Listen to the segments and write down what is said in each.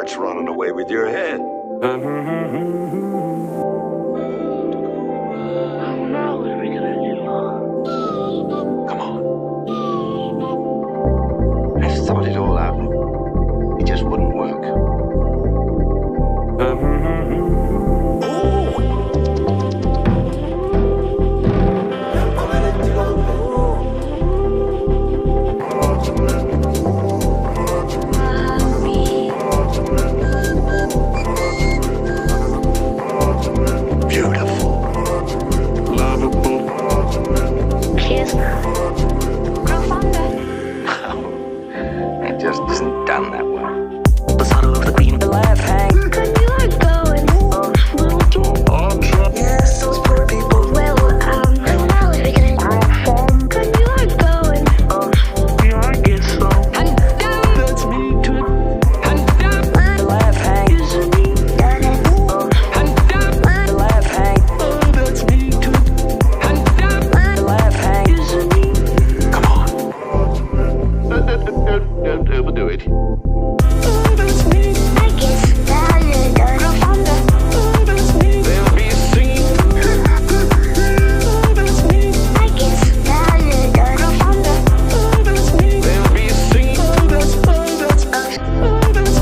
starts running away with your head. Come on. I've thought it all out. It just wouldn't work. Beautiful. Lovable. Kiss. Grow fonder. It just isn't done that well. The shadow of the queen, the laugh hang. Cause you are going. Yes, those poor people. Well, now we're beginning. Cause you are going. Yeah, I guess so. That's me too. The laugh hang. Is me. The laugh hang. That's me too. The laugh hang. Is me. Come on. Don't overdo it. That's me. I guess that is grow fonder. That's me. They'll be seen. That's me. I guess that is grow fonder. That's me. They'll be seen. That's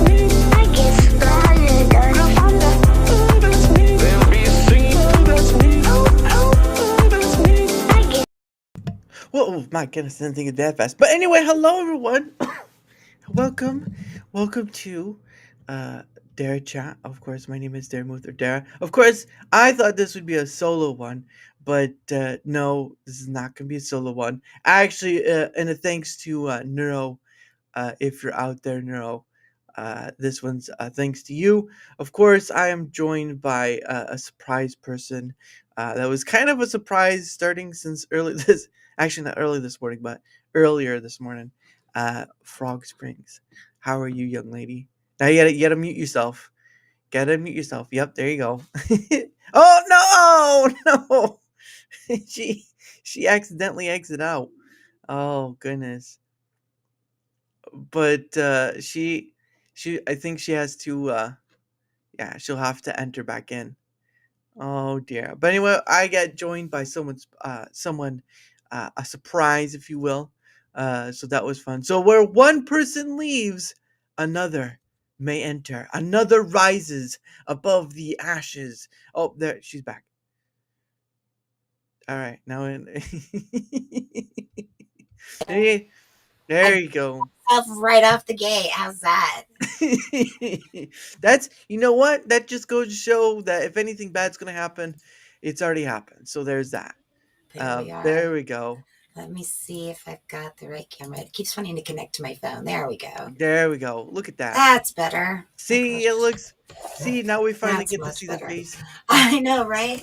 me. I guess that is grow fonder. That's me. They'll be seen. That's me. That's me. I guess. Whoa, my goodness, I didn't think it that fast. But anyway, hello everyone. Welcome to Darachat. Of course, my name is Daramouthe or Dara. Of course, I thought this would be a solo one, but no, this is not going to be a solo one. Actually, and a thanks to Neuro, if you're out there, Neuro. This one's thanks to you. Of course, I am joined by a surprise person. That was kind of a surprise starting since early this, actually not early this morning, but earlier this morning. Frogsprings. How are you, young lady? Now you gotta mute yourself. Gotta mute yourself. Yep, there you go. Oh no! she accidentally exited out. Oh goodness. But she I think she has to yeah, she'll have to enter back in. Oh dear. But anyway, I get joined by someone a surprise, if you will. So that was fun. So where one person leaves, another may enter. Another rises above the ashes. Oh, there she's back. All right, now there you go. Right off the gate. How's that? That's, you know what? That just goes to show that if anything bad's gonna happen, it's already happened. So there's that. There we are. There we go. Let me see if I've got the right camera. It keeps wanting to connect to my phone. There we go. There we go. Look at that. That's better. See, it looks. See, now we finally That's get to much see better. the face. I know, right?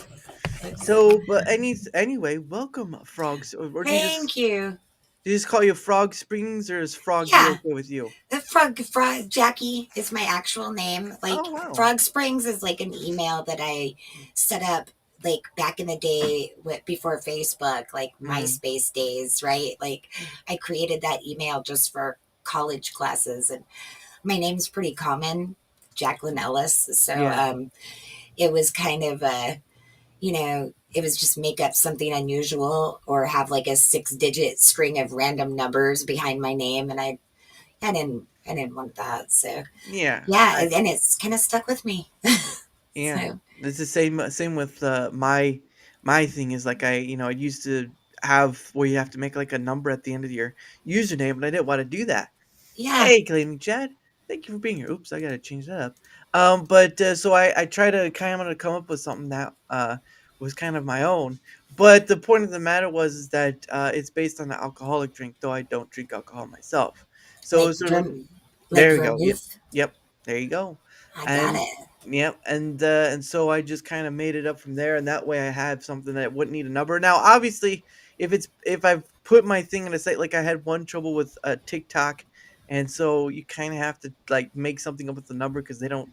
So, but anyway, welcome, Frogs. Or do Thank you. you just call you Frogsprings, or is Frog Yeah. okay with you? The frog Jackie is my actual name. Like Oh, wow. Frogsprings is like an email that I set up like back in the day before Facebook, like MySpace days, right? Like I created that email just for college classes, and my name's pretty common, Jacqueline Ellis. So Yeah. it was kind of it was just make up something unusual or have like a 6-digit string of random numbers behind my name, and I didn't want that. So Yeah. yeah, and it's kind of stuck with me. Yeah. So, It's the same with my thing is like I used to have where you have to make like a number at the end of your username, but I didn't want to do that. yeah. Hey, Clayton Chad, thank you for being here. Oops, I gotta change that up. But so I try to kind of come up with something that was kind of my own. But the point of the matter was that it's based on an alcoholic drink, though I don't drink alcohol myself. So Like sort of like there we go. vermouth. Yep, there you go. I got And it. yep, and so I just kind of made it up from there, and that way I had something that wouldn't need a number. Now, obviously, if I've put my thing in a site, like I had one trouble with TikTok, and so you kind of have to like make something up with the number because they don't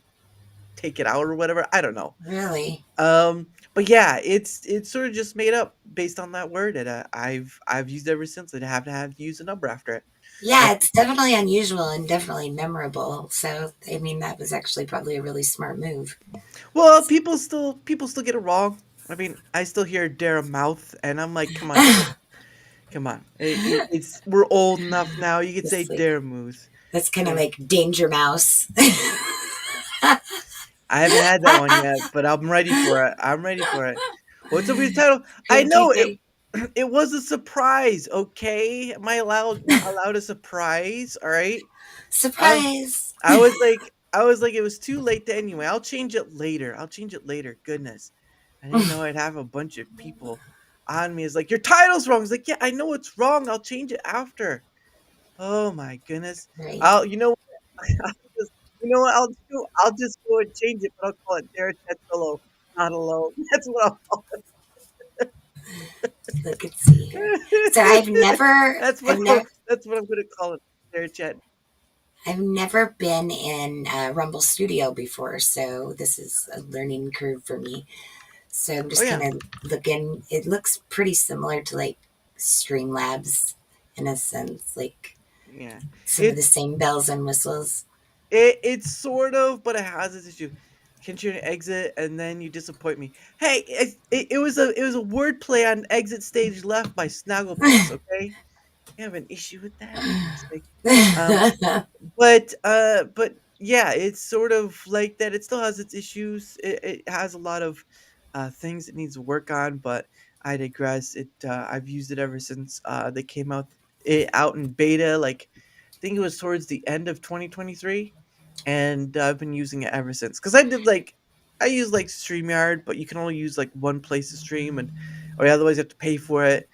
take it out or whatever. I don't know. Really? But yeah, it's sort of just made up based on that word that I've used ever since. I have to use a number after it. Yeah, it's definitely unusual and definitely memorable. So, I mean, that was actually probably a really smart move. Well, people still get it wrong. I mean, I still hear Daramouthe, and I'm like, come on, kid, come on. It's we're old enough now. You could say It's like, Daramouthe. that's kind of Okay, like Danger Mouse. I haven't had that one yet, but I'm ready for it. I'm ready for it. What's up with the title? I Do you know it. think It was a surprise. Okay, am I allowed a surprise? All right. I surprise? I was like, it was too late to anyway. I'll change it later. I'll change it later. Goodness. I didn't know I'd have a bunch of people on me. It's like, your title's wrong. It's like, yeah, I know it's wrong. I'll change it after. Oh my goodness. Right. I'll you know what? I'll just you know what I'll do? I'll just go and change it, but I'll call it Darachat Solo, not alone. That's what I'll call Look and see here. So it. That's what I'm gonna call it. Darachat. I've never been in Rumble Studio before, so this is a learning curve for me. So I'm Oh just kind yeah. of looking. It looks pretty similar to like Streamlabs in a sense, like Yeah. some of the It's same bells and whistles. it's sort of, but it has this issue. Continue to exit, and then you disappoint me. Hey, it was a wordplay on exit stage left by Snagglepuss. Okay, you have an issue with that? For goodness sake. Um, but yeah, it's sort of like that. It still has its issues. It has a lot of things it needs to work on, but I digress. I've used it ever since they came out in beta. Like, I think it was towards the end of 2023, and I've been using it ever since. Cause I use like StreamYard, but you can only use like one place to stream, or otherwise you have to pay for it.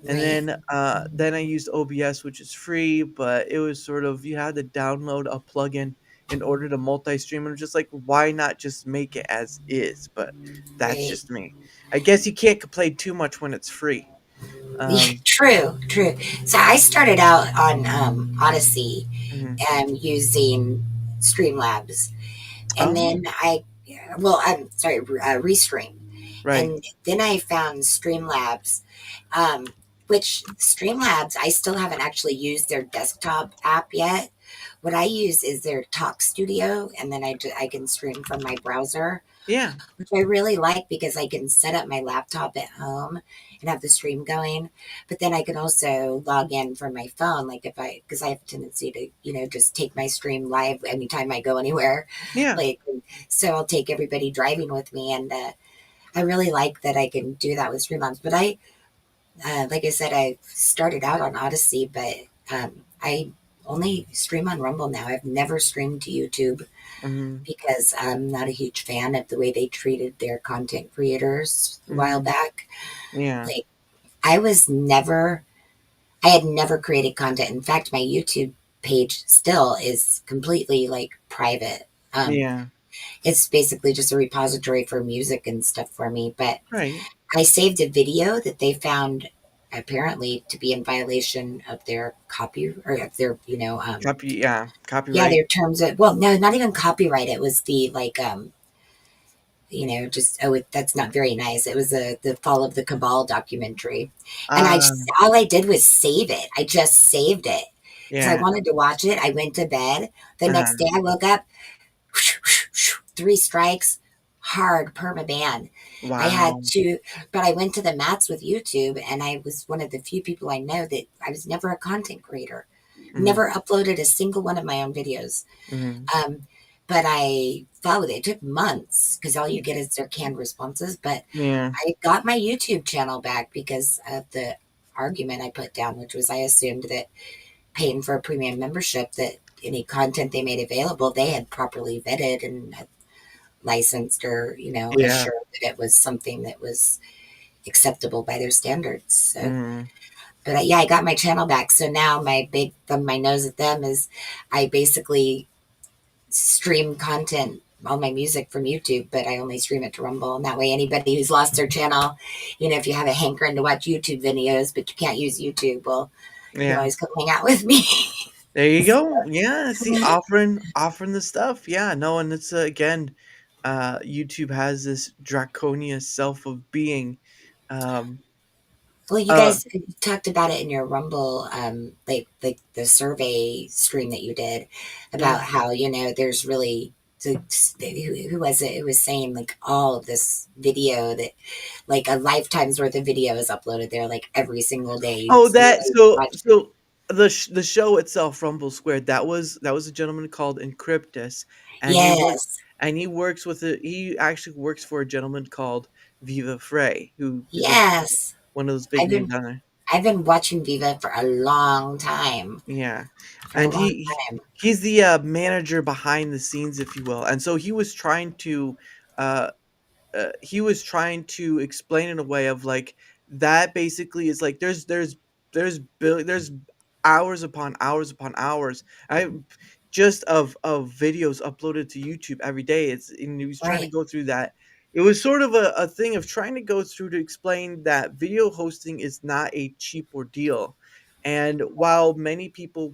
And Right, then I used OBS, which is free, but it was sort of, you had to download a plugin in order to multi-stream. And just like, why not just make it as is? But that's right. just me. I guess you can't complain too much when it's free. Yeah, Um, true, true. So I started out on Odyssey mhm. using Streamlabs, and Oh, then well, I'm sorry, Restream, right. and then I found Streamlabs, um, which Streamlabs I still haven't actually used their desktop app yet. What I use is their Talk Studio, and then I can stream from my browser, Yeah, which I really like because I can set up my laptop at home and have the stream going. But then I can also log in from my phone, like because I have a tendency to, just take my stream live anytime I go anywhere. yeah. Like, so I'll take everybody driving with me. And I really like that I can do that with stream moms. But like I said, I started out on Odyssey, but I only stream on Rumble now. I've never streamed to YouTube Hmm. because I'm not a huge fan of the way they treated their content creators a while Hmm. back. Yeah, Like, I was never, I had never created content. In fact, my YouTube page still is completely like private. yeah. It's basically just a repository for music and stuff for me. But Right. I saved a video that they found apparently to be in violation of their copy or of their, Yeah, yeah, copyright. their terms of, well, no, not even copyright. It was the like, just that's not very nice. It was the Fall of the Cabal documentary, and I Ah, just all I did was save it. I just saved it because I yeah. wanted to watch it. I went to bed. The next Uh-huh. day I woke up, three strikes, hard perma ban. I had Wow. to, but I went to the mats with YouTube, and I was one of the few people I know that I was never a content creator, Mhm, never uploaded a single one of my own videos. mhm. Um, but I followed it. It took months because all you get is their canned responses. But Yeah, I got my YouTube channel back because of the argument I put down, which was I assumed that paying for a premium membership, that any content they made available, they had properly vetted and had licensed or, yeah. assured that it was something that was acceptable by their standards. So, Mhm. but yeah, I got my channel back. So now my big thumb my nose at them is I basically stream content, all my music from YouTube, but I only stream it to Rumble. And that way, anybody who's lost their channel, if you have a hankering to watch YouTube videos, but you can't use YouTube, well, you can Yeah. always come hang out with me. There you go. Yeah, see, offering the stuff. Yeah, no, and it's again, YouTube has this draconian self of being. Um, Well, you Uh, guys talked about it in your Rumble, like the survey stream that you did about yeah. how there's really who was it? It was saying like all of this video that like a lifetime's worth of video is uploaded there, like every single day. You Oh, that literally so watch. so the show itself, Rumble Squared, that was a gentleman called Encryptus, and Yes, he works with he actually works for a gentleman called Viva Frey, who is a yes. one of those big I've names been down there. I've been watching Viva for a long time, Yeah, for a and long time. he's the manager behind the scenes, if you will, and so uh, he was trying to explain in a way of like that basically is like there's hours upon hours upon hours I just of videos uploaded to YouTube every day. It's and he was trying to Right, go through that. It was sort of a thing of trying to go through to explain that video hosting is not a cheap ordeal. And while many people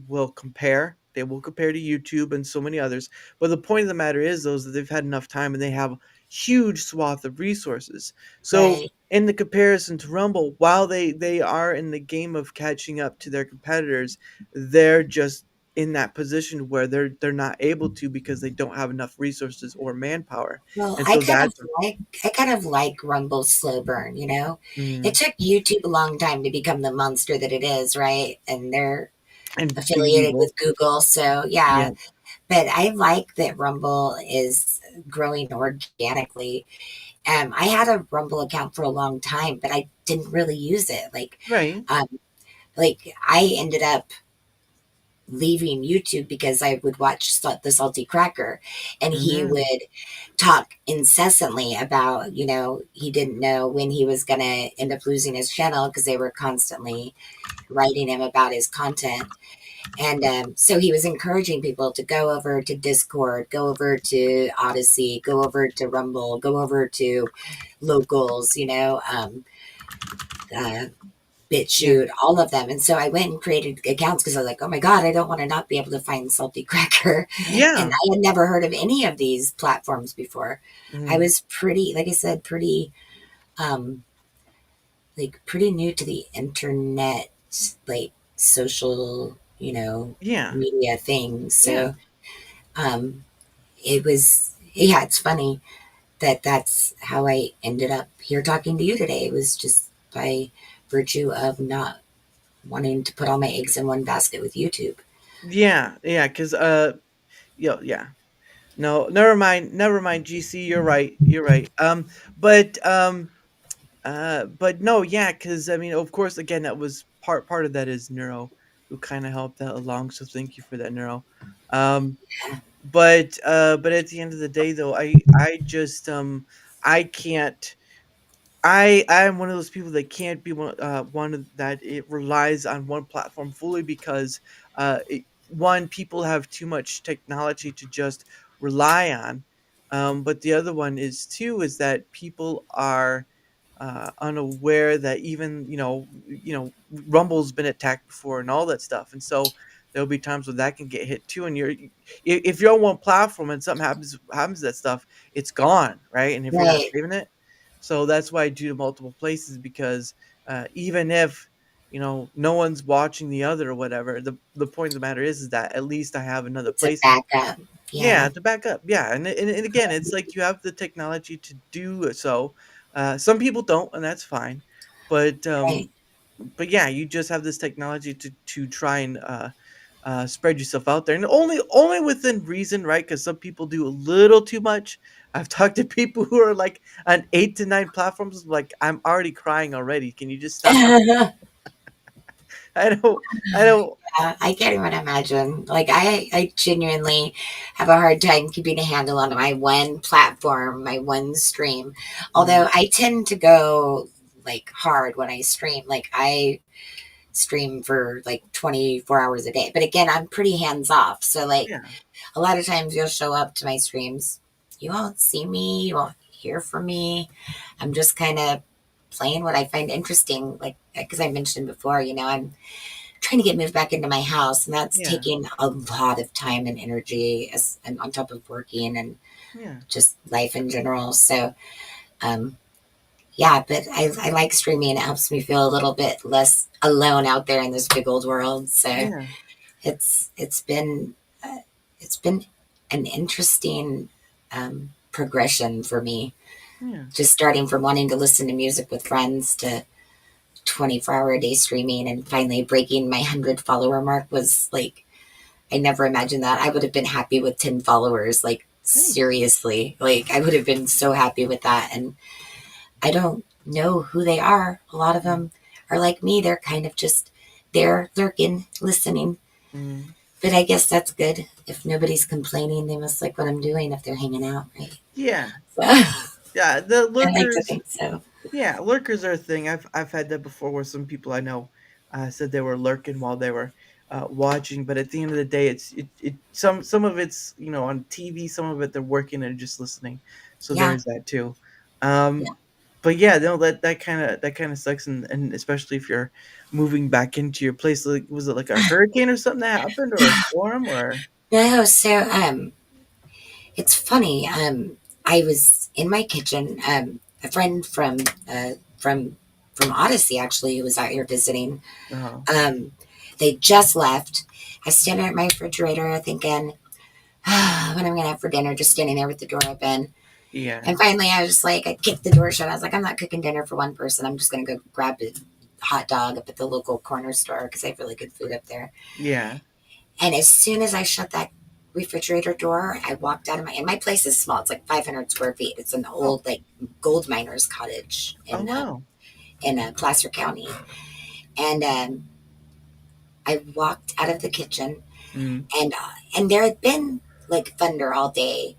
will compare, they will compare to YouTube and so many others, but the point of the matter is, though, is that they've had enough time and they have huge swath of resources. So, right. in the comparison to Rumble, while they are in the game of catching up to their competitors, they're just in that position where they're not able to because they don't have enough resources or manpower, Well, and so that's I kind of like Rumble's slow burn, you know? It mm, took YouTube a long time to become the monster that it is, right? And they're and big and affiliated evil. with Google, so Yeah, yeah. But I like that Rumble is growing organically. I had a Rumble account for a long time, but I didn't really use it. right. Um, like I ended up leaving YouTube because I would watch the Salty Cracker, and he Hmm. would talk incessantly about, he didn't know when he was going to end up losing his channel because they were constantly writing him about his content. And so he was encouraging people to go over to Discord, go over to Odyssey, go over to Rumble, go over to Locals, uh, Yeah, BitChute, all of them. And so I went and created accounts because I was like, oh my God, I don't want to not be able to find Salty Cracker. And yeah. I had never heard of any of these platforms before. I Mhm. was pretty, like I said, um, pretty new to the internet, like social, Yeah, media things. yeah. So um, it was, yeah, it's funny that that's how I ended up here talking to you today. It was just by virtue of not wanting to put all my eggs in one basket with YouTube. Yeah, yeah, because yeah. No, never mind, GC, you're right. But no, yeah, because I mean, of course, again, that was part of that is Neuro, who kind of helped that along, so thank you for that, Neuro. Um, but at the end of the day, though, I just I can't. I am one of those people that can't be one that it relies on one platform fully because one, people have too much technology to just rely on, but the other one is too is that people are unaware that even Rumble's been attacked before and all that stuff, and so there'll be times where that can get hit too, and if you're on one platform and something happens to that stuff, it's gone, right? And if you're not Right. saving it, so that's why I do to multiple places because even if no one's watching the other or whatever, the point of the matter is that at least I have another It's a place. backup. Yeah, Yeah. to back up. Yeah, and again, it's like you have the technology to do so. Some people don't, and that's fine. But Right. but yeah, you just have this technology to try and spread yourself out there, and only within reason, right? Because some people do a little too much. I've talked to people who are like on 8 to 9 platforms. Like, I'm already crying already. Can you just stop? I don't. I don't. I can't even imagine. Like I genuinely have a hard time keeping a handle on my one platform, my one stream. Mm, Although I tend to go like hard when I stream. Like I stream for like 24 hours a day. But again, I'm pretty hands off. So like yeah. a lot of times you'll show up to my streams. You won't see me, you won't hear from me. I'm just kind of playing what I find interesting. Like, because I mentioned before, I'm trying to get moved back into my house, and that's Yeah. taking a lot of time and energy and on top of working and Yeah. just life in general. So, um, yeah, but I like streaming. It helps me feel a little bit less alone out there in this big old world. So Yeah. it's been it's been an interesting progression for me. Yeah. Just starting from wanting to listen to music with friends to 24-hour a day streaming, and finally breaking my 100 follower mark was like, I never imagined that. I would have been happy with 10 followers. Like, Nice. seriously, like I would have been so happy with that. And I don't know who they are. A lot of them are like me. They're kind of just there lurking, listening. Mm. But I guess that's good. If nobody's complaining, they must like what I'm doing if they're hanging out, right? Yeah. So I Yeah. The like to lurkers. think so. Yeah, lurkers are a thing. I've had that before, where some people I know said they were lurking while they were watching, but at the end of the day, some of it's on TV, some of it they're working and just listening. So Yeah. there's that too. Yeah. But yeah, no, that kind of sucks, and especially if you're moving back into your place. Like, was it like a hurricane or something that happened, or a storm, or? No, so it's funny. I was in my kitchen. A friend uh, from from Odyssey actually, who was out here visiting. Oh, Um, they just left. I was standing at my refrigerator thinking, what am I gonna have for dinner? Just standing there with the door open. yeah, And finally, I was just like, I kicked the door shut. I was like, I'm not cooking dinner for one person. I'm just gonna go grab a hot dog up at the local corner store because they have really good food up there. yeah. And as soon as I shut that refrigerator door, I walked out of and my place is small. It's like 500 square feet. It's an Oh, old like gold miner's cottage oh wow. in Placer County. And I walked out of the kitchen, Mm, and there had been like thunder all day,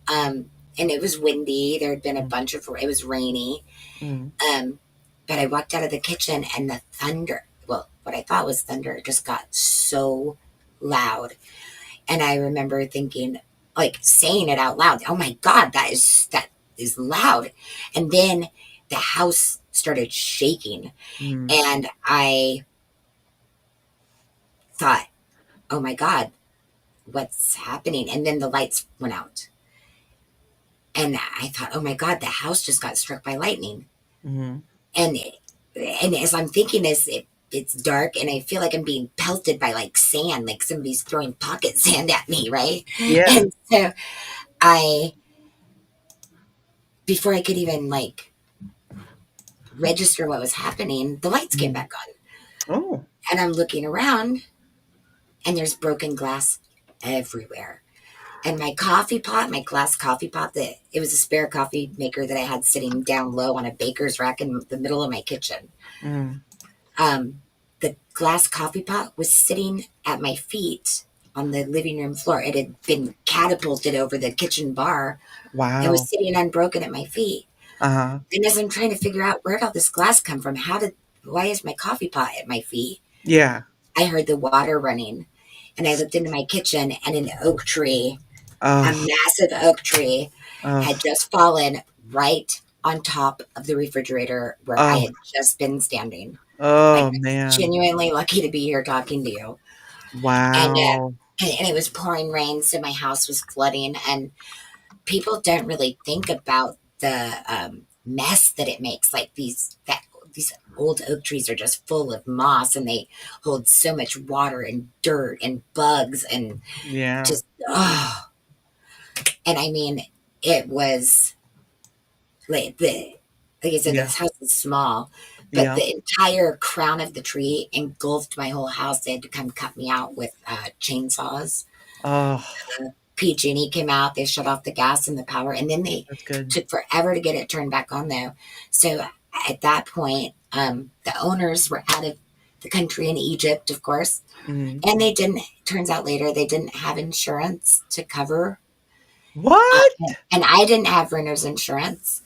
and it was windy. There had been a mm, bunch of it was rainy, mm, um, but I walked out of the kitchen, and the thunder. Well, what I thought was thunder just got so loud. And I remember thinking, like saying it out loud, oh my God, that is loud. And then the house started shaking. mm, And I thought, oh my God, what's happening? And then the lights went out. And I thought, oh my God, the house just got struck by lightning. mm. And and as I'm thinking this, it's dark, and I feel like I'm being pelted by like sand, like somebody's throwing pocket sand at me, right? Yeah. And so I, before I could even like register what was happening, the lights came Mm. back on. Oh. And I'm looking around, and there's broken glass everywhere. And my coffee pot, my glass coffee pot, that it was a spare coffee maker that I had sitting down low on a baker's rack in the middle of my kitchen. Mm. The glass coffee pot was sitting at my feet on the living room floor. It had been catapulted over the kitchen bar and was Wow. sitting unbroken at my feet. Uh-huh. And as I'm trying to figure out where did all this glass come from, why is my coffee pot at my feet? Yeah. I heard the water running, and I looked into my kitchen, and an oak tree, a Oh. massive oak tree, had Oh. just fallen right on top of the refrigerator where I Oh. had just been standing. Like, Oh, I'm man. genuinely lucky to be here talking to you. And Wow. and it was pouring rain, so my house was flooding. And people don't really think about the mess that it makes. Like these old oak trees are just full of moss, and they hold so much water and dirt and bugs and Yeah. just and I mean, it was like I said, Yeah. this house is small, but Yeah. the entire crown of the tree engulfed my whole house. They had to come cut me out with chainsaws. Oh, PG&E came out. They shut off the gas and the power, and then they that's good. took forever to get it turned back on. Though, so at that point, the owners were out of the country in Egypt, of course, Mhm. and they didn't. Turns out later they didn't have insurance to cover, What? and I didn't have renter's insurance.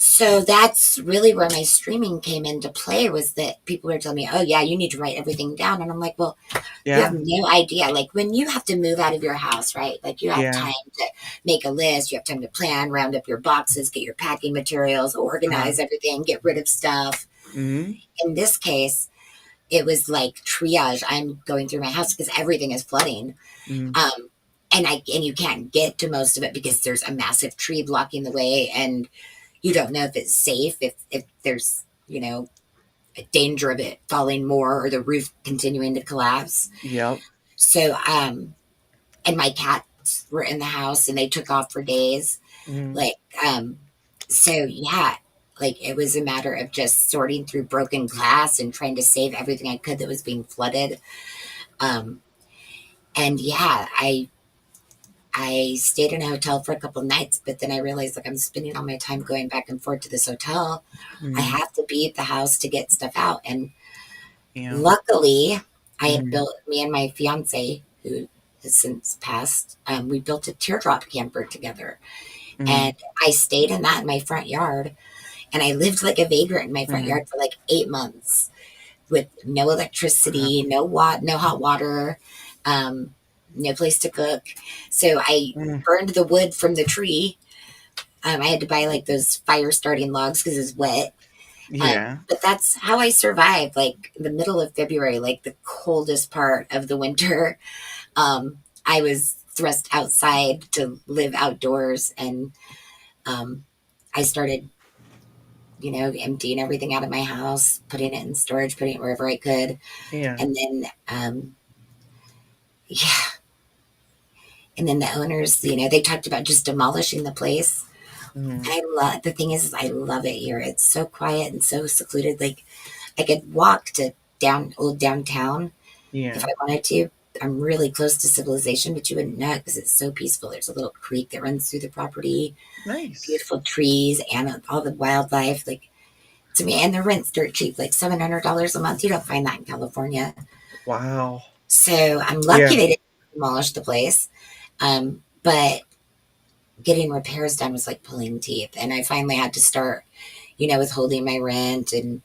So that's really where my streaming came into play, was that people were telling me, oh yeah, you need to write everything down. And I'm like, well, you have Yeah. no idea. Like when you have to move out of your house, right? Like you have Yeah. time to make a list, you have time to plan, round up your boxes, get your packing materials, Uh-huh. organize everything, get rid of stuff. Mhm. In this case, it was like triage. I'm going through my house because everything is flooding. Mhm. And you can't get to most of it because there's a massive tree blocking the way, and you don't know if it's safe, if there's, a danger of it falling more or the roof continuing to collapse. Yep. So, and my cats were in the house and they took off for days. Mm-hmm. Like, so yeah, like it was a matter of just sorting through broken glass and trying to save everything I could that was being flooded. Um, and yeah, I stayed in a hotel for a couple nights, but then I realized like I'm spending all my time going back and forth to this hotel. I Mm-hmm. have to be at the house to get stuff out. And Yeah. luckily, I had Mm-hmm. built, me and my fiance, who has since passed, we built a teardrop camper together. Mm-hmm. And I stayed in that in my front yard. And I lived like a vagrant in my front Mm-hmm. yard for like 8 months with no Wow. electricity, no hot water, um, no place to cook. So I Mm. burned the wood from the tree. I had to buy like those fire starting logs because it's wet. Yeah. But that's how I survived, like the middle of February, like the coldest part of the winter. I was thrust outside to live outdoors, and um, I started, emptying everything out of my house, putting it in storage, putting it wherever I could. Yeah. And then, yeah, and then the owners, they talked about just demolishing the place. Mm-hmm. The thing is I love it here. It's so quiet and so secluded. Like I could walk to old downtown if Yeah. I wanted to. I'm really close to civilization, but you wouldn't know because it's so peaceful. There's a little creek that runs through the property, Nice. beautiful trees, and all the wildlife. Like to me, and the rent's dirt cheap, like $700 a month. You don't find that in California. Wow. So I'm lucky Yeah. they didn't demolish the place. But getting repairs done was like pulling teeth, and I finally had to start, withholding my rent and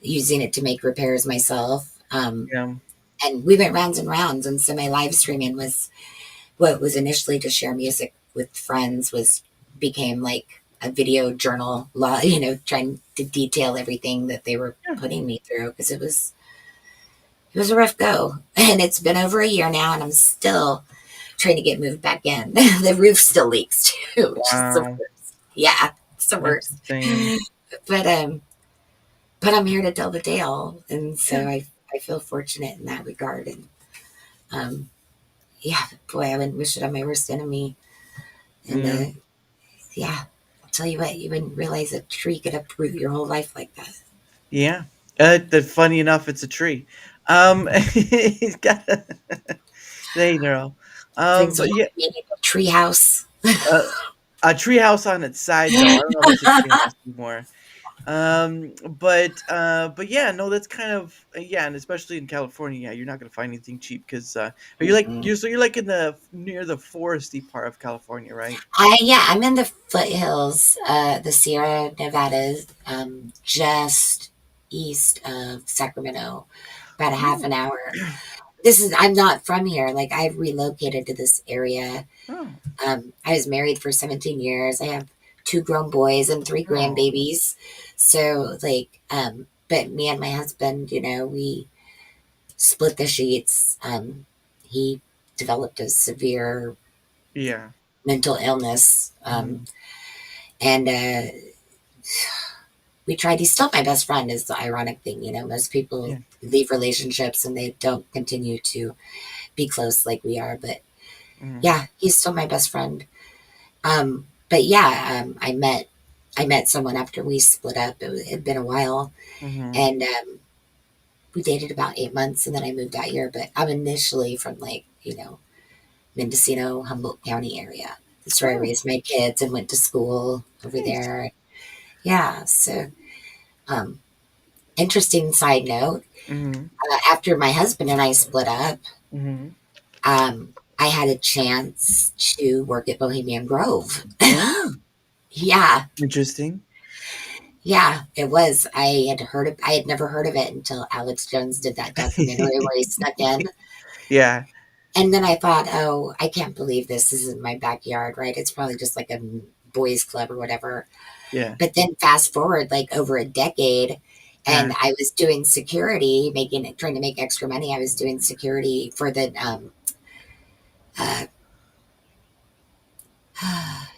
using it to make repairs myself. Yeah. And we went rounds and rounds, and so my live streaming was what was initially to share music with friends was became like a video journal law, trying to detail everything that they were Yeah. putting me through because it was a rough go. And it's been over a year now and I'm still trying to get moved back in. The roof still leaks too, which is the Wow. worst. Yeah, it's the That's worst. insane. But I'm here to tell the tale, and so Yeah. I feel fortunate in that regard. And um, yeah, boy, I wouldn't wish it on my worst enemy. And Yeah. yeah, I'll tell you what, you wouldn't realize a tree could uproot your whole life like that. Yeah. Funny enough, it's a tree. He's got a, there you go. Brings me But yeah, meaning a tree house. uh, a tree house on its side though. I don't know if it's a tree house anymore. But yeah, no, that's kind of yeah, and especially in California, yeah, you're not gonna find anything cheap because are you like Mm-mm. you're like in the near the foresty part of California, right? I'm in the foothills, the Sierra Nevadas, just east of Sacramento, about a half Oh, an hour. I'm not from here. Like I've relocated to this area. oh, I was married for 17 years. I have two grown boys and three oh, grandbabies. So like, but me and my husband, we split the sheets. He developed a severe yeah. mental illness. Hmm. And we tried, he's still my best friend is the ironic thing. Most people Yeah. leave relationships and they don't continue to be close like we are. But Hmm. yeah, he's still my best friend. But yeah, I met someone after we split up. It had been a while, Hmm. and we dated about 8 months, and then I moved out here. But I'm initially from like Mendocino, Humboldt County area. That's where I Oh. raised my kids and went to school over Nice. there. Yeah. So, um, interesting side note. Hmm. After my husband and I split up, Hmm. I had a chance to work at Bohemian Grove. Oh, Yeah, interesting. yeah, it was. I had never heard of it until Alex Jones did that documentary where he snuck in. Yeah. And then I thought, oh, I can't believe this is in my backyard, right? It's probably just like a boys club or whatever. Yeah. But then fast forward like over a decade, and Yeah. I was doing security, trying to make extra money. I was doing security for the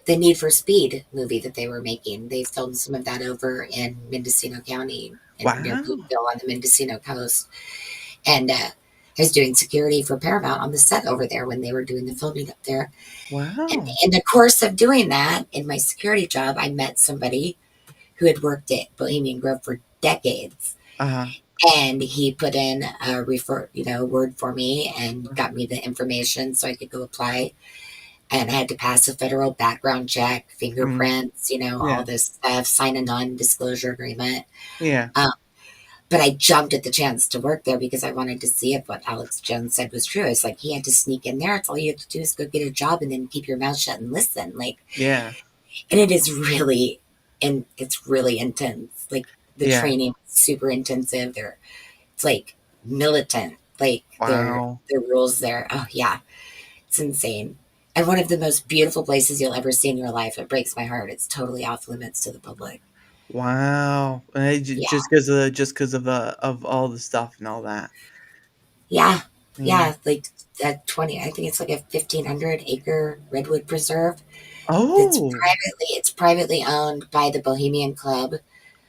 the Need for Speed movie that they were making. They filmed some of that over in Mendocino County and near Wow. Blueville on the Mendocino coast. And I was doing security for Paramount on the set over there when they were doing the filming up there. And Wow. in the course of doing that, in my security job, I met somebody who had worked at Bohemian Grove for decades. Uh-huh. And he put in a word for me and got me the information so I could go apply. And I had to pass a federal background check, Mm. fingerprints, all Yeah. this stuff, sign a non-disclosure agreement. Yeah. Um, but I jumped at the chance to work there because I wanted to see if what Alex Jones said was true. It's like he had to sneak in there. It's all you have to do is go get a job and then keep your mouth shut and listen. Like, Yeah. and it is really, and it's really intense. Like the Yeah. training is super intensive. It's like militant. Like Wow. their rules there. Oh yeah, it's insane. And one of the most beautiful places you'll ever see in your life. It breaks my heart. It's totally off limits to the public. Wow. Yeah, Just because of all the stuff and all that. yeah, Yeah. yeah. Like that 20. I think it's like a 1,500-acre redwood preserve. Oh. It's privately owned by the Bohemian Club,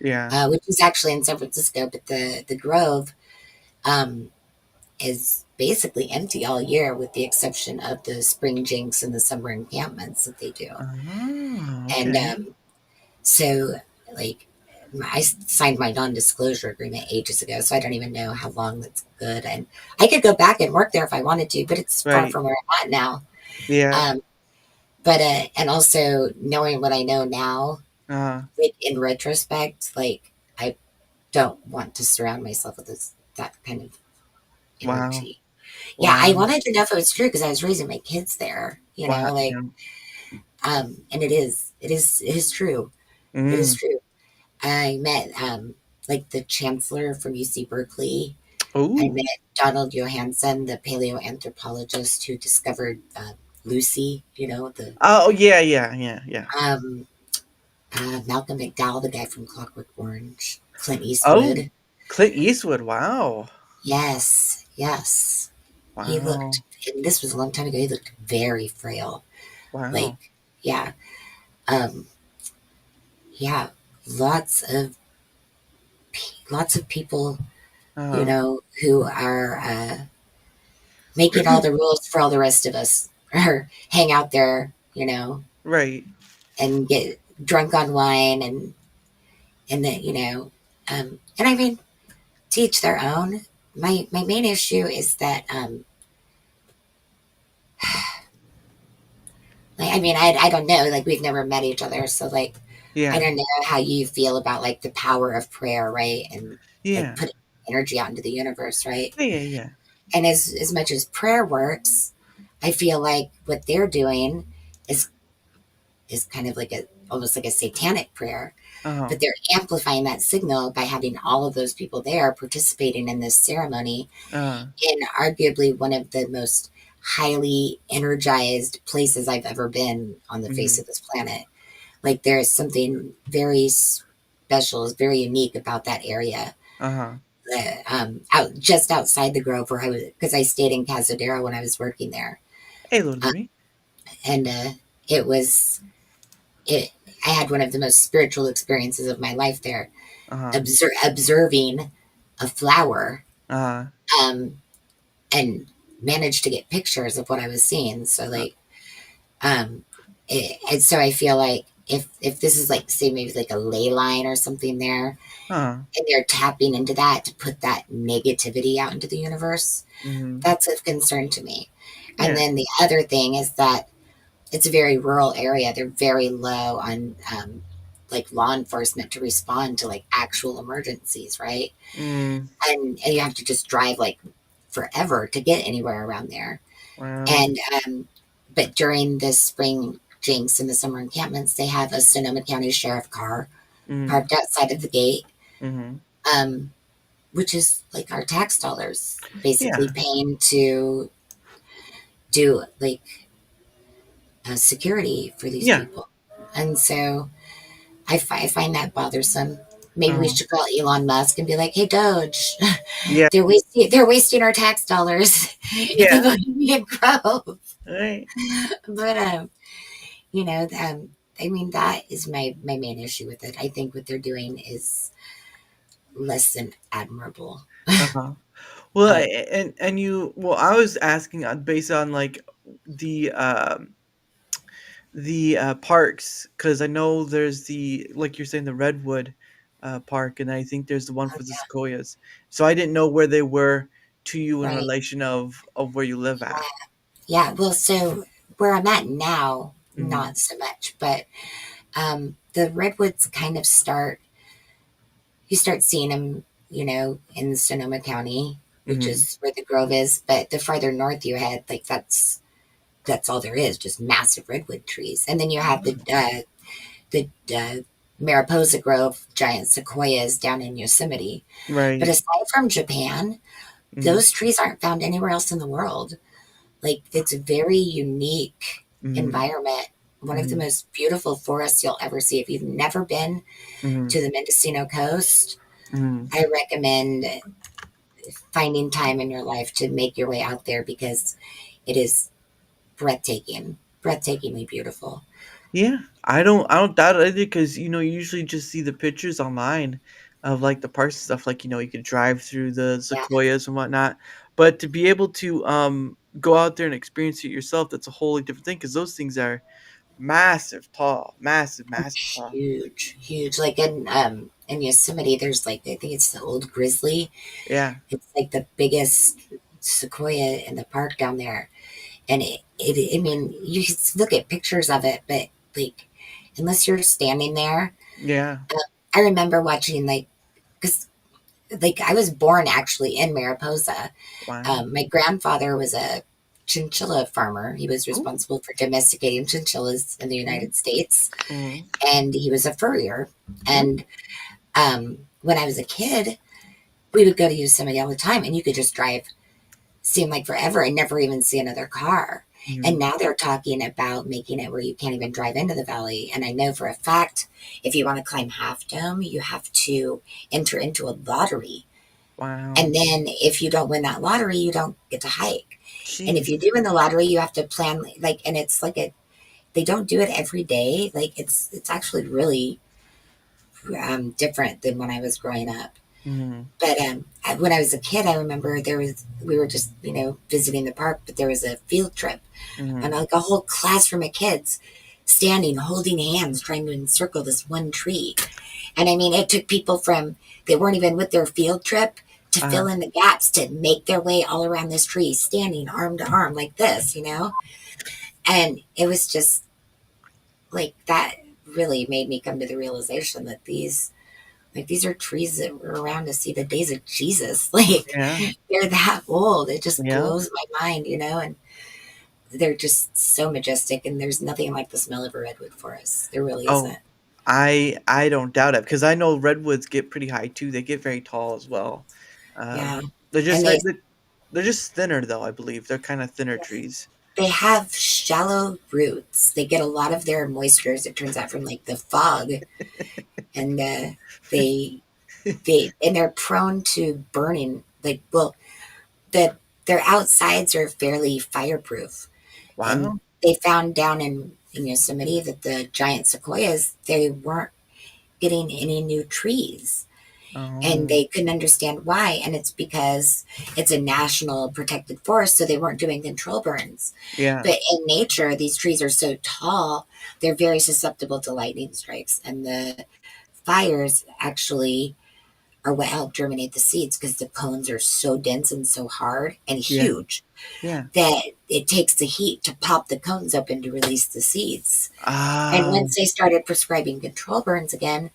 Yeah. which is actually in San Francisco. But the Grove um, is basically empty all year, with the exception of the spring jinks and the summer encampments that they do. Oh, And okay. so, like, I signed my non-disclosure agreement ages ago, so I don't even know how long that's good. And I could go back and work there if I wanted to, but it's far Right. from where I'm at now. Yeah. Um, but and also knowing what I know now, Uh, like in retrospect, like I don't want to surround myself with that kind of wow. energy. Yeah, I Wow. wanted to know if it was true because I was raising my kids there, Wow. like, Yeah. and it is true. It is Mm. true. I met like the chancellor from UC Berkeley. I Ooh. met Donald Johanson, the paleoanthropologist who discovered Lucy. The Oh, yeah, yeah, yeah, yeah. um, Malcolm McDowell, the guy from Clockwork Orange. Clint Oh, Eastwood. Clint Eastwood. Wow. Yes, yes. He Wow. looked, and this was a long time ago. He looked very frail. Wow. Like, yeah, um, yeah. Lots of lots of people, Uh, who are making all the rules for all the rest of us, or hang out there, right. and get drunk on wine, and then and I mean, to each their own. My main issue is that like, I mean, I don't know, like we've never met each other, so like I Yeah. don't know how you feel about like the power of prayer, right? And like Yeah. putting energy out into the universe, right? Yeah, yeah, yeah. And as much as prayer works, I feel like what they're doing is is kind of like a almost like a satanic prayer, Uh-huh. but they're amplifying that signal by having all of those people there participating in this ceremony Uh, in arguably one of the most highly energized places I've ever been on the face mhm. of this planet. Like there's something very special, very unique about that area. Uh-huh. Out just outside the Grove where I was, because I stayed in Casadero when I was working there, Hey, little Jimmy. and it was it. I had one of the most spiritual experiences of my life there, Uh-huh. observing a flower, Uh-huh. um, and managed to get pictures of what I was seeing. So Uh, like, and so I feel like if this is like say maybe like a ley line or something there, uh-huh. and they're tapping into that to put that negativity out into the universe, Mhm. that's of concern to me. And Yeah. then the other thing is that it's a very rural area. They're very low on like law enforcement to respond to like actual emergencies, right? Mm. And you have to just drive like forever to get anywhere around there. Wow. And but during the spring jinks and the summer encampments, they have a Sonoma County Sheriff car Mhm. parked outside of the gate, Mhm. um, which is like our tax dollars basically Yeah. paying to do like security for these Yeah. people. And so I find that bothering. Maybe we Uh-huh. should call Elon Musk and be like, "Hey, Doge, Yeah. they're wasting our tax dollars in Yeah. the Bohemian Grove." Right. But you know, I mean, that is my main issue with it. I think what they're doing is less than admirable. Uh-huh. Well, Um, and you well, I was asking on based on like the parks because I know there's the like you're saying the redwood park, and I think there's the one oh, for the sequoias. So I didn't know where they were to you in right. relation of where you live at. Yeah. Well, so where I'm at now, Mm-hmm. not so much, but the redwoods kind of you start seeing them, in Sonoma County, which Mm-hmm. is where the Grove is. But the farther north you head, like that's all there is, just massive redwood trees. And then you have the Mariposa Grove giant sequoias down in Yosemite. But Right. aside from Japan, Mm-hmm. those trees aren't found anywhere else in the world. Like it's a very unique Mm-hmm. environment. One of the Mm-hmm. most beautiful forests you'll ever see. If you've never been Mm-hmm. to the Mendocino coast, Mm-hmm. I recommend finding time in your life to make your way out there because it is breathtakingly beautiful. Yeah, I don't doubt it either because you usually just see the pictures online of like the parks and stuff. Like you could drive through the Yeah, sequoias and whatnot, but to be able to go out there and experience it yourself, that's a wholly different thing because those things are massive, tall, massive, massive, tall. huge, huge. Like in Yosemite, there's like I think it's the old grizzly. Yeah, It's like the biggest sequoia in the park down there, and I mean, you can look at pictures of it, but like unless you're standing there, yeah. I remember watching because like I was born actually in Mariposa. Wow. My grandfather was a chinchilla farmer. He was Oh, responsible for domesticating chinchillas in the mm, United States, mm, and he was a furrier. oh, And when I was a kid, we would go to Yosemite all the time, and you could just drive, seem like forever, and never even see another car. And mm, now they're talking about making it where you can't even drive into the valley. And I know for a fact, if you want to climb Half Dome, you have to enter into a lottery. wow. And then if you don't win that lottery, you don't get to hike. And if Jeez. you do win the lottery, you have to plan and it's like they don't do it every day. Like it's actually really different than when I was growing up. Mm, But when I was a kid, I remember we were just visiting the park, but there was a field trip and mm, like a whole classroom of kids standing, holding hands, trying to encircle this one tree. And I mean, it took people from they weren't even with their field trip to uh, fill in the gaps to make their way all around this tree, standing arm to arm like this. And it was just like that really made me come to the realization that these are trees that were around to see the days of Jesus. Like yeah, they're that old. It just yeah. blows my mind. And they're just so majestic. And there's nothing like the smell of a redwood forest. There really Oh, isn't. I don't doubt it because I know redwoods get pretty high too. They get very tall as well. Yeah. They're And just they're just thinner though. I believe they're kind of thinner trees. they have shallow roots. They get a lot of their moisture, as it turns out, from like the fog, and they and they're prone to burning. Like, well, the their outsides are fairly fireproof, and Wow. they found down in Yosemite that the giant sequoias they weren't getting any new trees. And Oh, they couldn't understand why. And it's because it's a national protected forest, so they weren't doing control burns. yeah, But in nature, these trees are so tall, they're very susceptible to lightning strikes. And the fires actually are what help germinate the seeds because the cones are so dense and so hard and yeah, huge yeah. that it takes the heat to pop the cones open to release the seeds. And Ah, once they started prescribing control burns again,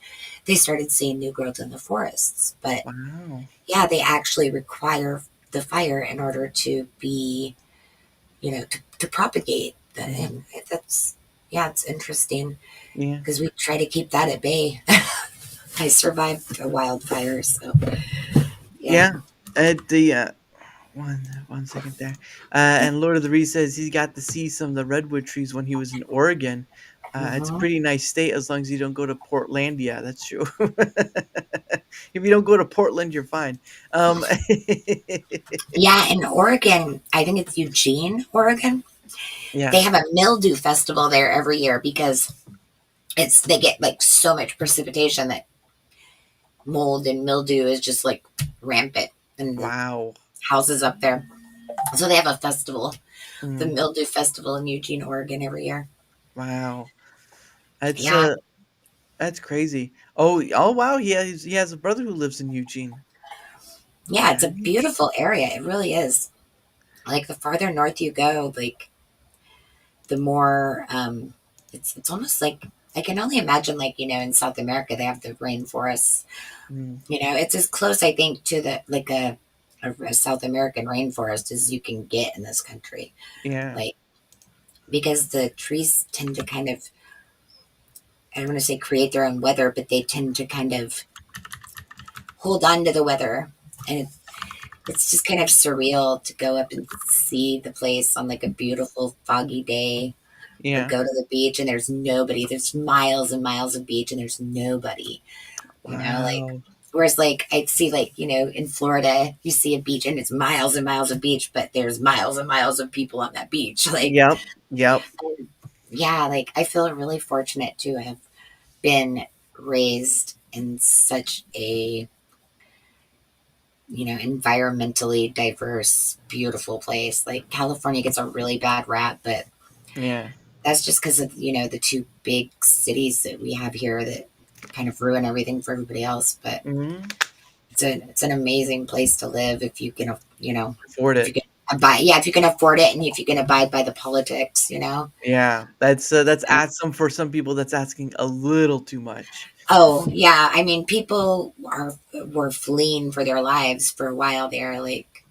they started seeing new growth in the forests. But wow. yeah, they actually require the fire in order to to propagate. Hmm. And that's, yeah, it's interesting Yeah, because we try to keep that at bay. I survived a wildfire, so yeah. yeah. The one second there. And Lord of the Rings says he got to see some of the redwood trees when he was in Oregon. It's a Hmm. pretty nice state as long as you don't go to Portlandia. That's true. If you don't go to Portland, you're fine. Um, Yeah, in Oregon, I think it's Eugene, Oregon. Yeah. They have a mildew festival there every year because they get like so much precipitation that mold and mildew is just like rampant in the Wow. houses up there. So they have a festival, the Mm, Mildew Festival in Eugene, Oregon every year. wow. That's Yeah. that's crazy. Oh wow. He has a brother who lives in Eugene. Yeah, it's a Nice. beautiful area. It really is. Like the farther north you go, like the more it's almost like I can only imagine like, in South America they have the rainforests. Mm, It's as close I think to the like a South American rainforest as you can get in this country. yeah. Like because the trees tend to kind of I don't want to say create their own weather, but they tend to kind of hold on to the weather. And it's just kind of surreal to go up and see the place on like a beautiful foggy day or Yeah. go to the beach and there's nobody. There's miles and miles of beach and there's nobody, like Wow. whereas like I'd see like, in Florida, you see a beach and it's miles and miles of beach, but there's miles and miles of people on that beach. Like, Yep. Yep. yeah, like I feel really fortunate to have been raised in such a environmentally diverse, beautiful place. Like California gets a really bad rap, but Yeah. that's just because of, the two big cities that we have here that kind of ruin everything for everybody else. But Hmm. it's an amazing place to live if you can, Afford if you it. can if you can afford it and if you can abide by the politics. Yeah. That's for some people. That's asking a little too much. Oh yeah, I mean, people were fleeing for their lives for a while there. Like,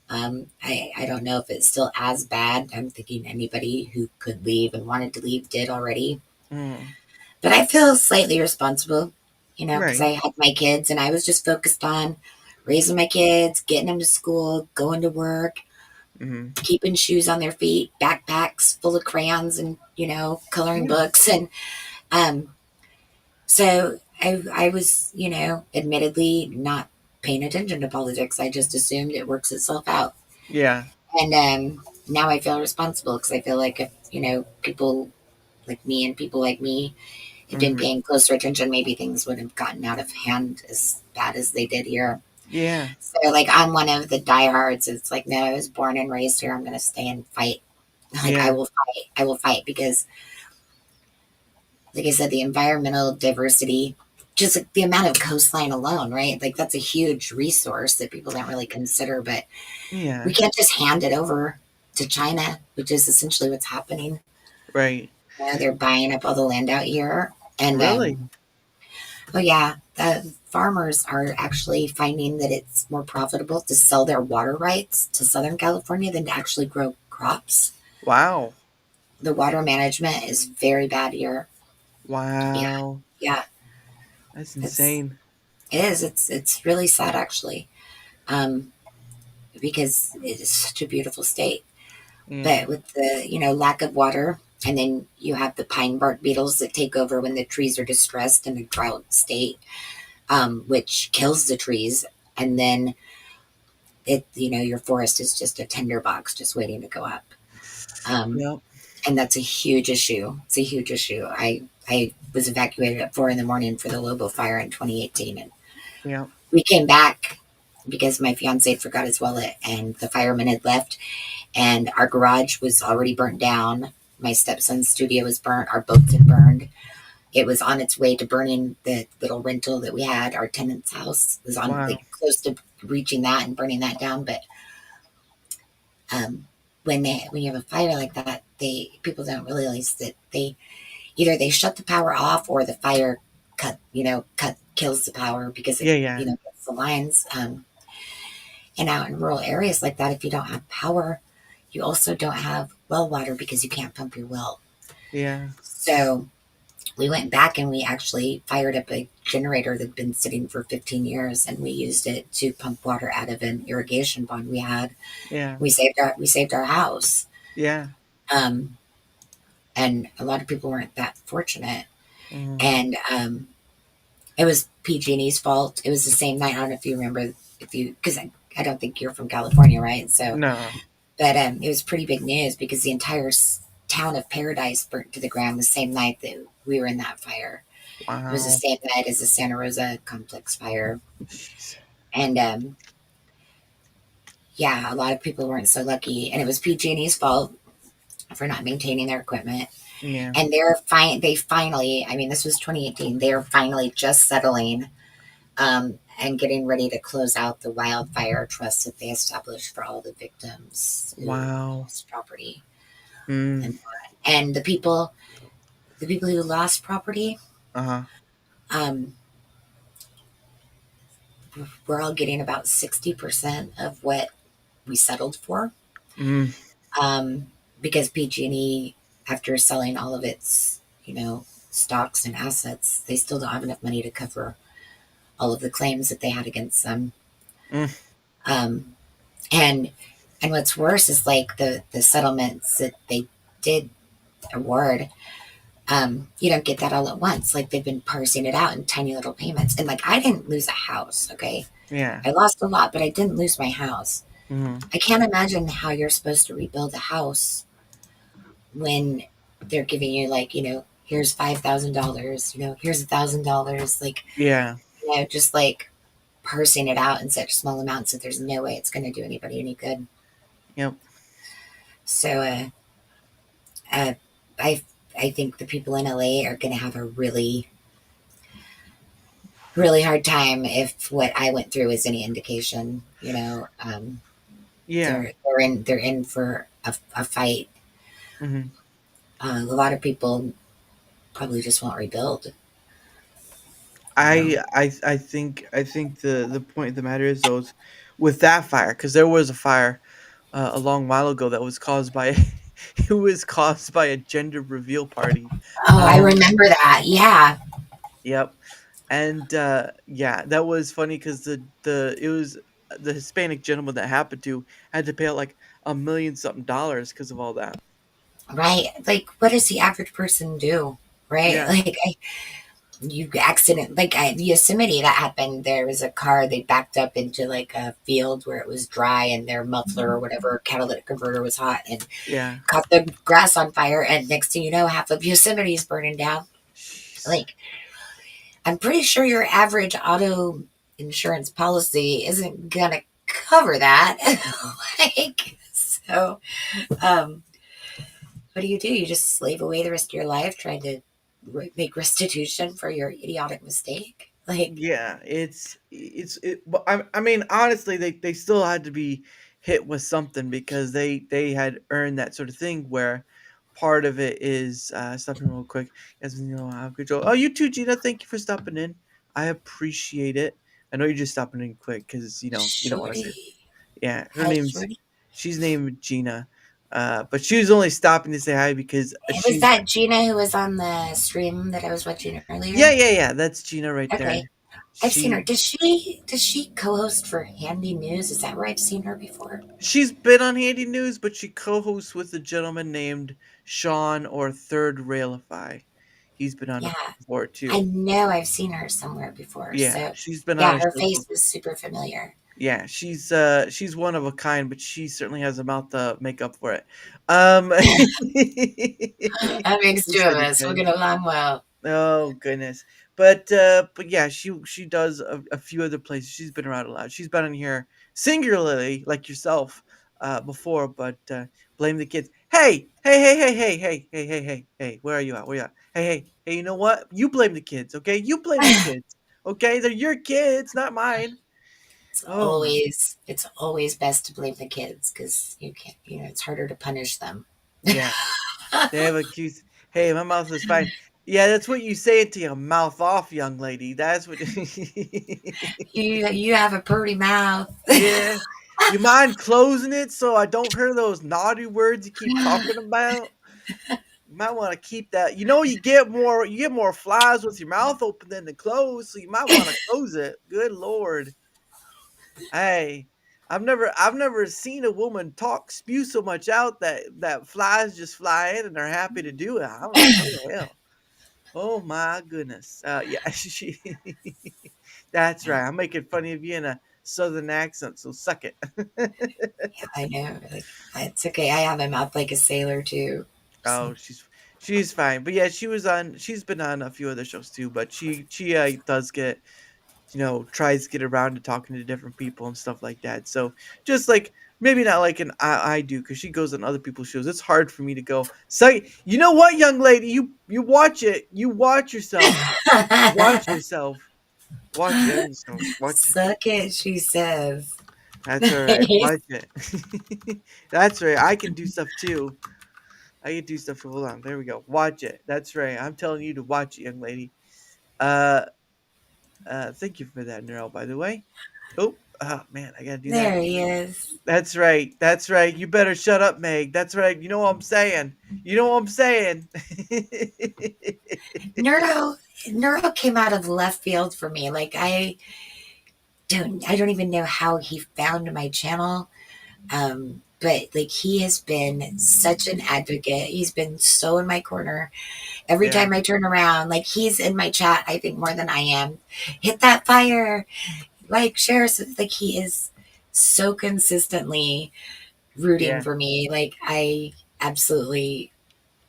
I don't know if it's still as bad. I'm thinking anybody who could leave and wanted to leave did already. Mm, But I feel slightly responsible, because right. I had my kids and I was just focused on raising my kids, getting them to school, going to work, Hmm. keeping shoes on their feet, backpacks full of crayons and coloring Yeah. books, and um, so I was admittedly not paying attention to politics. I just assumed it works itself out, Yeah. and now I feel responsible because I feel like if people like me and people like me had been Hmm. paying closer attention, maybe things would have gotten out of hand as bad as they did here. Yeah. So like I'm one of the diehards. It's like, no, I was born and raised here. I'm gonna stay and fight. Like I Yeah. will fight. I will fight because like I said, the environmental diversity, just like the amount of coastline alone, right? Like that's a huge resource that people don't really consider, but we Yeah. can't just hand it over to China, which is essentially what's happening. Right. They're buying up all the land out here. And Really? oh yeah, the farmers are actually finding that it's more profitable to sell their water rights to Southern California than to actually grow crops. Wow. The water management is very bad here. Yeah, Wow. yeah, That's it's insane. it is. It's really sad actually, um, because it is such a beautiful state. Yeah. But with the lack of water, and then you have the pine bark beetles that take over when the trees are distressed in a drought state, which kills the trees, and then your forest is just a tinderbox just waiting to go up. Um, Yep. and that's a huge issue. It's a huge issue. I was evacuated at 4 a.m. for the Lobo fire in 2018, and Yep. we came back because my fiance forgot his wallet and the firemen had left, and our garage was already burnt down. My stepson's studio was burnt. Our boats had burned. It was on its way to burning the little rental that we had. Our tenant's house was on Wow. like close to reaching that and burning that down. But um, when you have a fire like that, people don't realize that they either they shut the power off or the fire cut kills the power because it Yeah. Yeah. gets the lines. And out in rural areas like that, if you don't have power, you also don't have well water because you can't pump your well. Yeah. So we went back and we actually fired up a generator that'd been sitting for 15 years and we used it to pump water out of an irrigation pond we had. Yeah. We saved our house. Yeah. Um, and a lot of people weren't that fortunate. Mhm. And it was PG&E's fault. It was the same night. I don't know if you remember, because I don't think you're from California, right? So, No. But it was pretty big news because the entire town of Paradise burnt to the ground the same night that we were in that fire. It was the Wow. same night as the Santa Rosa complex fire. Jeez. And yeah, a lot of people weren't so lucky. And it was PG&E's fault for not maintaining their equipment. Yeah. And they finally, I mean, this was 2018, they're finally just settling and getting ready to close out the wildfire trust that they established for all the victims who Wow. lost property. Mm. And the people who lost property, Uh-huh. um, we're all getting about 60% of what we settled for. Mm. Um, because PG&E, after selling all of its, stocks and assets, they still don't have enough money to cover all of the claims that they had against them. Mm. Um, and and what's worse is like the settlements that they did award. You don't get that all at once. Like they've been parsing it out in tiny little payments. And like I didn't lose a house, okay? Yeah. I lost a lot, but I didn't lose my house. Mm. I can't imagine how you're supposed to rebuild a house when they're giving you like, here's $5,000, here's $1,000, like, Yeah. just like parsing it out in such small amounts that there's no way it's going to do anybody any good. Yep. So, uh, I I think the people in LA are going to have a really, really hard time if what I went through is any indication. Yeah. They're in for a fight. Mm-hmm. A lot of people probably just won't rebuild. You know. I think the point of the matter is those with that fire, because there was a fire a long while ago that was caused by it was caused by a gender reveal party. Oh, I Um. remember that. Yeah. Yep. And yeah, that was funny because the it was the Hispanic gentleman that happened to had to pay out like a million something dollars because of all that. Right. Like, what does the average person do? Right. Yeah. Like, you accident, like Yosemite, that happened. There was a car, they backed up into like a field where it was dry and their muffler or whatever catalytic converter was hot and Yeah. caught the grass on fire. And next thing you know, half of Yosemite is burning down. Jeez. Like, I'm pretty sure your average auto insurance policy isn't gonna cover that. Like, so, um, what do? You just slave away the rest of your life trying to make restitution for your idiotic mistake? Like, Yeah, but I mean honestly they still had to be hit with something because they had earned that sort of thing where part of it is stopping real quick as you know how control. Oh, you too, Gina. Thank you for stopping in. I appreciate it. I know you're just stopping in quick because you don't want to say. Shorty. Yeah, her Hi, name's Shorty. she's named Gina, but she was only stopping to say hi because Was she's that Gina who was on the stream that I was watching yeah earlier? yeah yeah that's Gina right Okay. there. I've seen her. She Does she co-host for Handy News? Is that where I've seen her before? She's been on Handy News, but she co-hosts with a gentleman named Sean or Third Railify. He's been on Yeah. it before I too. know I've seen her somewhere before. Yeah, So she's been on yeah, a her show. face was super familiar. Yeah, she's one of a kind, but she certainly has a mouth to make up for it. Um, That makes she's two of pretty us. We'll good. get along well. Oh goodness, but yeah, she does a few other places. She's been around a lot. She's been on here singularly, like yourself, before. But blame the kids. Hey, where are you at? Where you at? Hey. You know what? You blame the kids, okay? You blame the kids, okay? They're your kids, not mine. Oh my, It's always best to blame the kids because you can't. It's harder to punish them. yeah. They have a cute. Hey, my mouth is fine. Yeah, that's what you say to your mouth off, young lady. That's what. You have a pretty mouth. Yeah. You mind closing it so I don't hear those naughty words you keep talking about? You might want to keep that. You get more flies with your mouth open than the closed, so you might want to close it. Good lord. Hey, I've never seen a woman spew so much out that flies just fly in and they're happy to do it. I'm like, oh hell. Oh my goodness. Yeah, that's right. I'm making fun of you in a southern accent, so suck it. Yeah, I know. Like, it's okay. I have a mouth like a sailor too. So, Oh, she's fine. But yeah, she's been on a few other shows too, but she does get, tries to get around to talking to different people and stuff like that. So just like maybe not like an I do, because she goes on other people's shows. It's hard for me to go. So you know what, young lady, you watch it. You watch yourself. Watch yourself. Watch yourself. Watch it. suck it, she says. That's all right. Watch it. That's right. I can do stuff too. I can do stuff. Hold on. There we go. Watch it. That's right. I'm telling you to watch it, young lady. Uh, thank you for that, Neuro, by the way. Oh man, I gotta do that. There he is. That's right. That's right. You better shut up, Meg. That's right. You know what I'm saying. You know what I'm saying. Neuro Neuro came out of left field for me. Like I don't even know how he found my channel. But like he has been such an advocate. He's been so in my corner. Every Yeah. time I turn around, like he's in my chat, I think more than I am. Hit that fire, like share. Like he is so consistently rooting Yeah. for me. Like I absolutely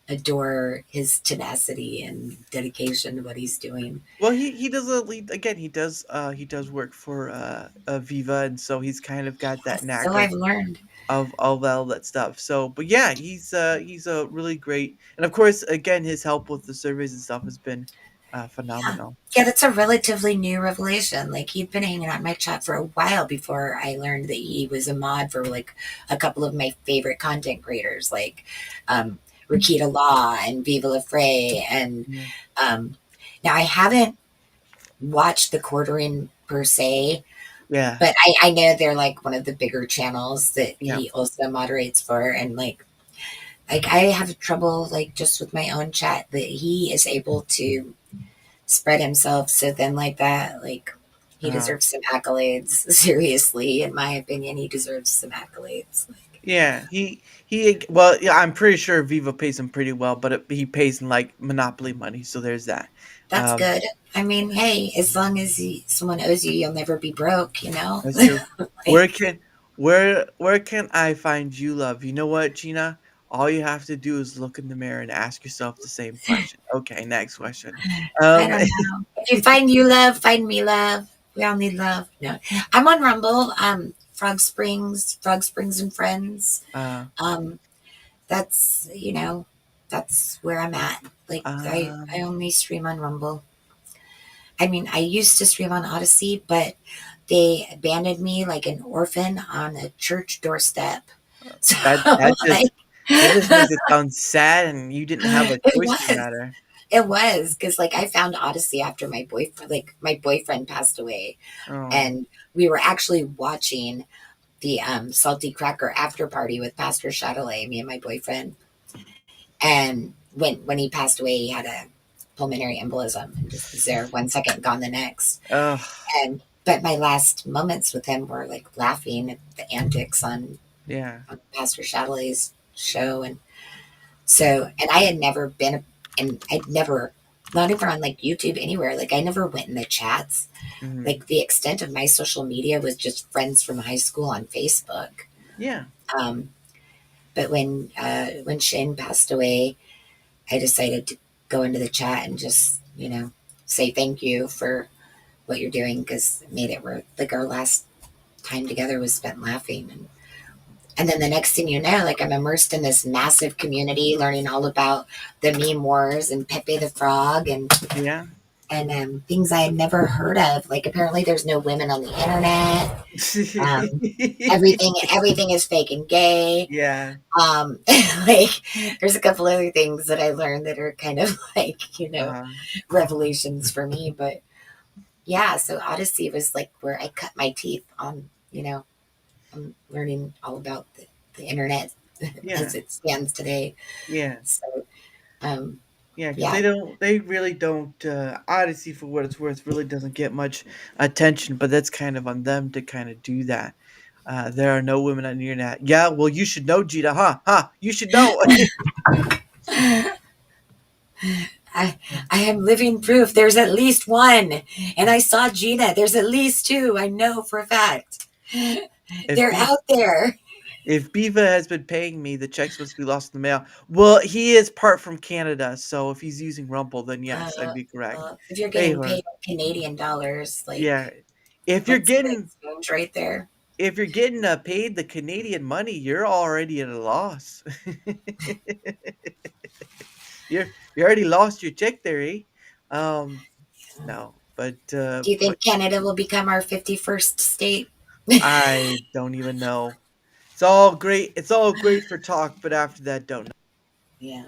adore his tenacity and dedication to what he's doing. Well, he does a lead again. He does work for Viva, and so he's kind of got that knack So I've learned. of all that stuff. So, but yeah, he's a really great, and of course, again, his help with the surveys and stuff has been Yeah. phenomenal. Yeah, that's a relatively new revelation. Like he'd been hanging out in my chat for a while before I learned that he was a mod for like a couple of my favorite content creators, like Rakita Law and Viva La Fray. And Yeah, um, now I haven't watched the quartering per se, yeah, but I know they're like one of the bigger channels that yeah. he also moderates for. And like I have trouble like just with my own chat that he is able to spread himself so thin like that. Like he Uh, deserves some accolades. Seriously, in my opinion, he deserves some accolades. Like, yeah, well, yeah, I'm pretty sure Viva pays him pretty well, but he pays in like monopoly money, so there's that. that's Um, good. I mean, hey, as long as someone owes you, you'll never be broke. You know. that's true. Like, Where can where can I find you love? You know what, Gina? All you have to do is look in the mirror and ask yourself the same question. Okay, next question. I Um, don't know. If you find you love, find me love. We all need love. No, I'm on Rumble. Frogsprings and Friends. uh, Um, that's that's where I'm at. Like I um, only stream on Rumble. I mean, I used to stream on Odyssey, but they abandoned me like an orphan on a church doorstep. So that like that just makes it sound sad, and you didn't have a it choice in the was. matter. It was because like I found Odyssey after my boyfriend passed away, Oh, and we were actually watching the Salty Cracker after party with Pastor Chatelet, me and my boyfriend. And when he passed away, he had a pulmonary embolism and just was there 1 second, gone the next. ugh, And but my last moments with him were like laughing at the antics yeah, on Pastor Chatelet's show. And so, and I had never been, and I'd never, not even on like YouTube anywhere. Like I never went in the chats. mhm, Like the extent of my social media was just friends from high school on Facebook. yeah, Um, but when Shane passed away, I decided to go into the chat and just say thank you for what you're doing because it made it worth like our last time together was spent laughing. And then the next thing you know, like I'm immersed in this massive community, learning all about the meme wars and Pepe the Frog yeah. and things I had never heard of. Like apparently there's no women on the internet. Um, everything is fake and gay. Yeah, Um, like there's a couple other things that I learned that are kind of like uh, revelations for me. But yeah, so Odyssey was like where I cut my teeth on. I'm learning all about the internet yeah, as it stands today. yeah. So, um, Yeah, because yeah, they really don't. Odyssey, for what it's worth, really doesn't get much attention, but that's kind of on them to kind of do that. There are no women on the internet. Yeah, well, you should know, Gita, huh? Huh? You should know. I, I am living proof. There's at least one. And I saw Gina. There's at least two. I know for a fact. If They're Beef out there. if Beaver has been paying me, the check's supposed to be lost in the mail. Well, he is part from Canada, so if he's using Rumble, then yes, I'd be correct. Well, if you're Hey, getting paid in Canadian dollars, yeah. like If you're that's the getting exchange right there. if you're getting paid the Canadian money, you're already at a loss. You already lost your check there, eh? Um, no, Do you but think Canada will become our 51st state? I don't even know. It's all great. It's all great for talk, but after that, don't know. Yeah.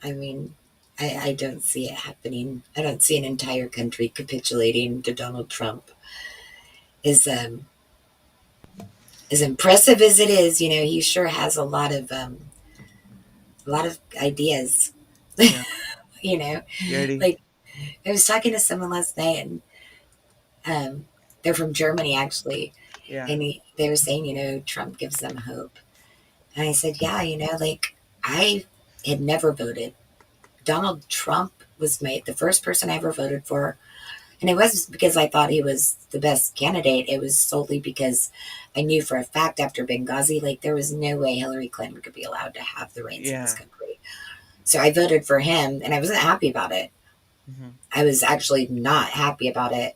I mean, I don't see it happening. I don't see an entire country capitulating to Donald Trump. Is as impressive as it is, he sure has a lot of ideas. Yeah, you know, you already. like I was talking to someone last night, and they're from Germany actually, Yeah, and they were saying, Trump gives them hope, and I said, yeah, like I had never voted. Donald Trump was the first person I ever voted for. And it wasn't because I thought he was the best candidate. It was solely because I knew for a fact after Benghazi, like there was no way Hillary Clinton could be allowed to have the reins of this yeah. country. So I voted for him, and I wasn't happy about it. Hmm. I was actually not happy about it.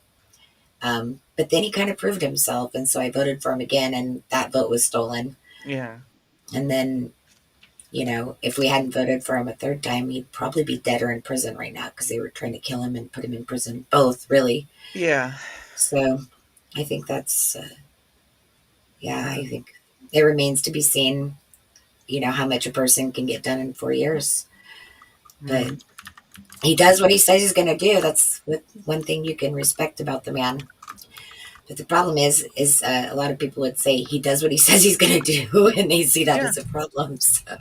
But then he kind of proved himself, and so I voted for him again, and that vote was stolen. Yeah, And then, if we hadn't voted for him a third time, he'd probably be dead or in prison right now because they were trying to kill him and put him in prison. Both, really. yeah, So I think that's, yeah, I think it remains to be seen, how much a person can get done in 4 years. But mhm. he does what he says he's going to do. That's one thing you can respect about the man. But the problem is a lot of people would say he does what he says he's going to do, and they see that Yeah, as a problem. So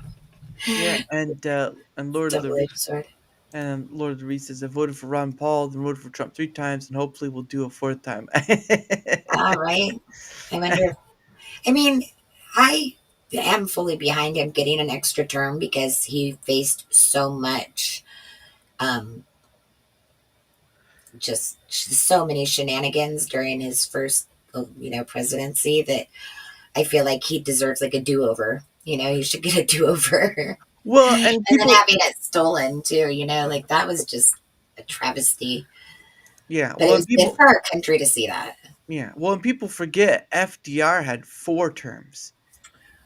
yeah. And Lord of the double-edged sword. and Lord of the Rings says I voted for Ron Paul, then voted for Trump 3 times, and hopefully we'll do a fourth time. All right. I wonder. I mean, I am fully behind him getting an extra term because he faced so much, um, just so many shenanigans during his first, presidency that I feel like he deserves like a do-over. He should get a do-over. Well, and And then people, having it stolen too, like that was just a travesty. yeah. But it was good for our country to see that. And people forget FDR had 4 terms.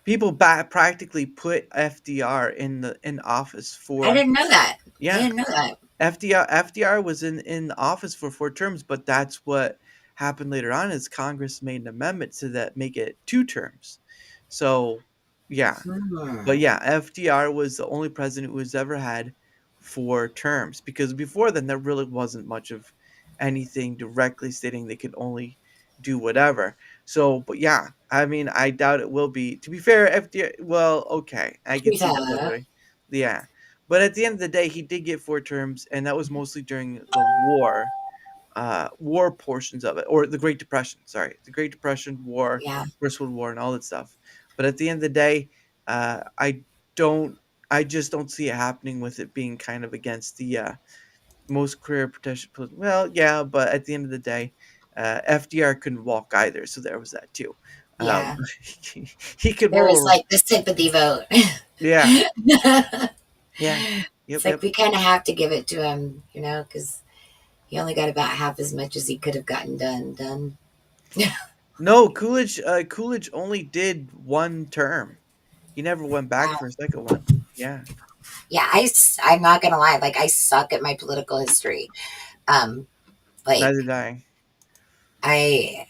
People practically put FDR in office I for didn't know that. I yeah. didn't know that. FDR was in the office for 4 terms, but that's what happened later on is Congress made an amendment to that make it 2 terms. So yeah, but Hmm. yeah, FDR was the only president who has ever had 4 terms because before then there really wasn't much of anything directly stating they could only do whatever. So, but yeah, I mean, I doubt it will be. To be fair, FDR, well, okay, I can see that one Yeah. way. Yeah. But at the end of the day, he did get 4 terms, and that was mostly during the war portions of it, or the Great Depression. Sorry, the Great Depression, war, Yeah. First World War, and all that stuff. But at the end of the day, I don't. I just don't see it happening with it being kind of against the most career protection. Well, yeah, but at the end of the day, FDR couldn't walk either, so there was that too. Um, Yeah. he could There was roll. like the sympathy vote. Yeah, It's yeah, yep, like yep. we kind of have to give it to him, because he only got about half as much as he could have gotten done. No, Coolidge only did 1 term. He never went back Wow. for a second one. Yeah, Yeah, I'm not gonna lie, like I suck at my political history. Um, like neither did I. I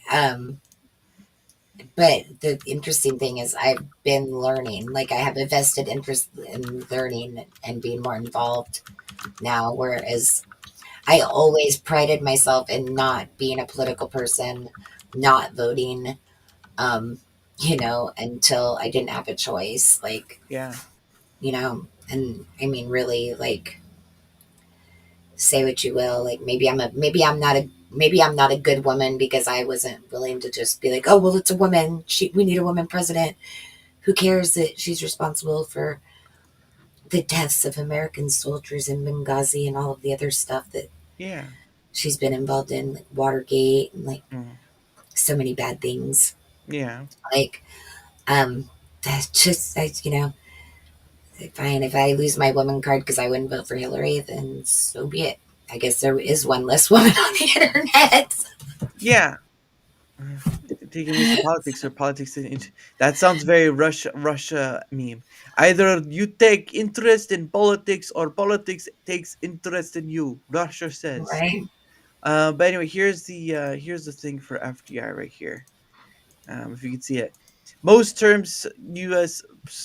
but the interesting thing is I've been learning. Like I have a vested interest in learning and being more involved now, whereas I always prided myself in not being a political person, not voting, um, until I didn't have a choice. Like, Yeah. and I mean, really, like, say what you will. Like, maybe I'm not a good woman because I wasn't willing to just be like, oh well, it's a woman. We need a woman president. Who cares that she's responsible for the deaths of American soldiers in Benghazi and all of the other stuff that Yeah. she's been involved in, like Watergate and like Mm. so many bad things. Yeah. Like, that's just, fine. If I lose my woman card because I wouldn't vote for Hillary, then so be it. I guess there is one less woman on the internet. Yeah. Taking me to politics or politics that sounds very Russia meme. Either you take interest in politics or politics takes interest in you. Russia says. Right? But anyway, here's the thing for FDR right here. If you can see it. Most terms U.S.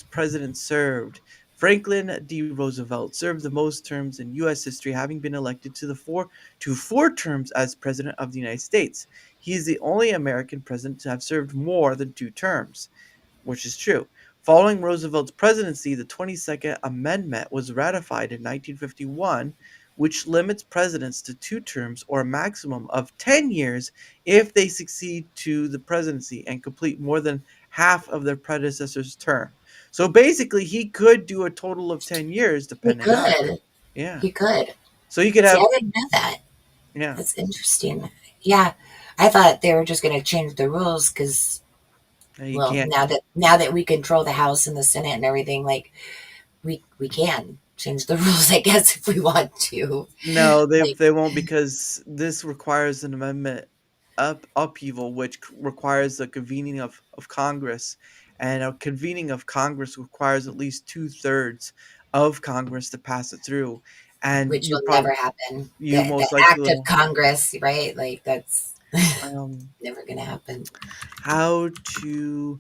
presidents served. Franklin D. Roosevelt served the most terms in U.S. history, having been elected to four terms as president of the United States. He is the only American president to have served more than two terms, which is true. Following Roosevelt's presidency, the 22nd Amendment was ratified in 1951, which limits presidents to two terms or a maximum of 10 years if they succeed to the presidency and complete more than half of their predecessor's term. So basically, he could do a total of 10 years, He depending on. could. Yeah. He could. So you could See, have, I didn't know that. yeah, That's interesting. Yeah, I thought they were just going to change the rules because, you well, can't. now that we control the House and the Senate and everything, like we can change the rules, I guess, if we want to. No, Like, they won't because this requires an amendment upheaval, which requires the convening of Congress, and a convening of Congress requires at least 2/3 of Congress to pass it through, and which will never happen. you The most likely act of will. Congress, right? Like that's Um, never going to happen. how to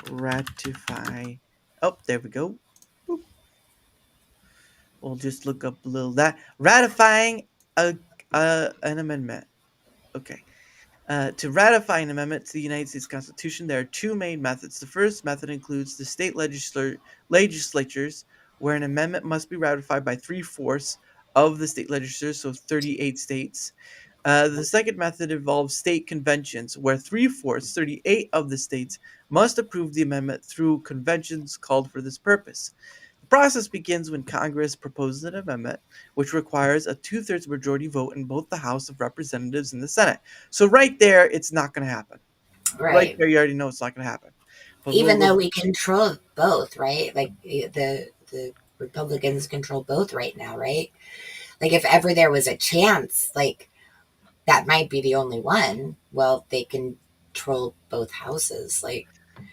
ratify? Oh, there we go. Boop. We'll just look up a little that ratifying an amendment. Okay. To ratify an amendment to the United States Constitution, there are two main methods. The first method includes the state legislatures, where an amendment must be ratified by three-fourths of the state legislatures, so 38 states. The second method involves state conventions, where three-fourths, 38 of the states, must approve the amendment through conventions called for this purpose. The process begins when Congress proposes an amendment, which requires a two-thirds majority vote in both the House of Representatives and the Senate. So right there, it's not going to happen. Right Right. there, you already know it's not going to happen. But we'll Even go. though we control both, right? Like the Republicans control both right now, right? Like if ever there was a chance, like that might be the only one. Well, they control both houses. Like,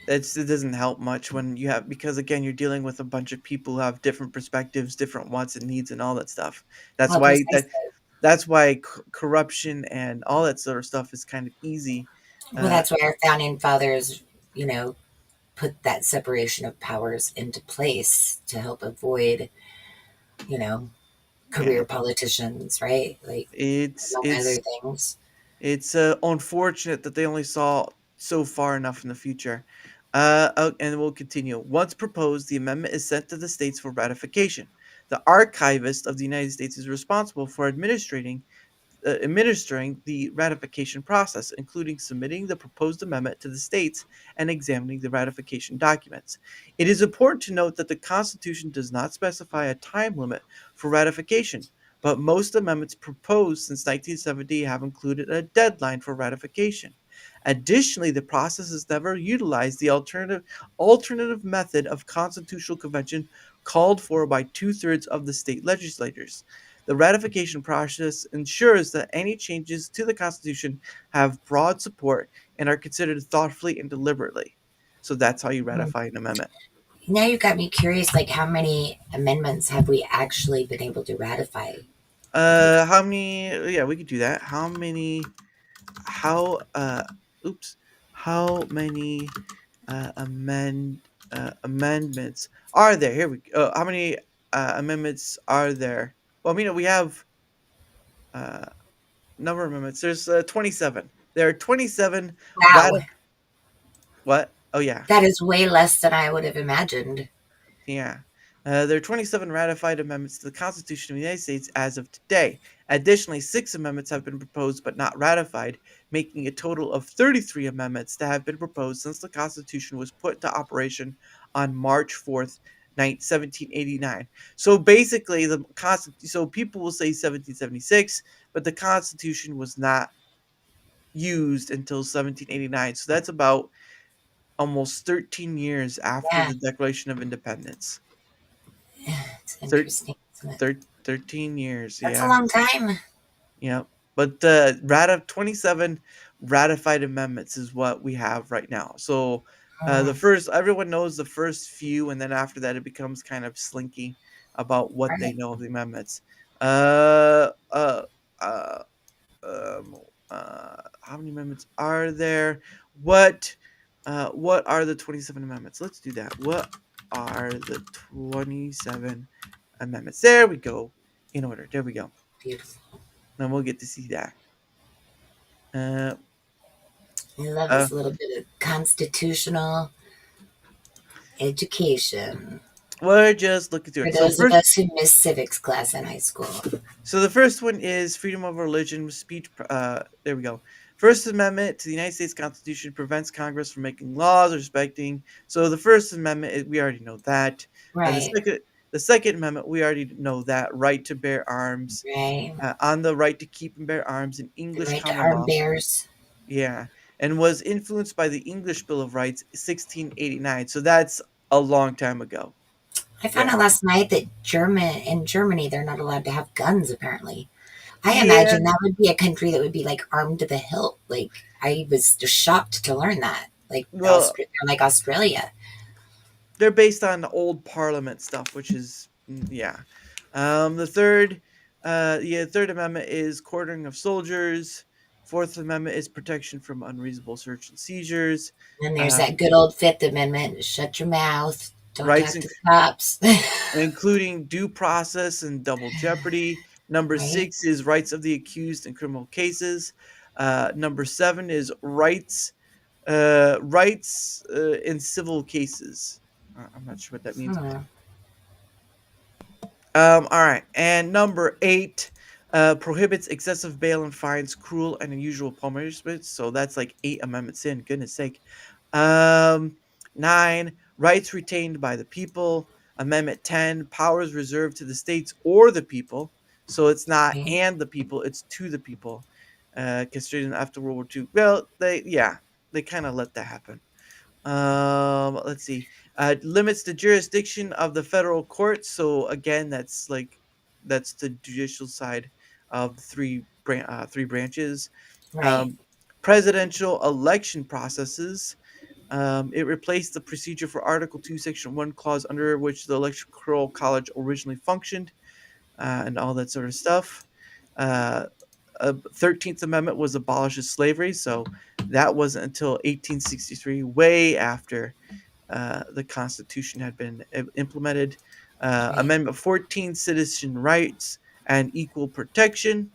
It doesn't help much when you have because again you're dealing with a bunch of people who have different perspectives, different wants and needs, and all that stuff. That's well, why precisely. that's why corruption and all that sort of stuff is kind of easy. Well, Uh, that's why our founding fathers, you know, put that separation of powers into place to help avoid, you know, yeah, career politicians, right? Like, it's among other it's things. It's unfortunate that they only saw so far enough in the future. And we'll continue. Once proposed, the amendment is sent to the states for ratification. The archivist of the United States is responsible for administering the ratification process, including submitting the proposed amendment to the states and examining the ratification documents. It is important to note that the Constitution does not specify a time limit for ratification, but most amendments proposed since 1970 have included a deadline for ratification. Additionally, the process has never utilized the alternative method of constitutional convention called for by two-thirds of the state legislatures. The ratification process ensures that any changes to the Constitution have broad support and are considered thoughtfully and deliberately. So that's how you Hmm. ratify an amendment. Now you got me curious, like how many amendments have we actually been able to ratify? Like, How many? Yeah, we could do that. How? Oops. How many amendments are there? Here we go. How many amendments are there? Well, I mean, we have uh, number of amendments. There's 27. There are 27 wow, ratif. What? Oh yeah, that is way less than I would have imagined. yeah. There are 27 ratified amendments to the Constitution of the United States as of today. Additionally, six amendments have been proposed but not ratified, making a total of 33 amendments that have been proposed since the Constitution was put into operation on March 4th, 1789. So basically, so people will say 1776, but the Constitution was not used until 1789. So that's about almost 13 years after Yeah, the Declaration of Independence. it's Thir- interesting, isn't it? 13 years, That's a yeah. long time. Yeah. But the 27 ratified amendments is what we have right now. So the Mm, first, everyone knows the first few, and then after that, it becomes kind of slinky about what they right. know of the amendments. Uh, uh, uh, um, how many amendments are there? What, what are the 27 amendments? Let's do that. What are the 27 amendments? There we go. In order. There we go. Beautiful. And we'll get to see that. Uh, I love uh, this little bit of constitutional education we're just looking through for it. So those of first, us who missed civics class in high school. so the first one is freedom of religion, speech. There we go. First Amendment to the United States Constitution prevents Congress from making laws or respecting. So the First Amendment, we already know that. Uh, the Right, second, the Second Amendment, we already know that right to bear arms, right. on the right to keep and bear arms in The English right to common arm law. bears. Yeah, and was influenced by the English Bill of Rights, 1689. So that's a long time ago. I found Yeah. out last night that in Germany they're not allowed to have guns apparently. I Yeah. imagine that would be a country that would be like armed to the hilt. Like I was just shocked to learn that. Like Well, Like Australia. they're based on old Parliament stuff, which is yeah. The third, Third Amendment is quartering of soldiers. Fourth Amendment is protection from unreasonable search and seizures. And there's Uh, that good old Fifth Amendment. Shut your mouth. Don't rights talk to the cops. including due process and double jeopardy. Number Right? six is rights of the accused in criminal cases. Number seven is rights in civil cases. I'm not sure what that means. Hmm. All right, and number eight prohibits excessive bail and fines, cruel and unusual punishments. So that's like eight amendments in. Goodness sake. Um, Nine, rights retained by the people. Amendment 10, powers reserved to the states or the people. So it's not Right. and the people; it's to the people. Considering after World War II, well, they kind of let that happen. Let's see. Limits the jurisdiction of the federal courts. So again, that's the judicial side of the three branches. Right. Um, Presidential election processes. It replaced the procedure for Article 2, Section 1 clause under which the Electoral College originally functioned, and all that sort of stuff. Uh, 13th Amendment was abolishes slavery, so that wasn't until 1863, way after the Constitution had been implemented. Right. Amendment 14, citizen rights and equal protection,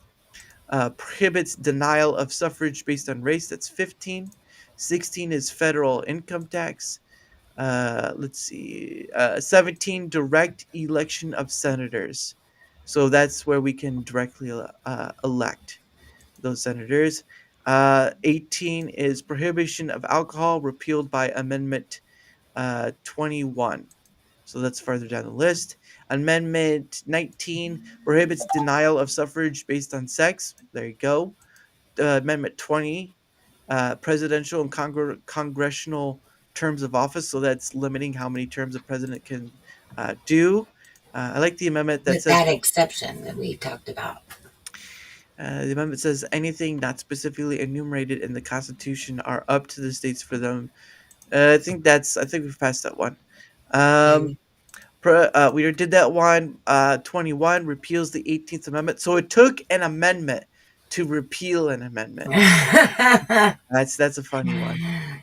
prohibits denial of suffrage based on race. That's 15. 16 is federal income tax. Let's see. 17, direct election of senators. So that's where we can directly elect those senators. 18 is prohibition of alcohol, repealed by Amendment 21. So that's further down the list. Amendment 19 prohibits denial of suffrage based on sex. There you go. Amendment 20, presidential and congressional terms of office. So that's limiting how many terms a president can do. I like the amendment that With says that exception that we talked about. the amendment says anything not specifically enumerated in the Constitution are up to the states for them. I think we've passed that one. Yeah. Um, we already did that one. 21 repeals the 18th Amendment. So it took an amendment to repeal an amendment. That's a funny one.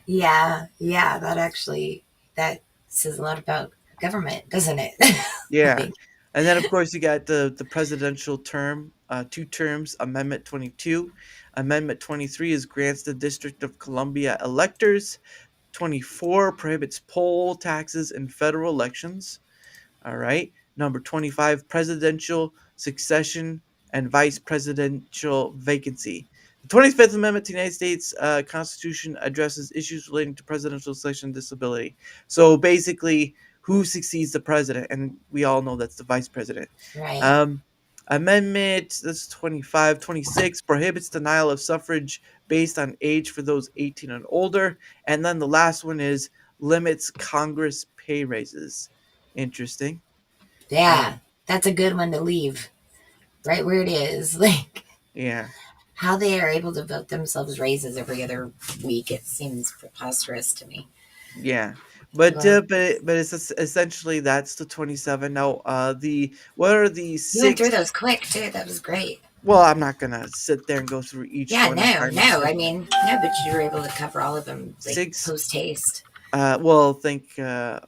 Yeah, yeah, that says a lot about government, doesn't it? Yeah. Like, And then of course you got the presidential term, two terms, Amendment 22. Amendment 23 is grants the District of Columbia electors. 24 prohibits poll taxes in federal elections. All right. Number 25, presidential succession and vice presidential vacancy. The 25th Amendment to the United States Constitution addresses issues relating to presidential succession and disability. So basically, who succeeds the president, and we all know that's the vice president. Right. Um, Amendment that's 25, 26 prohibits denial of suffrage based on age for those 18 and older, and then the last one is limits Congress pay raises. Interesting. Yeah. That's a good one to leave right where it is. Like, Yeah. how they are able to vote themselves raises every other week, it seems preposterous to me. Yeah, but Well, it's essentially that's the 27. Now, the what are the you went through six? those quick too. That was great. Well, I'm not gonna sit there and go through each Yeah, one and no, try to no. say I mean, no, but you were able to cover all of them like six. post haste. Well, think the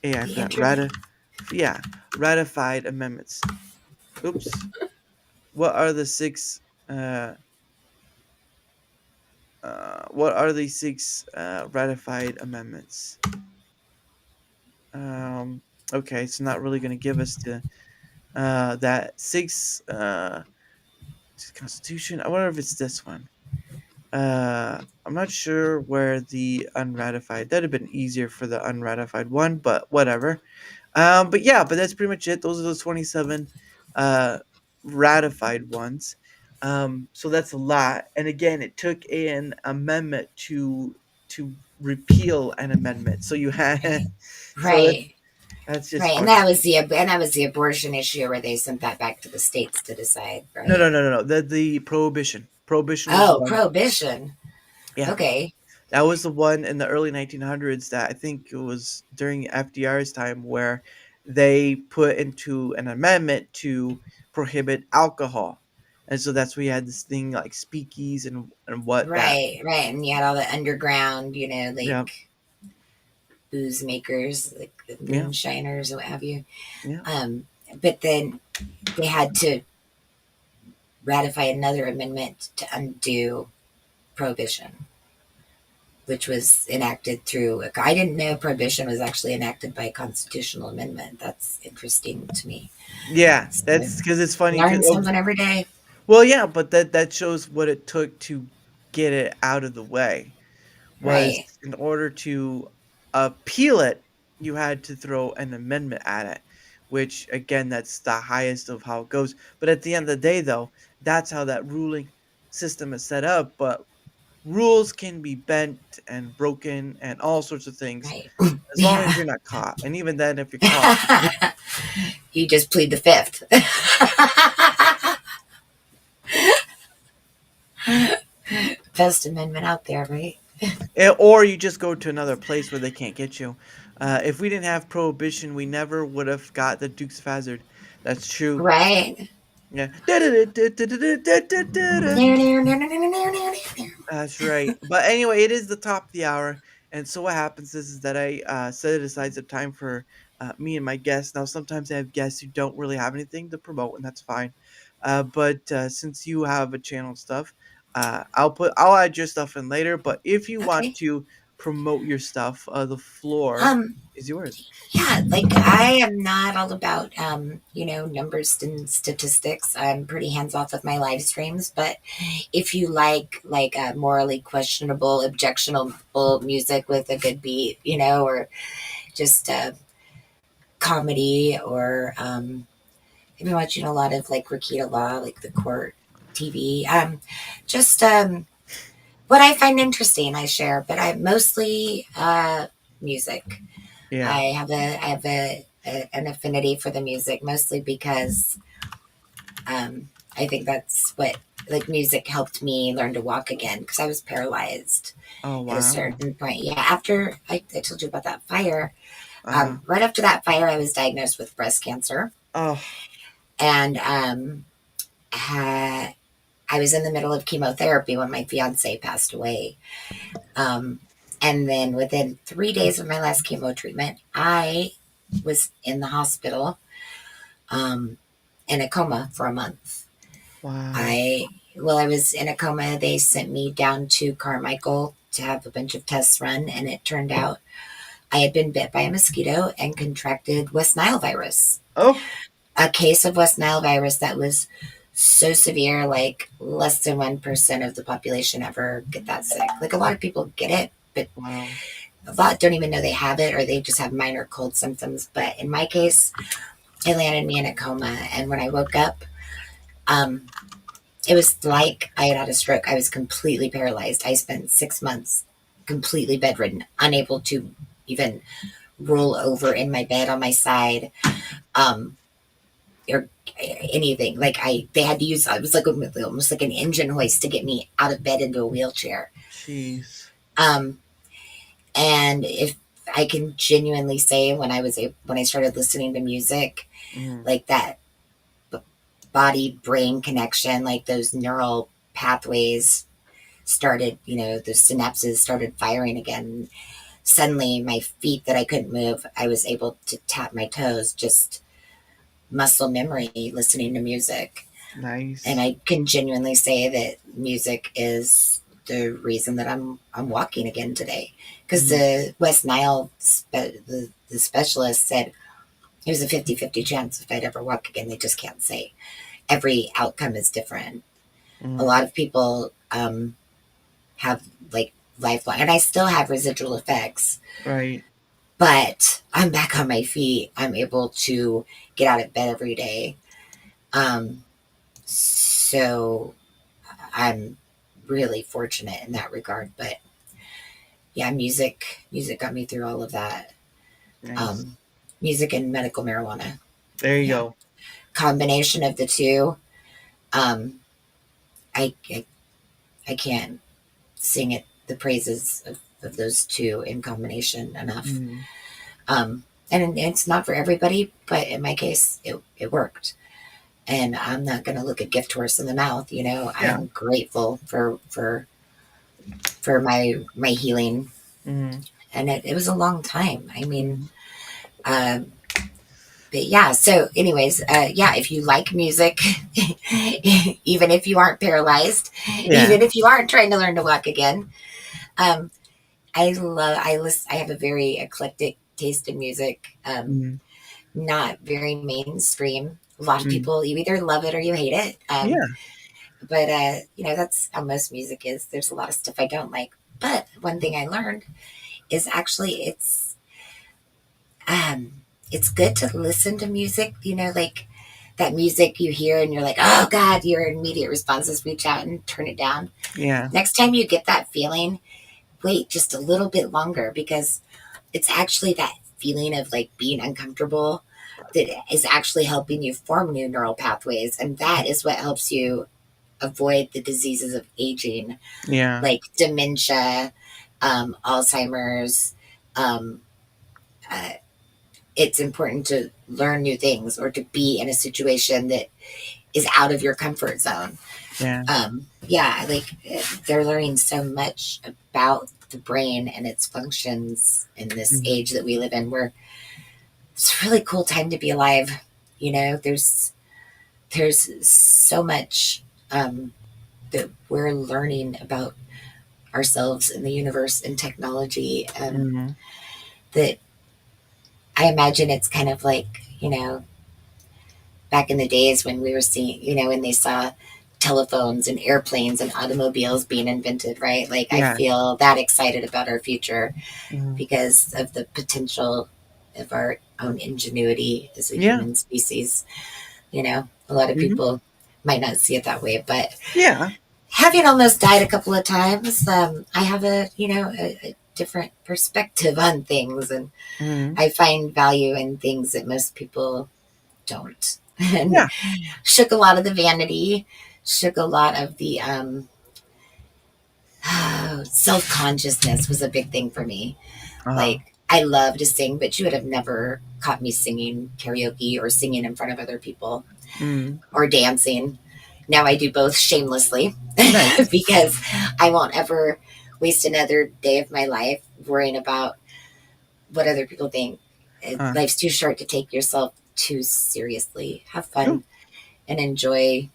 I The forgot internet. yeah, ratified amendments. Oops. What are the six? Uh, what are the six ratified amendments? Um, okay, it's not really gonna give us the that six Constitution. I wonder if it's this one. I'm not sure where the unratified. That'd have been easier for the unratified one, but whatever. But yeah, but that's pretty much it. Those are the 27 uh, ratified ones. So that's a lot. And again, it took an amendment to repeal an amendment. So you had, so Right, that's just right, and funny. that was the abortion issue where they sent that back to the states to decide. No, no, Right. no, no, no. The prohibition. Prohibition was the Oh, one. prohibition. Yeah, Okay. that was the one in the early 1900s that I think it was during FDR's time where they put into an amendment to prohibit alcohol. And so that's where you had this thing like speakeasies and what that. Right, right, and you had all the underground, Yeah, like booze makers, like the yeah, moonshiners or what have you. yeah. Um, but then they had to ratify another amendment to undo prohibition, which was enacted through. I didn't know prohibition was actually enacted by a constitutional amendment. That's interesting to me. Yeah, So, that's because it's funny. learn something every day. Well, yeah, but that shows what it took to get it out of the way. Was Right, in order to appeal it, you had to throw an amendment at it, which again, that's the highest of how it goes. But at the end of the day, though, that's how that ruling system is set up. But rules can be bent and broken and all sorts of things right. as long as Yeah. you're not caught. And even then, if you're caught, You just plead the fifth. Best amendment out there, right? or you just go to another place where they can't get you. If we didn't have prohibition, we never would have got the Dukes of Hazzard. That's true. Right. Yeah. That's right. But anyway, it is the top of the hour. And so what happens is that I set aside some time for me and my guests. Now, sometimes I have guests who don't really have anything to promote, and that's fine. But since you have a channel and stuff, I'll add your stuff in later. But if you want Okay. to promote your stuff, the floor Um, is yours. yeah, like I am not all about numbers and statistics. I'm pretty hands off with my live streams, but if you like morally questionable, objectionable music with a good beat, or just comedy, or I've been watching a lot of like Rakita Law, like the court TV. Just what I find interesting, I share, but I mostly music. Yeah. I have an affinity for the music, mostly because I think that's what like music helped me learn to walk again because I was paralyzed Oh, at a wow. certain point. Yeah, after I told you about that fire, Uh, right after that fire, I was diagnosed with breast cancer, oh, and I was in the middle of chemotherapy when my fiance passed away. Um, and then within 3 days of my last chemo treatment, I was in the hospital um, in a coma for a month. wow. While I was in a coma, they sent me down to Carmichael to have a bunch of tests run, and it turned out I had been bit by a mosquito and contracted West Nile virus. Oh, A case of West Nile virus that was so severe, like less than 1% of the population ever get that sick. Like a lot of people get it, but wow. a lot don't even know they have it, or they just have minor cold symptoms. But in my case, it landed me in a coma. And when I woke up, um, it was like I had had a stroke. I was completely paralyzed. I spent 6 months completely bedridden, unable to even roll over in my bed on my side, um, or anything. Like they had to use, it was like almost like an engine hoist to get me out of bed into a wheelchair. Jeez. Um, and if I can genuinely say, when I started listening to music, Mm. like that body brain connection, like those neural pathways started, the synapses started firing again. Suddenly, my feet that I couldn't move, I was able to tap my toes, just muscle memory, listening to music. And Nice. I can genuinely say that music is the reason that I'm walking again today. Because Mm. the West Nile, the specialist said it was a 50-50 chance if I'd ever walk again. They just can't say. Every outcome is different. A Mm. lot of people have like lifelong, and I still have residual effects, Right. but I'm back on my feet. I'm able to get out of bed every day. So I'm really fortunate in that regard. But yeah, music got me through all of that. Nice. Um, Music and medical marijuana. There you Yeah, go. combination of the two. Um, I, I I can't sing it the praises of those two in combination enough. Mm. And it's not for everybody, but in my case, it worked. And I'm not going to look a gift horse in the mouth. Yeah. I'm grateful for my healing. Mm. And it was a long time. I mean, Mm. um, but yeah. So, anyways, yeah. If you like music, even if you aren't paralyzed, Yeah. even if you aren't trying to learn to walk again, um, I listen. I have a very eclectic taste in music. Mm. Not very mainstream. A lot of Mm. people, you either love it or you hate it. Yeah. But that's how most music is. There's a lot of stuff I don't like. But one thing I learned is actually um it's good to listen to music, like that music you hear and you're like, oh God, your immediate response is reach out and turn it down. Yeah. Next time you get that feeling, wait just a little bit longer, because it's actually that feeling of like being uncomfortable that is actually helping you form new neural pathways. And that is what helps you avoid the diseases of aging, Yeah. like dementia, Alzheimer's. Um, uh, it's important to learn new things or to be in a situation that is out of your comfort zone. Yeah. Yeah, like they're learning so much about the brain and its functions in this Mm. age that we live in, where it's a really cool time to be alive. There's so much that we're learning about ourselves and the universe and technology, Mm. that I imagine it's kind of like, back in the days when we were seeing, when they saw telephones and airplanes and automobiles being invented, right? Like I Yeah. feel that excited about our future Mm. because of the potential of our own ingenuity as a Yeah. human species. A lot of Mhm. people might not see it that way, but Yeah. having almost died a couple of times, I have a different perspective on things, and Mhm. I find value in things that most people don't. And Yeah. shook a lot of the vanity, shook a lot of the self consciousness was a big thing for me. Uh-huh. Like I love to sing, but you would have never caught me singing karaoke or singing in front of other people Mm. or dancing. Now I do both shamelessly Nice. because I won't ever waste another day of my life worrying about what other people think. Huh. Life's too short to take yourself too seriously. Have True. fun and enjoy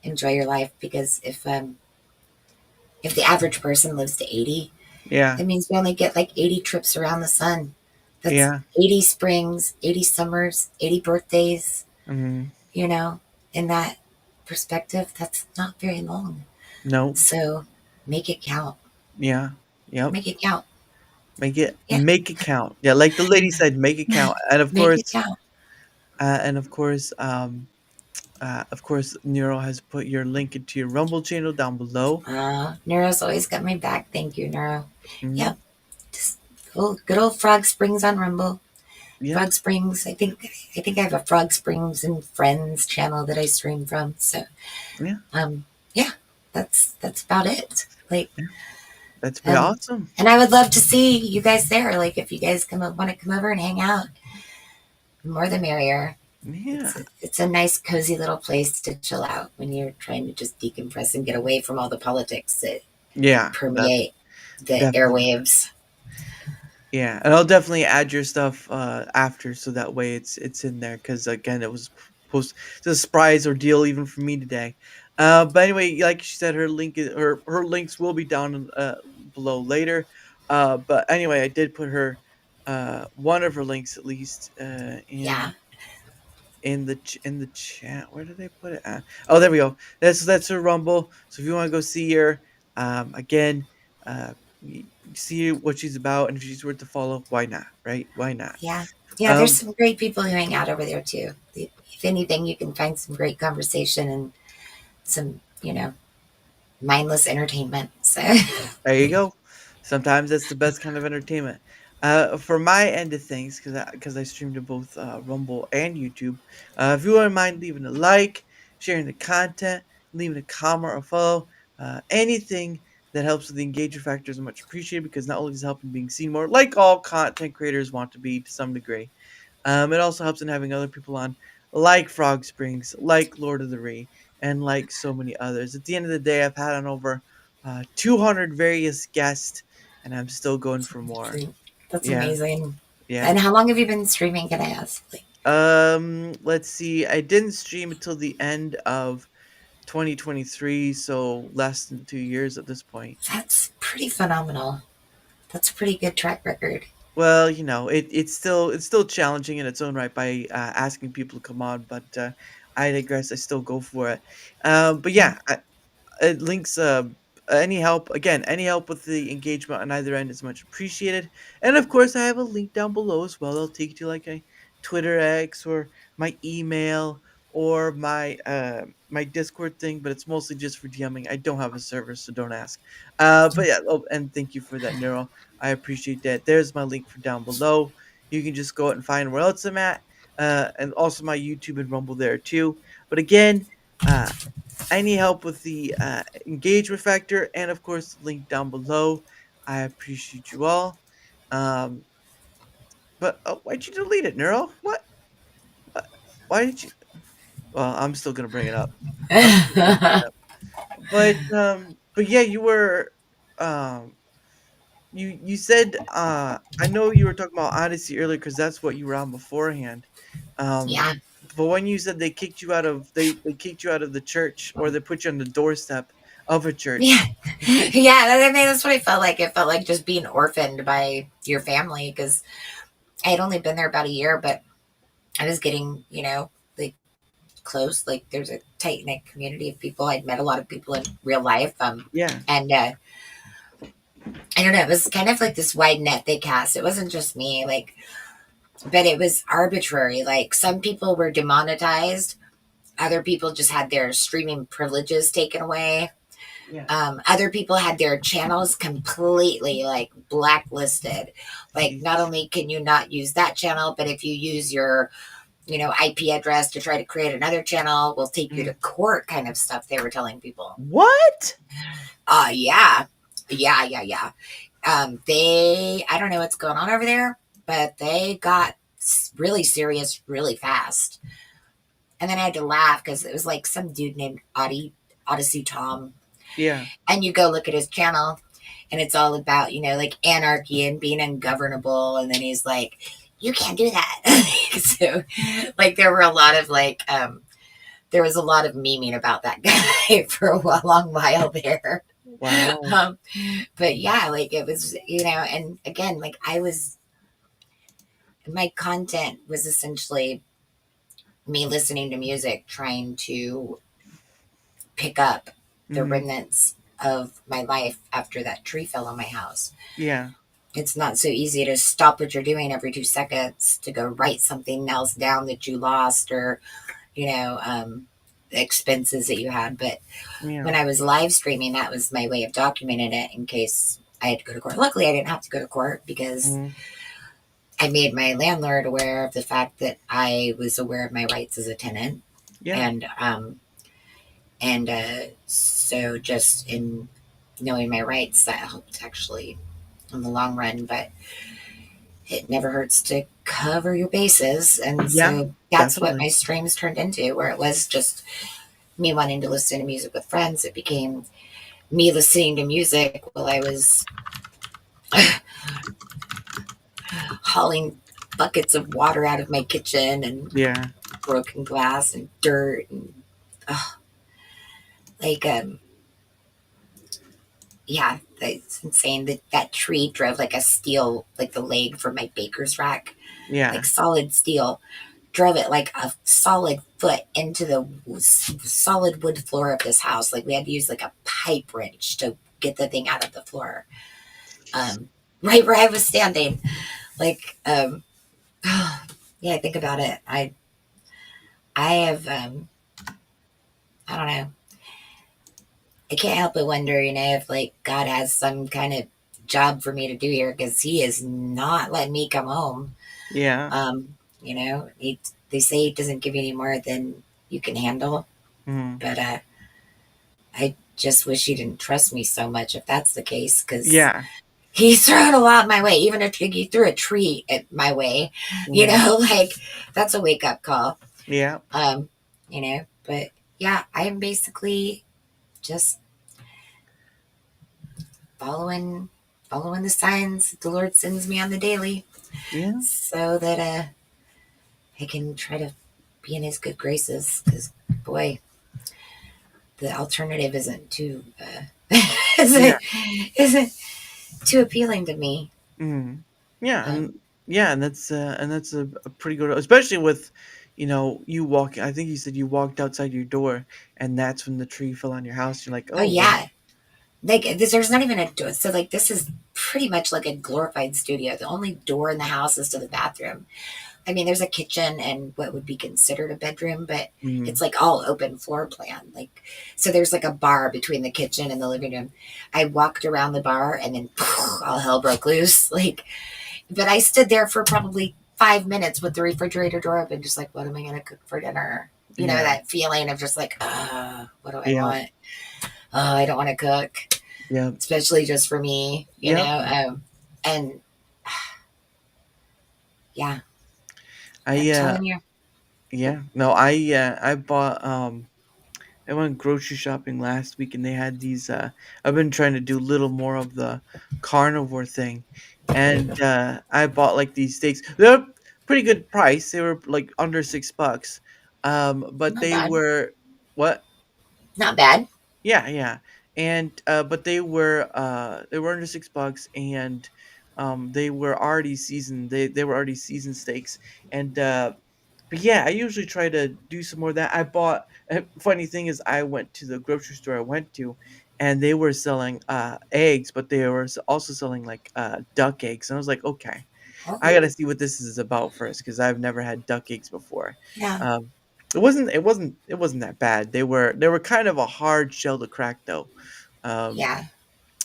your life, because if the average person lives to 80, Yeah. that means we only get like 80 trips around the sun. That's Yeah. 80 springs, 80 summers, 80 birthdays, Mhm. you know, in that perspective, that's not very long. No. So make it count. Yeah. Yep. Make it count. Yeah, make it count. Yeah, like the lady said, make it count. make it count. And of course, Nero has put your link into your Rumble channel down below. Neuro's always got my back. Thank you, Neuro. Hmm. Yep, just good old Frog Springs on Rumble. Yep. Frog Springs. I think I have a Frog Springs and Friends channel that I stream from. So, Yeah. yeah, that's about it. Like, Yeah. That's pretty and awesome. and I would love to see you guys there. Like, if you guys want to come over and hang out, the more the merrier. Yeah. It's a nice, cozy little place to chill out when you're trying to just decompress and get away from all the politics that Yeah. permeate the Definitely. airwaves. Yeah, and I'll definitely add your stuff after, so that way it's in there. Because again, it was post it's a surprise ordeal even for me today. But anyway, like she said, her links will be down below later. But anyway, I did put her one of her links at least Yeah, in the chat. Where did they put it at? Oh, there we go. That's her Rumble. So if you want to go see her, again, uh, see what she's about, and if she's worth to follow, why not? Right? Why not? yeah, yeah. There's Um, some great people who hang out over there too. If anything, you can find some great conversation and some, mindless entertainment. So, There you go. Sometimes that's the best kind of entertainment. For my end of things, because I stream to both Rumble and YouTube. If you wouldn't mind leaving a like, sharing the content, leaving a comment or follow, anything that helps with the engagement factor is much appreciated, because not only does it help in being seen more, like all content creators want to be to some degree. It also helps in having other people on, like Frogsprings, like Lord of the Ring, and like so many others. At the end of the day, I've had on over 200 various guests, and I'm still going for more. that's Yeah, amazing. yeah. And how long have you been streaming? Can I ask? Like, Let's see. I didn't stream until the end of 2023, so less than 2 years at this point. that's pretty phenomenal. That's a pretty good track record. Well, it's still challenging in its own right by asking people to come on, but I digress. I still go for it. But yeah, it links any help with the engagement on either end is much appreciated. And of course, I have a link down below as well. I'll take you to like a Twitter X or my email or my Discord thing, but it's mostly just for DMing. I don't have a server, so don't ask. But yeah, oh, and thank you for that, Nero. I appreciate that. There's my link for down below. You can just go out and find where else I'm at, and also my YouTube and Rumble there too. But again, uh, I need help with the engagement factor, and of course, link down below. I appreciate you all. Um, but oh, why'd you delete it, Neuro? What? Why did you? Well, I'm still gonna bring it up. I'm still gonna bring it up. But yeah, um, you said I know you were talking about Odyssey earlier because that's what you were on beforehand. Um, Yeah. but when you said they kicked you out of the church, or they put you on the doorstep of a Yeah. church. Yeah. I mean, that's what I felt like. It felt like just being orphaned by your family because I had only been there about a year, but I was getting, like close. Like there's a tight knit community of people. I'd met a lot of people in real life. Yeah. And I don't know. It was kind of like this wide net they cast. It wasn't just me, like, but it was arbitrary. Like some people were demonetized. Other people just had their streaming privileges taken away. Yeah. Other people had their channels completely like blacklisted. Like not only can you not use that channel, but if you use your, IP address to try to create another channel, we'll take you to court kind of stuff they were telling people. What? Yeah. Yeah. I don't know what's going on over there, but they got really serious really fast. And then I had to laugh because it was like some dude named Odyssey Tom. Yeah. And you go look at his channel and it's all about, like anarchy and being ungovernable. And then he's like, you can't do that. So like there was a lot of memeing about that guy for a long while there. Wow. But yeah, like it was, and again, like my content was essentially me listening to music, trying to pick up the Mhm. remnants of my life after that tree fell on my house. Yeah. it's not so easy to stop what you're doing every 2 seconds to go write something else down that you lost, or expenses that you had. But Yeah. when I was live streaming, that was my way of documenting it in case I had to go to court. Luckily, I didn't have to go to court because Mm, I made my landlord aware of the fact that I was aware of my rights as a tenant, yeah. and so just in knowing my rights, that helped actually in the long run. But it never hurts to cover your bases, and Yeah. so that's what Definitely. my streams turned into, where it was just me wanting to listen to music with friends. It became me listening to music while I was hauling buckets of water out of my kitchen and Yeah. broken glass and dirt and like yeah, it's insane that that tree drove like a steel, like the leg from my baker's rack, like Yeah. solid steel, drove it like a solid foot into the solid wood floor of this house. Like we had to use like a pipe wrench to get the thing out of the floor. Right where I was standing. Like, yeah, I think about it. I have, I don't know. I can't help but wonder, if like God has some kind of job for me to do here, because He is not letting me come home. Yeah. They say He doesn't give you any more than you can handle, Mm. but I just wish He didn't trust me so much if that's the case, because Yeah. He's thrown a lot my way. Even if He threw a tree at my way, Yeah. like that's a wake up call. Yeah. Um, but yeah, I'm basically just following following the signs the Lord sends me on the daily, Yeah. so that I can try to be in His good graces. Because boy, the alternative isn't too Yeah. isn't isn't too appealing to me. Mm. Yeah. Um, And that's a pretty good, especially with, you walk. I think you said you walked outside your door, and that's when the tree fell on your house. You're like, oh oh well. yeah, like there's not even a door. So like this is pretty much like a glorified studio. The only door in the house is to the bathroom. I mean, there's a kitchen and what would be considered a bedroom, but Mm. it's like all open floor plan. Like, so there's like a bar between the kitchen and the living room. I walked around the bar and then all hell broke loose. Like, but I stood there for probably 5 minutes with the refrigerator door open, just like, what am I going to cook for dinner? Yeah. That feeling of just like, what do I Yeah. want? Oh, I don't want to cook, Yeah. especially just for me, Yep. and yeah, I'm I telling you, Yeah. No, I bought I went grocery shopping last week, and they had these I've been trying to do a little more of the carnivore thing, and I bought like these steaks. They're pretty good price. They were like under $6. But not they bad, were what? not bad. Yeah, yeah. And but they were under $6, and they were already seasoned. They were already seasoned steaks. And but yeah, I usually try to do some more of that. I bought funny thing is I went to the grocery store I went to, and they were selling eggs, but they were also selling like duck eggs. And I was like, okay, I Oh, gotta see what this is about first, because I've never had duck eggs before. yeah, Um, it wasn't that bad. They were kind of a hard shell to crack though. Um, yeah.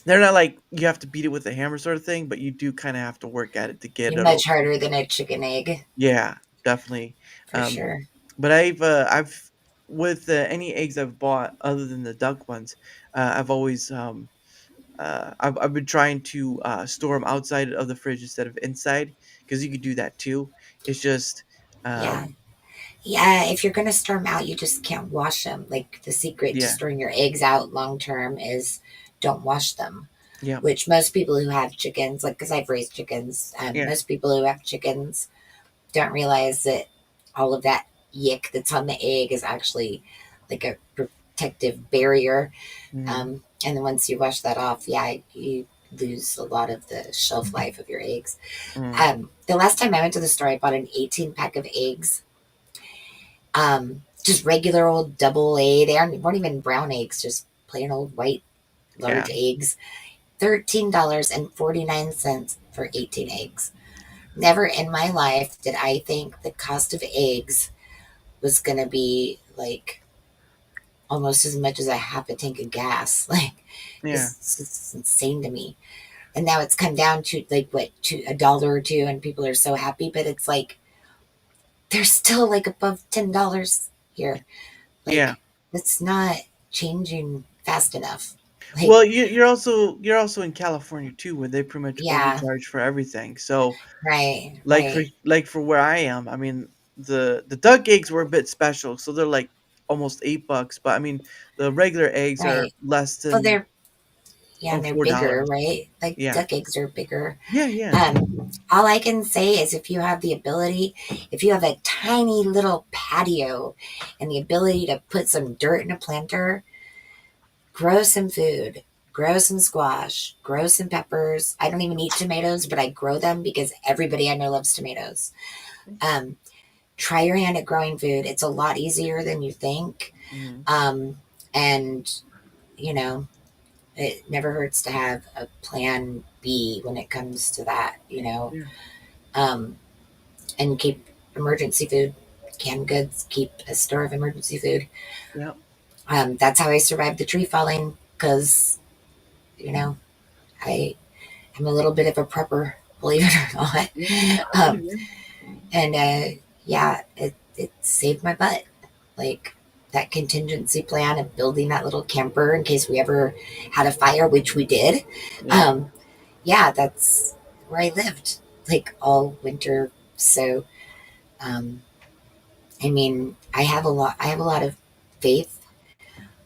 they're not like you have to beat it with a hammer sort of thing, but you do kind of have to work at it to get You're it much open. harder than a chicken egg, Yeah, definitely. for Um, sure. but I've with any eggs I've bought other than the duck ones, I've always I've been trying to store them outside of the fridge instead of inside, because you could do that too. It's just Yeah. um, Yeah, if you're gonna store them out, you just can't wash them. Like the secret to yeah, storing your eggs out long term is don't wash them. yeah, Which most people who have chickens, like because I've raised chickens, yeah, most people who have chickens don't realize that all of that yick that's on the egg is actually like a protective barrier. mm, And then once you wash that off, yeah, you lose a lot of the shelf life of your eggs. mm, The last time I went to the store, I bought an 18 pack of eggs. Just regular old double A. They weren't even brown eggs, just plain old white yeah, large eggs. $13.49. for 18 eggs. Never in my life did I think the cost of eggs was going to be like almost as much as a half a tank of gas. Like, Yeah. it's insane to me. And now it's come down to like what, to a dollar or two, and people are so happy. But it's like they're still like above $10 here. Yeah. Like, it's not changing fast enough. Like, Well, you're also in California too, where they pretty much yeah, overcharge for everything. So, right, like for right, like for where I am, I mean, the duck eggs were a bit special, so they're like almost $8. But I mean, the regular eggs are right. less Well, than they're, yeah, and they're bigger, $4. right? Like Yeah. duck eggs are bigger. Yeah. Yeah. All I can say is if you have the ability, if you have a tiny little patio and the ability to put some dirt in a planter, grow some food, grow some squash, grow some peppers. I don't even eat tomatoes, but I grow them because everybody I know loves tomatoes. Um, Try your hand at growing food. It's a lot easier than you think. Mhm. Um, and, you know, it never hurts to have a plan B when it comes to that, Yeah. um, and keep emergency food, canned goods, keep a store of emergency food. Yeah. That's how I survived the tree falling because, you know, I am a little bit of a prepper, believe it or not. Yeah. I Um, believe you. and yeah, it saved my butt. Like that contingency plan of building that little camper in case we ever had a fire, which we did. Yeah. Um, yeah, that's where I lived like all winter. So, um, I mean, I have a lot of faith.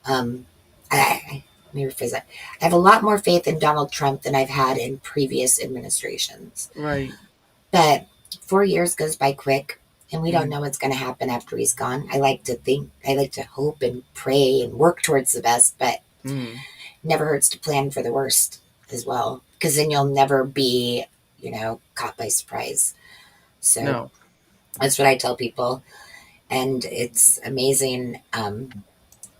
Um, let me rephrase that. I have a lot more faith in Donald Trump than I've had in previous administrations. Right. But 4 years goes by quick, and we don't Mhm. know what's going to happen after he's gone. I like to hope and pray and work towards the best, but Mhm. never hurts to plan for the worst as well, because then you'll never be, caught by surprise. So No. that's what I tell people. And it's amazing.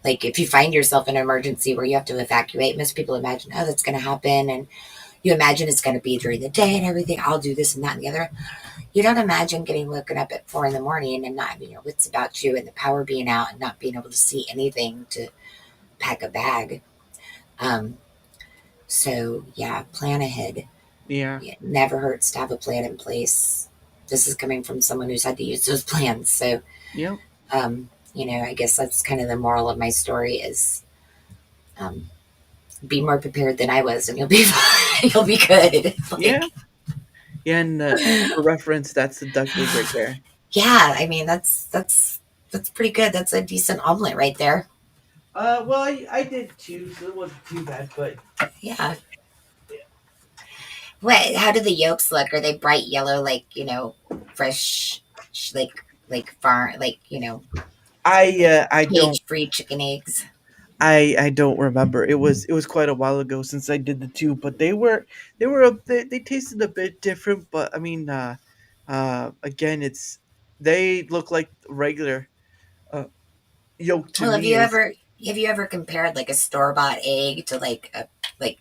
Like if you find yourself in an emergency where you have to evacuate, most people imagine, oh, that's going to happen. And you imagine it's going to be during the day and everything. I'll do this and that and the other. You don't imagine getting woken up at 4 in the morning and not having your wits about you and the power being out and not being able to see anything to pack a bag. Um, so yeah, plan ahead. Yeah. It never hurts to have a plan in place. This is coming from someone who's had to use those plans. So, Yep. I guess that's kind of the moral of my story is um, be more prepared than I was, and you'll be fine. You'll be good. Yeah. Like, Yeah. And for reference, that's the duck egg right there. yeah, I mean that's pretty good. That's a decent omelet right there. Well, I did too, so it wasn't too bad, but Yeah. What? How do the yolks look? Are they bright yellow, like fresh, like farm, like I don't cage free chicken eggs? I don't remember. It was quite a while ago since I did the two, but they tasted a bit different. But I mean, again, they look like regular uh, yolk to Well, me. Is have you ever compared like a store bought egg to like a like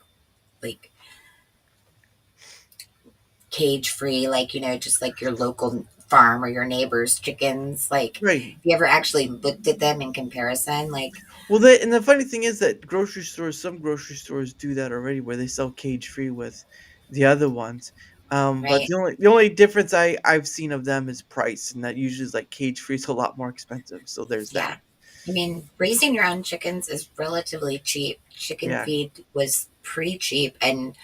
like cage free, like just like your local farm or your neighbor's chickens? Like, right. have you ever actually looked at them in comparison? Like, Well, and the funny thing is that some grocery stores do that already, where they sell cage free with the other ones. But right? the only difference I've seen of them is price, and that usually is like cage free is a lot more expensive. So there's Yeah. that. I mean, raising your own chickens is relatively cheap. Chicken Yeah. feed was pretty cheap, and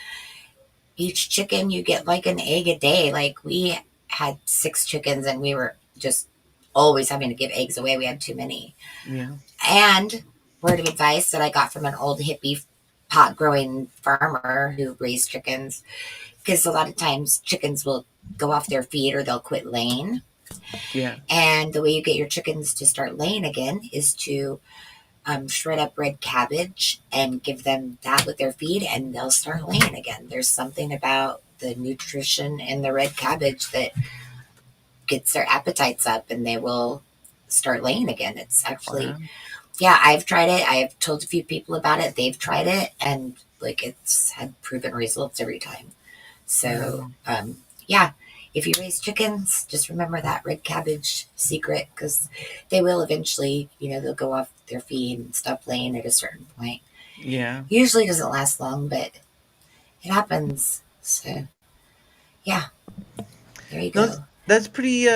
each chicken you get like an egg a day. Like we had 6 chickens, and we were just always having to give eggs away. We had too many. Yeah. And word of advice that I got from an old hippie pot growing farmer who raised chickens, because a lot of times chickens will go off their feed or they'll quit laying. Yeah. And the way you get your chickens to start laying again is to shred up red cabbage and give them that with their feed, and they'll start laying again. There's something about the nutrition in the red cabbage that gets their appetites up and they will start laying again. It's actually, Wow. yeah, I've tried it. I've told a few people about it. They've tried it, and like it's had proven results every time. So, yeah, if you raise chickens, just remember that red cabbage secret because they will eventually, they'll go off their feet and stop laying at a certain point. Yeah. Usually doesn't last long, but it happens. So, yeah, there you No, go. that's pretty.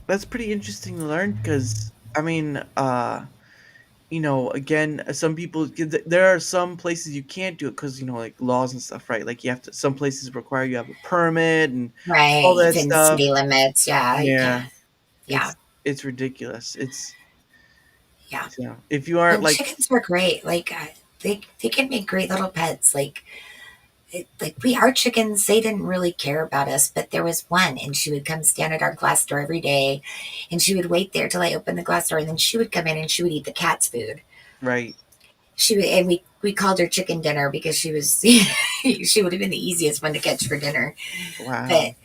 That's pretty interesting to learn because I mean, again, some people there are some places you can't do it because like laws and stuff, right? Like you have to. Some places require you have a permit and all Right. that Within stuff. city limits. Yeah, you Yeah, can't. Yeah, it's ridiculous. It's yeah. so if you aren't And like chickens are great. Like, they can make great little pets. Like our chickens, they didn't really care about us, but there was one, and she would come stand at our glass door every day, and she would wait there till I opened the glass door, and then she would come in and she would eat the cat's food. right, She would, and we called her Chicken Dinner because she was she would have been the easiest one to catch for dinner. But wow,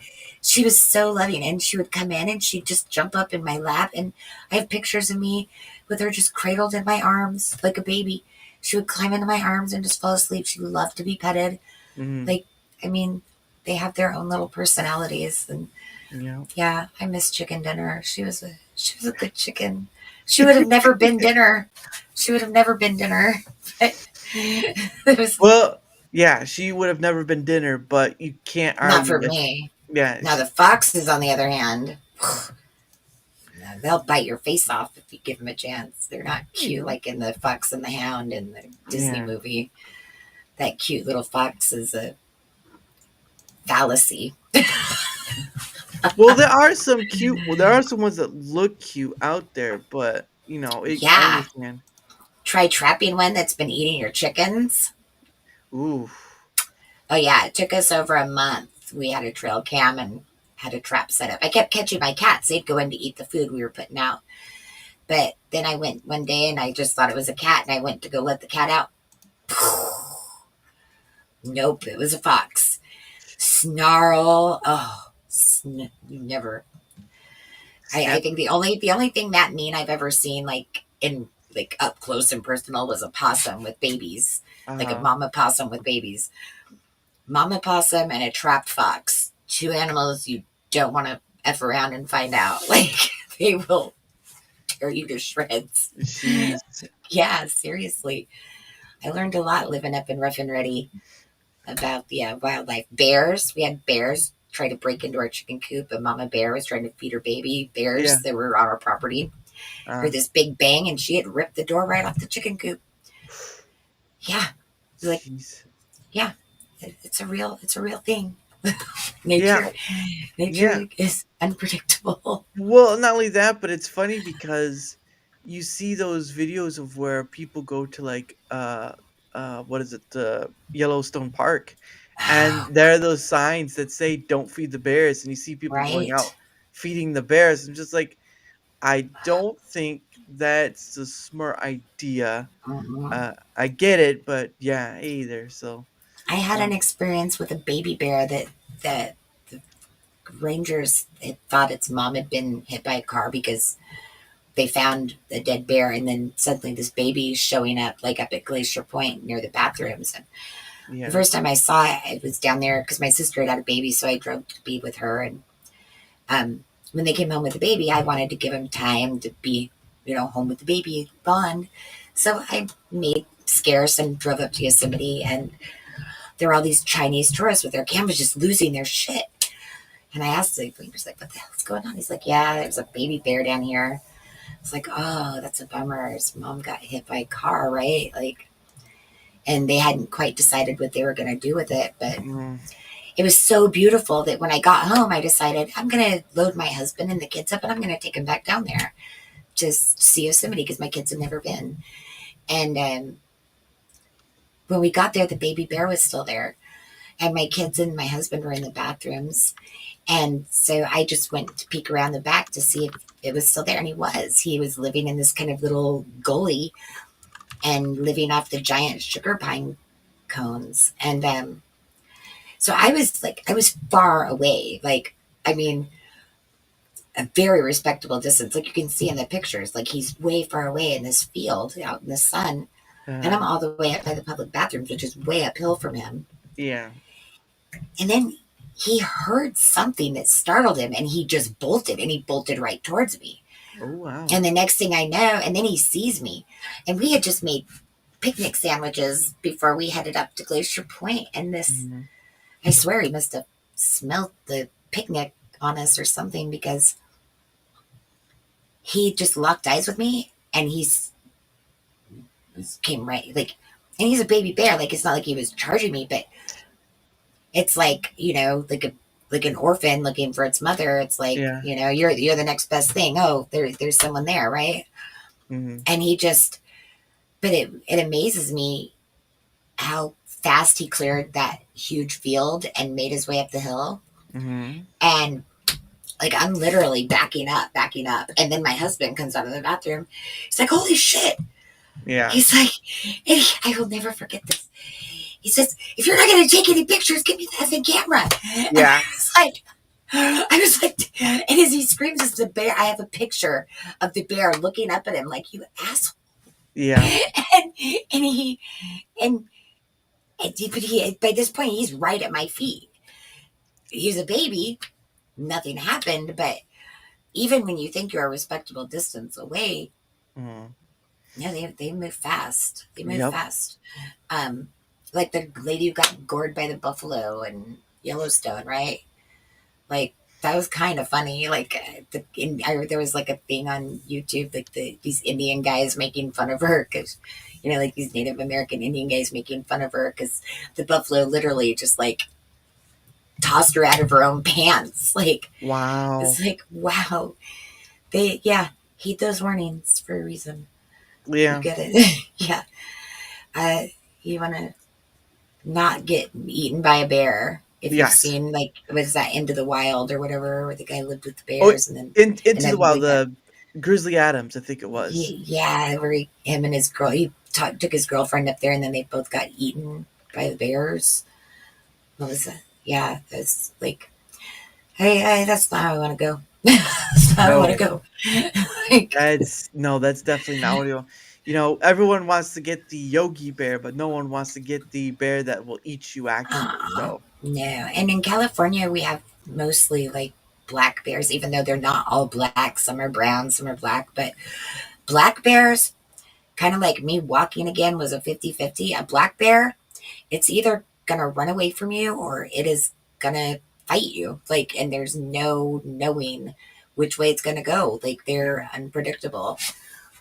she was so loving, and she would come in and she'd just jump up in my lap, and I have pictures of me with her just cradled in my arms like a baby. She would climb into my arms and just fall asleep. She loved to be petted. mm, Like, I mean, they have their own little personalities, and yeah. yeah, I miss Chicken Dinner. She was a good chicken. She would have never been dinner. She would have never been dinner. It was Well, yeah, she would have never been dinner, but you can't not argue for with. me. Yeah, Now the foxes, on the other hand, they'll bite your face off if you give them a chance. They're not there you cute go. like in the Fox and the Hound in the Disney Yeah. movie. That cute little fox is a fallacy. Well, there are some cute. Well, there are some ones that look cute out there, but I Yeah. understand. Try trapping one that's been eating your chickens. Ooh, Oh yeah, it took us over a month. We had a trail cam and had a trap set up. I kept catching my cats. They'd go in to eat the food we were putting out. But then I went one day and I just thought it was a cat and I went to go let the cat out. Nope, it was a fox. Snarl. Oh, never. I snap. think the only thing that mean I've ever seen like up close and personal was a possum with babies, like a Uh, mama possum with babies. Mama possum and a trapped fox. Two animals you don't want to F around and find out. Like, they will tear you to shreds. she's Yeah, seriously. I learned a lot living up in Rough and Ready about the wildlife. Bears. We had bears try to break into our chicken coop. A mama bear was trying to feed her baby yeah. bears that were on our property. Uh, Heard this big bang, and she had ripped the door right off the chicken coop. Yeah, like, she's yeah, it's a real thing. yeah, Nature, yeah. nature is unpredictable. Well, not only that, but it's funny because you see those videos of where people go to like what is it, the Yellowstone Park, and there are those signs that say "Don't feed the bears," and you see people going Right? out feeding the bears. I'm just like, I don't think that's a smart idea. Mhm. I get it, but yeah, either. So, I had an um, experience with a baby bear that the rangers had thought its mom had been hit by a car because they found a dead bear, and then suddenly this baby showing up like up at Glacier Point near the bathrooms. And the yeah, first time I saw it, it was down there because my sister had a baby, so I drove to be with her. And when they came home with the baby, I wanted to give them time to be, home with the baby, bond. So I made scarce and drove up to Yosemite, and there were all these Chinese tourists with their cameras just losing their shit. And I asked the ranger's like, "What the hell's going on?" He's like, "Yeah, there's a baby bear down here." It's like, "Oh, that's a bummer. His mom got hit by a car, right?" Like, and they hadn't quite decided what they were going to do with it, but mm, it was so beautiful that when I got home, I decided I'm going to load my husband and the kids up, and I'm going to take them back down there to see Yosemite because my kids had never been. And when we got there, the baby bear was still there, and my kids and my husband were in the bathrooms. And so I just went to peek around the back to see if it was still there, and he was. He was living in this kind of little gully and living off the giant sugar pine cones. And so I was far away. Like, I mean, a very respectable distance. Like, you can see in the pictures, like, he's way far away in this field out in the sun. And uh, I'm all the way up by the public bathrooms, which is way uphill from him. yeah, And then he heard something that startled him and he just bolted and he bolted right towards me. Oh wow. And the next thing I know, and then he sees me. And we had just made picnic sandwiches before we headed up to Glacier Point. And this, Mhm. I swear he must have smelt the picnic on us or something because he just locked eyes with me and came right, like, and he's a baby bear. Like, it's not like he was charging me, but it's like, like an orphan looking for its mother. It's like, Yeah. you're the next best thing. Oh, there's someone there, right? Hmm. And he just, but it amazes me how fast he cleared that huge field and made his way up the hill. Hmm. And like I'm literally backing up. And then my husband comes out of the bathroom. He's like, holy shit. Yeah. He's like, I will never forget this. He says, if you're not going to take any pictures, give me the effing camera. Yeah. I was like, and as he screams, it's the bear. I have a picture of the bear looking up at him like, you asshole. Yeah. And, and he, and, but by this point, he's right at my feet. He's a baby. Nothing happened. But even when you think you're a respectable distance away, Hmm. they move fast. They move Yep. fast. Um, like the lady who got gored by the buffalo in Yellowstone, right? Like that was kind of funny. Like there was like a thing on YouTube, like these Indian guys making fun of her because, like these Native American Indian guys making fun of her because the buffalo literally just like tossed her out of her own pants. Like Wow. it's like wow, heed those warnings for a reason. You Yeah. get it, yeah. Uh, you want to not get eaten by a bear. If you've Yes. seen like what is that Into the Wild or whatever, where the guy lived with the Oh, bears and then Into the Wild, like that. Grizzly Adams, I think it was. Yeah, where him and his girl, took his girlfriend up there, and then they both got eaten by the bears. What was that? Yeah, that's like, hey, that's not how I want to go. That's not how I want to No, go. Like, that's definitely not what everyone wants to get the Yogi Bear, but no one wants to get the bear that will eat you actually. So no. And in California, we have mostly like black bears, even though they're not all black. Some are brown, some are black. But black bears, kind of like me walking again, was a 50-50. A black bear, it's either going to run away from you or it is going to fight you. Like, and there's no knowing which way it's going to go. Like, they're unpredictable.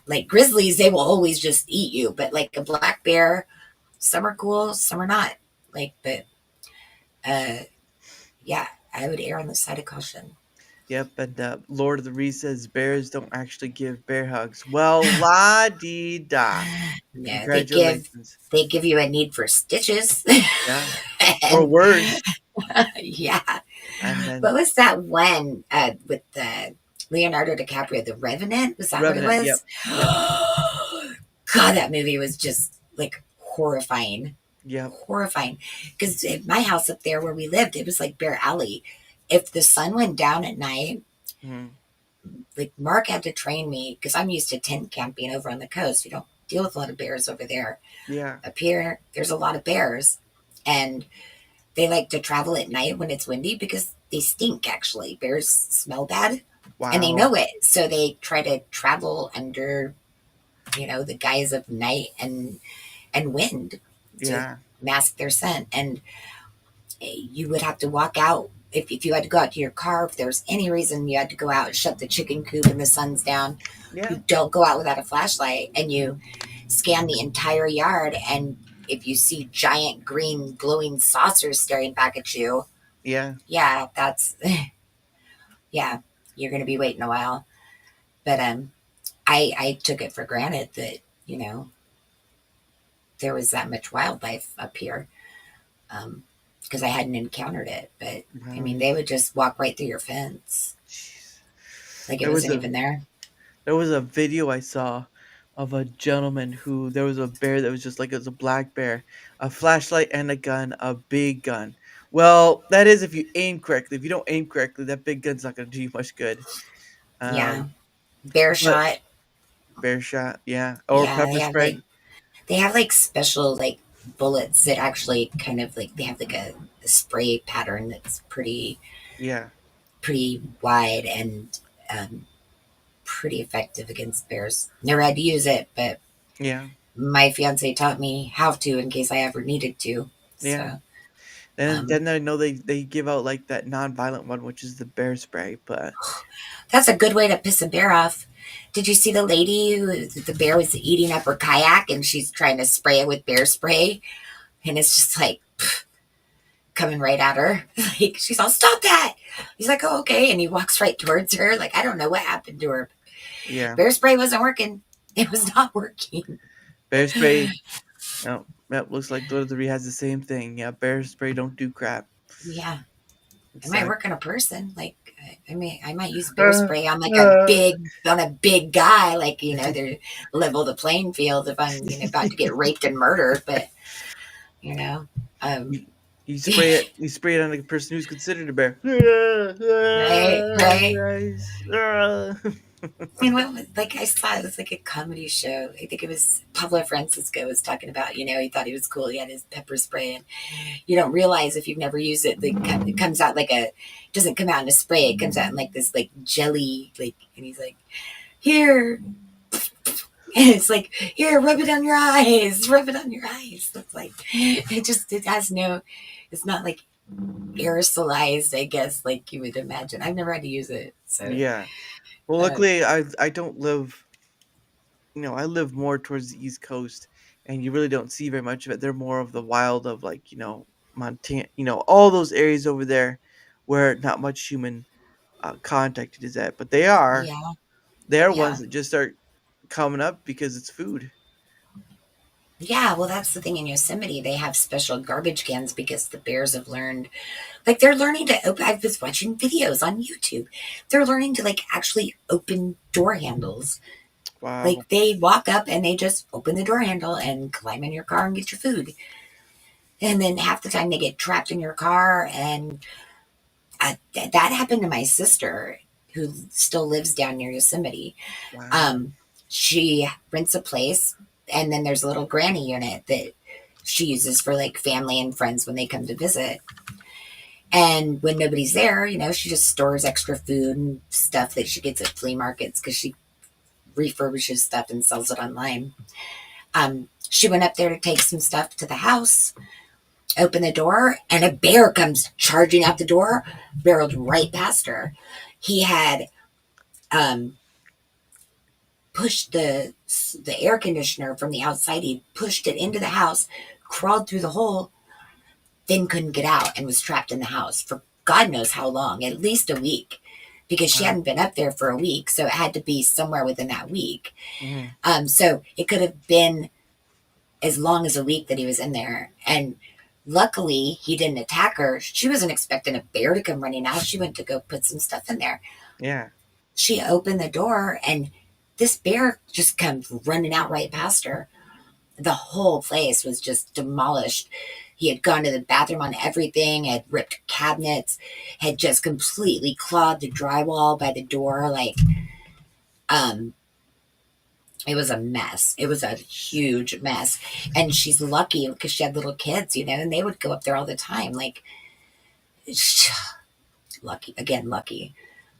Like grizzlies, they will always just eat you. But like a black bear, some are cool, some are not. Like, but uh, yeah, I would err on the side of caution. yep, and Lord of the Rings says bears don't actually give bear hugs. Well, la dee da. No, Congratulations. they give you a need for stitches. Yeah, or And worse. yeah, And what then was that one with Leonardo DiCaprio, The Revenant? Was that what it Revenant. Yep. was? Yep. God, that movie was just like horrifying, Yep. horrifying. Because at my house up there where we lived, it was like Bear Alley. If the sun went down at night, Mhm. like Mark had to train me because I'm used to tent camping over on the coast. You don't deal with a lot of bears over there. Yeah. Up here, there's a lot of bears, and they like to travel at night when it's windy because they stink. Actually, bears smell bad, and they Wow. know it, so they try to travel under, the guise of night and wind to Yeah. mask their scent. And you would have to walk out if you had to go out to your car. If there was any reason you had to go out, shut the chicken coop and the sun's down, Yeah. you don't go out without a flashlight, and you scan the entire yard. And if you see giant green glowing saucers staring back at you, Yeah. yeah, that's yeah, you're gonna be waiting a while. But I took it for granted that there was that much wildlife up here, because I hadn't encountered it. But I mean, Wow. they would just walk right through your fence Jeez. like it There was wasn't a even there. there was a video I saw of a gentleman who there was a bear that was just like it was a black bear, a flashlight and a gun, a big gun. Well, that is if you aim correctly. If you don't aim correctly, that big gun's not going to do you much good. Yeah, Um, bear but shot. bear shot, yeah, or Yeah, pepper spray. they have like special like bullets that actually kind of like they have like a spray pattern that's Yeah. pretty wide and pretty effective against bears. Never had to use it, but Yeah. my fiance taught me how to in case I ever needed to. Yeah. So And um, then I know they give out like that non-violent one, which is the bear spray. But that's a good way to piss a bear off. Did you see the lady who the bear was eating up her kayak and she's trying to spray it with bear spray? And it's just like coming right at her. Like she's all, stop that. He's like, oh, okay. And he walks right towards her. Like, I don't know what happened to her. yeah, Bear spray wasn't working. It was not working. bear spray. Oh, that looks like Lord of the Rings has the same thing. Yeah, bear spray don't do crap. Yeah. It It's might like work on a person. Like, I might use bear spray on like a big guy. Like, they're level the playing field if I'm, about to get raped and murdered. But, you know, um, you, you spray it. You spray it on a person who's considered a bear. right, right. Guys. Like I saw it was like a comedy show. I think it was Pablo Francisco was talking about, he thought he was cool. He had his pepper spray, and you don't realize if you've never used it, it comes out it doesn't come out in a spray. It comes out in like this like jelly, and he's like, here. And it's like, here, rub it on your eyes, rub it on your eyes. It's like, it has no, it's not like aerosolized, I guess, like you would imagine. I've never had to use it. So, Yeah. Well, uh, luckily, I don't live. I live more towards the East Coast, and you really don't see very much of it. They're more of the wild of like Montana, all those areas over there, where not much human contact is at. But yeah, they are ones yeah. that just start coming up because it's food. Yeah, well, that's the thing in Yosemite. They have special garbage cans because the bears have learned, like, they're learning to open. I was watching videos on YouTube. They're learning to, like, actually open door handles. Wow. Like, they walk up and they just open the door handle and climb in your car and get your food. And then half the time they get trapped in your car. And that happened to my sister, who still lives down near Yosemite. Wow. Um, she rents a place, and then there's a little granny unit that she uses for like family and friends when they come to visit. And when nobody's there, she just stores extra food and stuff that she gets at flea markets because she refurbishes stuff and sells it online. She went up there to take some stuff to the house, opened the door, and a bear comes charging out the door, barreled right past her. He had um, pushed the air conditioner from the outside. He pushed it into the house, crawled through the hole, then couldn't get out and was trapped in the house for God knows how long, at least a week, because she Wow. hadn't been up there for a week. So it had to be somewhere within that week. Mhm. So it could have been as long as a week that he was in there. And luckily, he didn't attack her. She wasn't expecting a bear to come running out. She went to go put some stuff in there. Yeah. She opened the door, and this bear just comes running out right past her. The whole place was just demolished. He had gone to the bathroom on everything, had ripped cabinets, had just completely clawed the drywall by the door. Um, it was a mess. It was a huge mess. And she's lucky because she had little kids, and they would go up there all the time. Like, lucky, again, lucky.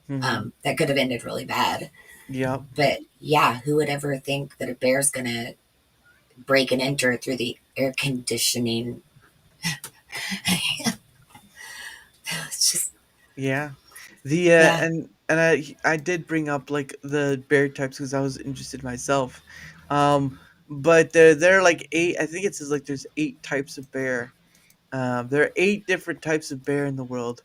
Mhm. That could have ended really bad. Yep. But yeah, who would ever think that a bear's going to break and enter through the air conditioning? It's just, Yeah. The yeah. and I did bring up like the bear types because I was interested myself. But there are like eight. I think it says like there's 8 types of bear. There are 8 different types of bear in the world,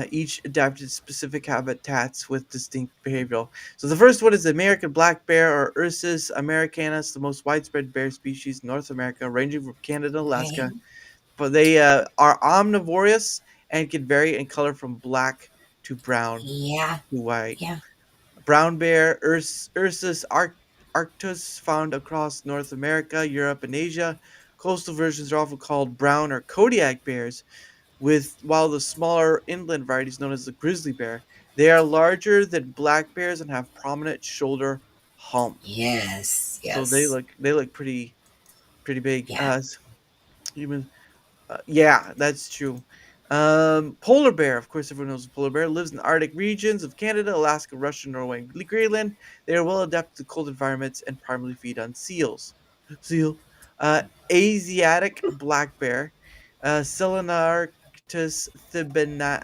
each adapted to specific habitats with distinct behavioral. So the first one is the American black bear or Ursus americanus, the most widespread bear species in North America, ranging from Canada to Okay. Alaska. But they are omnivorous and can vary in color from black to brown Yeah. to white. Yeah. Brown bear, Ursus arctos, found across North America, Europe, and Asia. Coastal versions are often called brown or Kodiak bears, while the smaller inland varieties known as the grizzly bear. They are larger than black bears and have prominent shoulder hump. Yes. So Yes. they look pretty big. Yeah. Even yeah, that's true. Polar bear, of course, everyone knows the polar bear lives in the Arctic regions of Canada, Alaska, Russia, Norway, and Greenland. They are well adapted to cold environments and primarily feed on seals. Seal. Uh, Asiatic black bear, Selenarctus Aren't those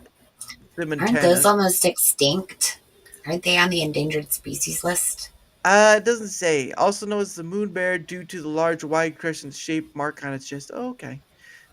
thimentana. almost extinct? Aren't they on the endangered species list? It doesn't say. Also known as the moon bear due to the large, wide crescent-shaped mark on its chest. Oh, okay.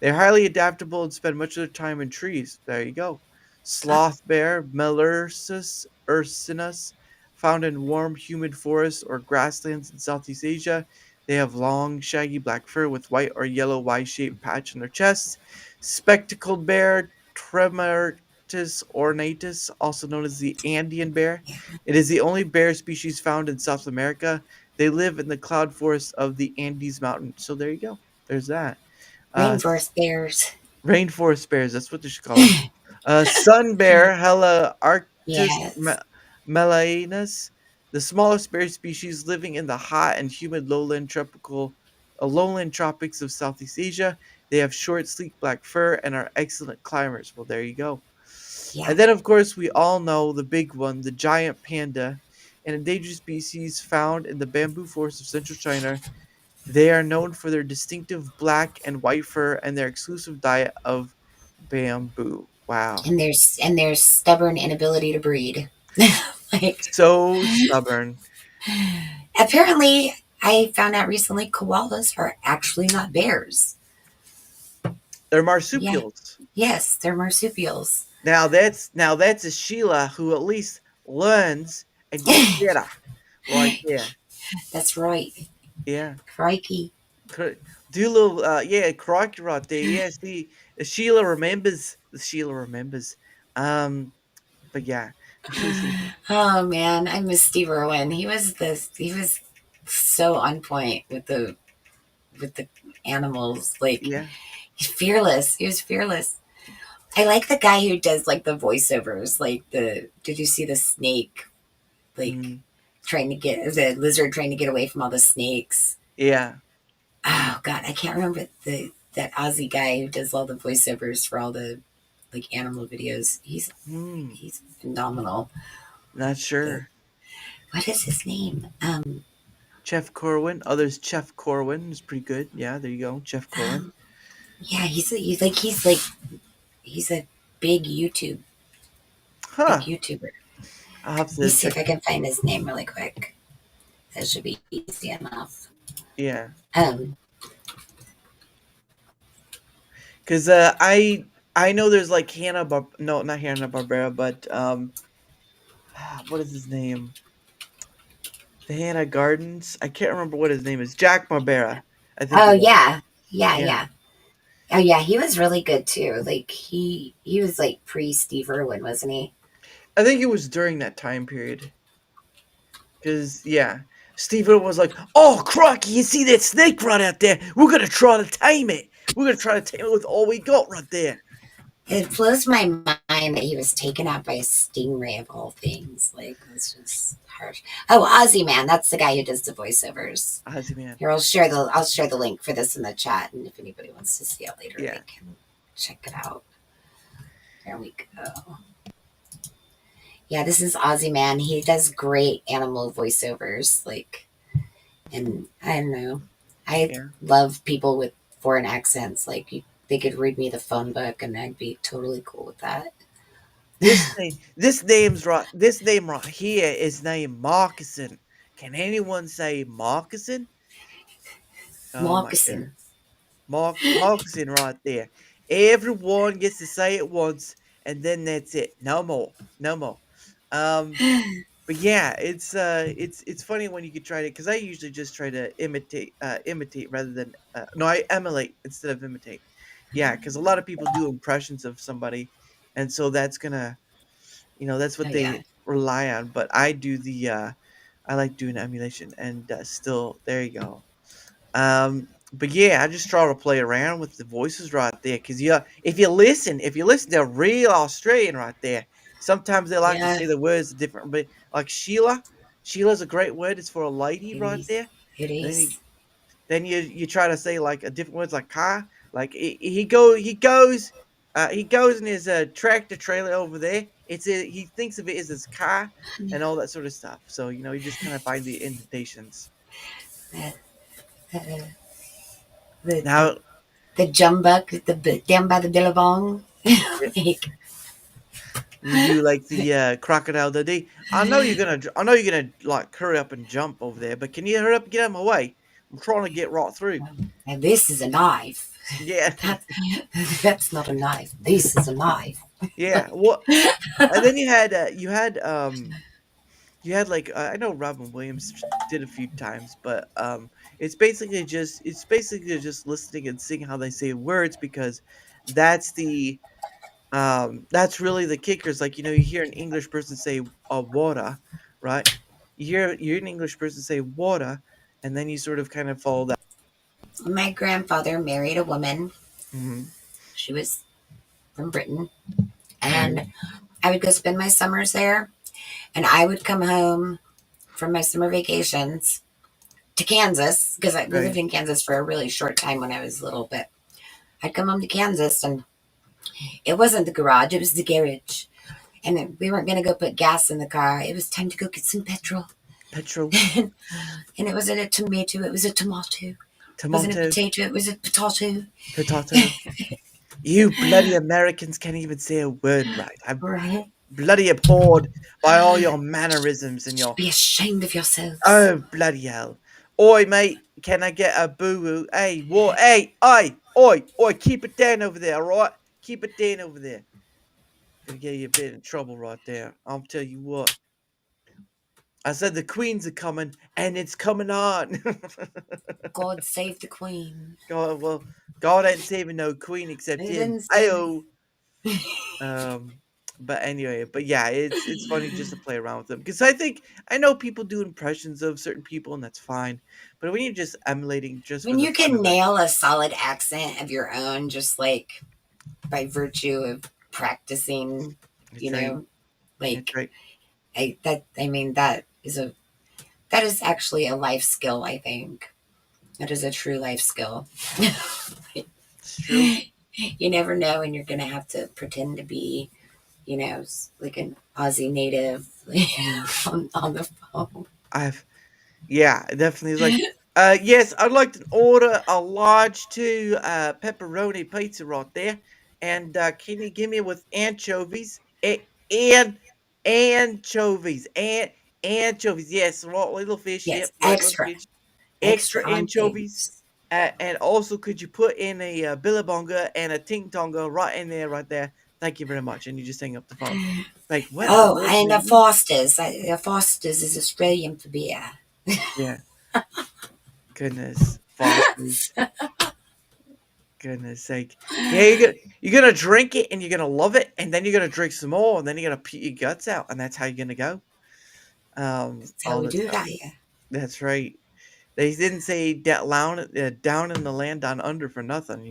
They're highly adaptable and spend much of their time in trees. There you go. Uh, Sloth bear, Melursus ursinus, found in warm, humid forests or grasslands in Southeast Asia. They have long, shaggy black fur with white or yellow Y-shaped patch on their chests. Spectacled bear, Tremartus ornatus, also known as the Andean bear. It is the only bear species found in South America. They live in the cloud forest of the Andes Mountain. So there you go. There's that. Uh, Rainforest bears. Rainforest bears, that's what they should call them. Sun bear, Hella arctis Yes. melanus, the smallest bear species living in the hot and humid lowland tropics of Southeast Asia. They have short, sleek black fur and are excellent climbers. Well, there you go. Yeah. And then, of course, we all know the big one, the giant panda, an endangered species found in the bamboo forests of central China. They are known for their distinctive black and white fur and their exclusive diet of bamboo. Wow. And their stubborn inability to breed. Like, So stubborn. apparently, I found out recently koalas are actually not bears. They're Yeah. marsupials. Yes, they're marsupials. Now that's a Sheila who at least learns and gets better. Right there. That's right. Yeah. Crikey. Cr- Do a little yeah, crikey right there. Yeah, see Sheila remembers. Sheila remembers. Um but yeah. Oh man, I miss Steve Irwin. He was so on point with the animals. Like, Yeah. he's fearless. He was fearless. I like the guy who does like the voiceovers. Like, the did you see the snake, like, Mm, trying to get the lizard trying to get away from all the snakes? yeah. Oh god, I can't remember the that Aussie guy who does all the voiceovers for all the like animal videos. Hmm. He's phenomenal. Not The, sure. what is his name? Chef Corwin. Others Chef Corwin is pretty good. Yeah, there you go. Chef Corwin. Um yeah, he's a big big Huh. YouTuber. I'll have Let me to see check. if I can find his name really quick. That should be easy enough. Yeah. Um, Cause I know there's like no, not Hanna Barbera, but what is his name? The Hannah Gardens. I can't remember what his name is. Jack Barbera. I think oh it was. yeah, yeah, Yeah. yeah. Oh yeah, he was really good too. Like, he was like pre Steve Irwin, wasn't he? I think it was during that time period. Cause yeah. Stephen was like, "Oh, Crocky, you see that snake right out there? We're gonna try to tame it. We're gonna try to tame it with all we got right there." It blows my mind that he was taken out by a stingray of all things. Like, it's just harsh. Oh, Ozzy Man, that's the guy who does the voiceovers. Ozzy man. Here, I'll share the link for this in the chat, and if anybody wants to see it later, Yeah. they can check it out. There we go. Yeah, this is Ozzy Man. He does great animal voiceovers. Like, and I don't know. I Yeah. love people with foreign accents. Like, they could read me the phone book, and I'd be totally cool with that. This name right here is named Moccasin. Can anyone say Moccasin? Oh my god. Moccasin. Moccasin right there. Everyone gets to say it once and then that's it. No more. No more. Um but yeah, it's funny when you could try to because I usually just try to imitate rather than no, I emulate instead of imitate. Yeah, because a lot of people do impressions of somebody, and so that's gonna that's Oh what yeah, they rely on. But I do I like doing emulation, and still there you go. But yeah, I just try to play around with the voices right there, because yeah, if you listen to a real Australian right there, sometimes they like to yeah. say the words different. But like Sheila's a great word. It's for a lady It right is. there. It And is. then you try to say like a different words like car, like he goes He goes in his tractor trailer over there. He thinks of it as his car and all that sort of stuff. So you just kind of find the indentations. Uh, uh, the Now, the jumbuck, down by the billabong. yeah, Like, you do like the crocodile Dundee. I know you're gonna like hurry up and jump over there, but can you hurry up and get out of my way? I'm trying to get right through. and this is a knife. Yeah, That, that's not a knife. This is a knife. yeah. What? And then you had like I know Robin Williams did a few times, but it's basically just listening and seeing how they say words because that's the that's really the kickers. Like you hear an English person say water, right? You hear an English person say water, and then you sort of kind of follow that. My grandfather married a woman. Hmm. She was from Britain, Right, and I would go spend my summers there, and I would come home from my summer vacations to Kansas because we lived right. in Kansas for a really short time when I was little. But I'd come home to Kansas, and it wasn't the garage; it was the garage. And we weren't going to go put gas in the car. It was time to go get some petrol. Petrol, And it wasn't a tomato; it was a tomato. It wasn't a tomato, potato; it was a potato. potato. You bloody Americans can't even say a word right. I'm Right? bloody abhorred by all your mannerisms and your Be ashamed of yourselves. oh bloody hell. Oi mate, can I get a boo woo? Hey, what hey, oi, keep it down over there, alright? Keep it down over there. Gonna get you a bit in trouble right there. I'll tell you what. I said the queens are coming and it's coming on. God save the queen. God well, God ain't saving no queen except He him. didn't say. Ayo. Um, but anyway, but yeah, it's funny just to play around with them because I know people do impressions of certain people and that's fine, but when you're just emulating just for When the you fun can of it, nail a solid accent of your own, just like by virtue of practicing, you it's right, know, it's like right. I mean, that is actually a life skill. I think that is a true life skill. It's true. You never know when you're going to have to pretend to be, like an Aussie native Mhm. on the phone. I've yeah, it definitely is like yes, I'd like to order a large two pepperoni pizza right there, and can you give me with anchovies and anchovies and anchovies? Yes, right little fish. Yes, Yep, right little fish. Extra extra on anchovies. things. And also, could you put in a billabonga and a ting tonga right there? Thank you very much. And you just hang up the phone. Like, what in the Oh, world and did I a do? Foster's. A Foster's is Australian for beer. Yeah, goodness, Foster's. Goodness sake. Yeah, you're gonna drink it and you're gonna love it, and then you're gonna drink some more, and then you're gonna pee your guts out, and that's how you're gonna go. That's how All we the do that time. here. That's right. They didn't say down in the land down under for nothing.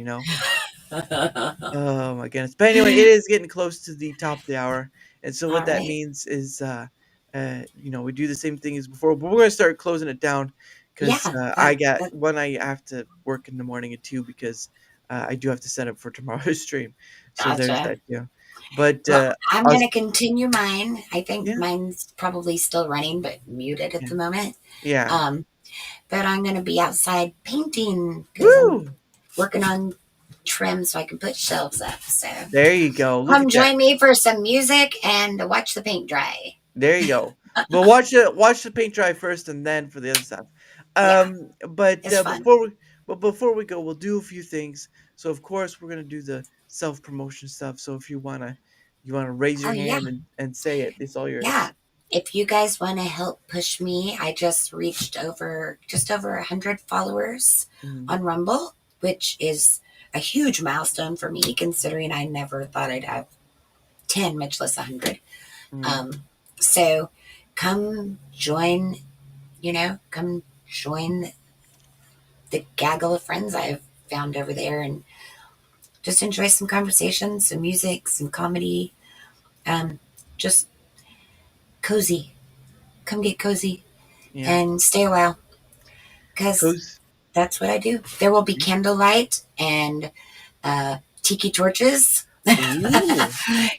Oh my goodness. But anyway, it is getting close to the top of the hour. And so what All that right. means is we do the same thing as before, but we're gonna start closing it down because Yeah, I that, got that one I have to work in the morning and two because I do have to set up for tomorrow's stream. So there's gotcha. that too. But Well, I'm I going was to continue mine. I think yeah, mine's probably still running, but muted at yeah. the moment. Yeah. Um, but I'm going to be outside painting because I'm Woo! working on trim so I can put shelves up. So There you go. Look come at that. join me for some music and watch the paint dry. There you go. But watch the paint dry first, and then for the other stuff. Yeah, But it's fun. before we go, we'll do a few things. So of course we're gonna do the self promotion stuff. So if you wanna raise Oh, your yeah. hand and say it, it's all Yeah. yours. If you guys want to help push me, I just reached just over 100 followers Mhm, on Rumble, which is a huge milestone for me, considering I never thought I'd have 10, much less 100. mhm. Um, so come join, come join the gaggle of friends I've found over there and just enjoy some conversations, some music, some comedy. Just cozy. Come get cozy Yeah. and stay a while because Who's that's what I do. There will be candlelight and tiki torches. Ooh.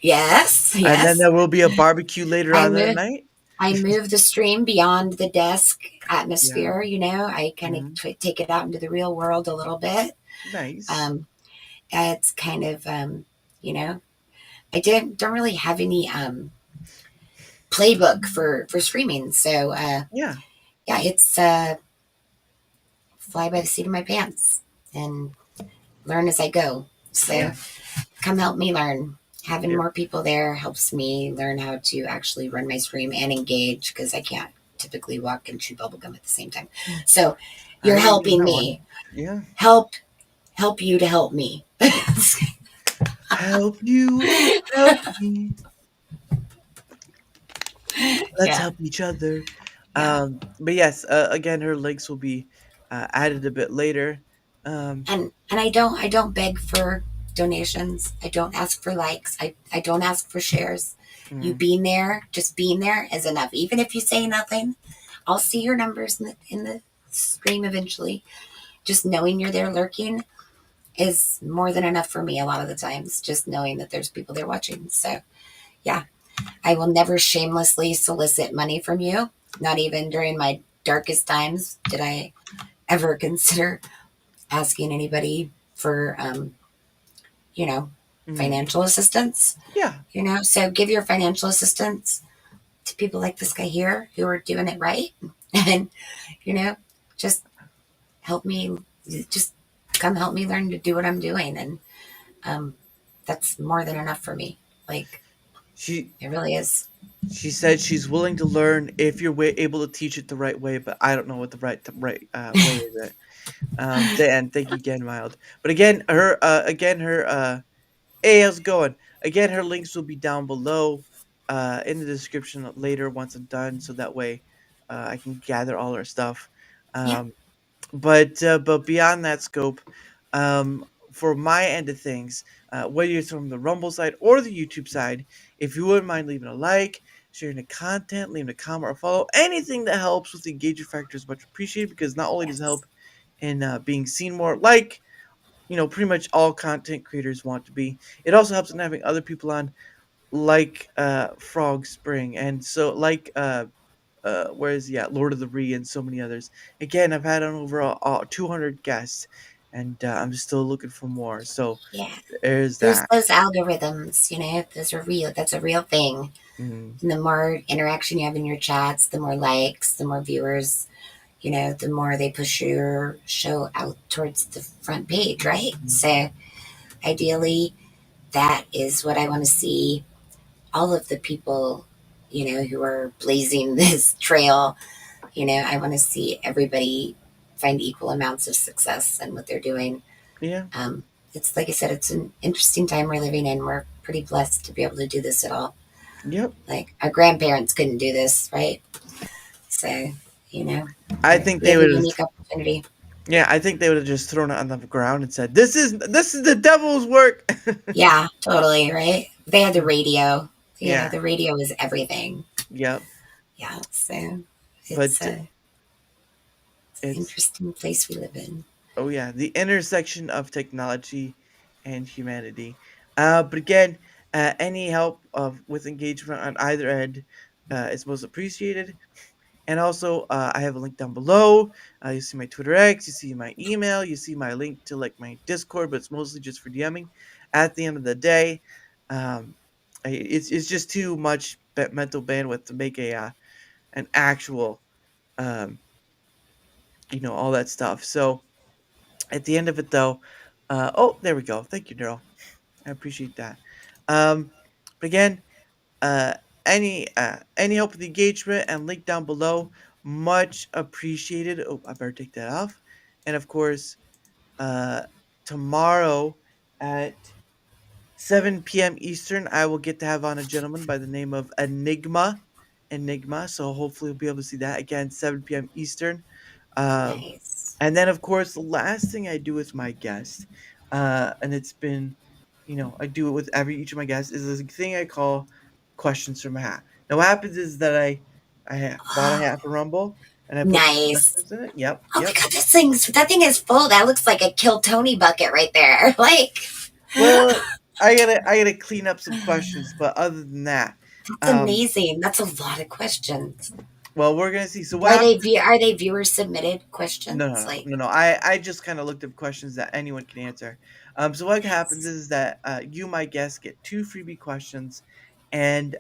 Yes, And then yes. there will be a barbecue later I on that moved. night. I move the stream beyond the desk Yeah. atmosphere. I kind of Mhm. take it out into the real world a little bit. Nice. Um, it's kind of, you know, I don't really have any playbook for streaming, so Yeah. yeah, it's fly by the seat of my pants and learn as I go. Yeah. So come help me learn. Having Yep. more people there helps me learn how to actually run my stream and engage because I can't typically walk and chew bubblegum at the same time. So I you're hear you on helping that one. me. Yeah. Help you to help me. Help you, help me. Let's Yeah, help each other. yeah. But yes, again, her links will be added a bit later. Um, And I don't beg for donations. I don't ask for likes. I don't ask for shares. You mm, being there, just being there is enough. Even if you say nothing, I'll see your numbers in the stream eventually. Just knowing you're there lurking is more than enough for me a lot of the times. Just knowing that there's people there watching. So yeah, I will never shamelessly solicit money from you. Not even during my darkest times did I ever consider asking anybody for you know, mm, financial assistance, yeah, So give your financial assistance to people like this guy here who are doing it right. And, you know, just help me, just come help me learn to do what I'm doing. And um, that's more than enough for me. Like, she it really is. she said she's willing to learn if you're able to teach it the right way, but I don't know what the right way is. It. And thank you again, Mild. But again her hey, how's it going? Again, her links will be down below, in the description later once I'm done, so that way, I can gather all her stuff. Yeah. Um, but beyond that scope, for my end of things, whether you're from the Rumble side or the YouTube side, if you wouldn't mind leaving a like, sharing the content, leaving a comment or follow, anything that helps with the engagement factor is much appreciated because not only does it Yes. help in being seen more, like pretty much all content creators want to be. It also helps in having other people on, like Frogspring, and so like where is he at? Lord of the Ree and so many others. Again, I've had on over 200 guests, and I'm still looking for more. So Yeah. there's There's that. those algorithms, those are real. That's a real thing. Mm, And the more interaction you have in your chats, the more likes, the more viewers, the more they push your show out towards the front page, right? So ideally, that is what I want to see all of the people, who are blazing this trail. I want to see everybody find equal amounts of success in what they're doing. yeah. It's like I said, it's an interesting time we're living in. We're pretty blessed to be able to do this at all. Yep. Like our grandparents couldn't do this, right? So, you know, I think we they have a would have. unique opportunity. Yeah, I think they would have just thrown it on the ground and said, "This is the devil's work." Yeah, totally, right? They had the radio. Yeah. The radio is everything. Yep. Yeah, so it's But a it's interesting place we live in. oh yeah, the intersection of technology and humanity. But again, any help with engagement on either end is most appreciated. And also, I have a link down below. You see my Twitter X, you see my email, you see my link to like my Discord, but it's mostly just for DMing. At the end of the day, um, it's just too much mental bandwidth to make an actual um, all that stuff. So at the end of it, though, oh, there we go. Thank you, Daryl. I appreciate that. Um, but again, uh, any help with the engagement and link down below, much appreciated. Oh, I better take that off. And of course, uh, tomorrow at 7 p.m. Eastern, I will get to have on a gentleman by the name of Enigma. Enigma. So hopefully we'll be able to see that again, 7 p.m. Eastern. Um, Nice. and then, of course, the last thing I do with my guest, and it's been, I do it with each of my guests, is this thing I call questions from a hat. Now, what happens is that I bought a hat for Rumble, and I put some Nice. questions in it. Yep, Oh my yep. god, that thing is full. That looks like a Kill Tony bucket right there. Like, Well, I gotta clean up some questions, but other than that, That's um, amazing. That's a lot of questions. well, we're gonna see. So what happens? Are they viewer submitted No, no, questions? no, Like, no, no. I just kind of looked up questions that anyone can answer. So what happens nice. is that you, my guest, get two freebie questions, and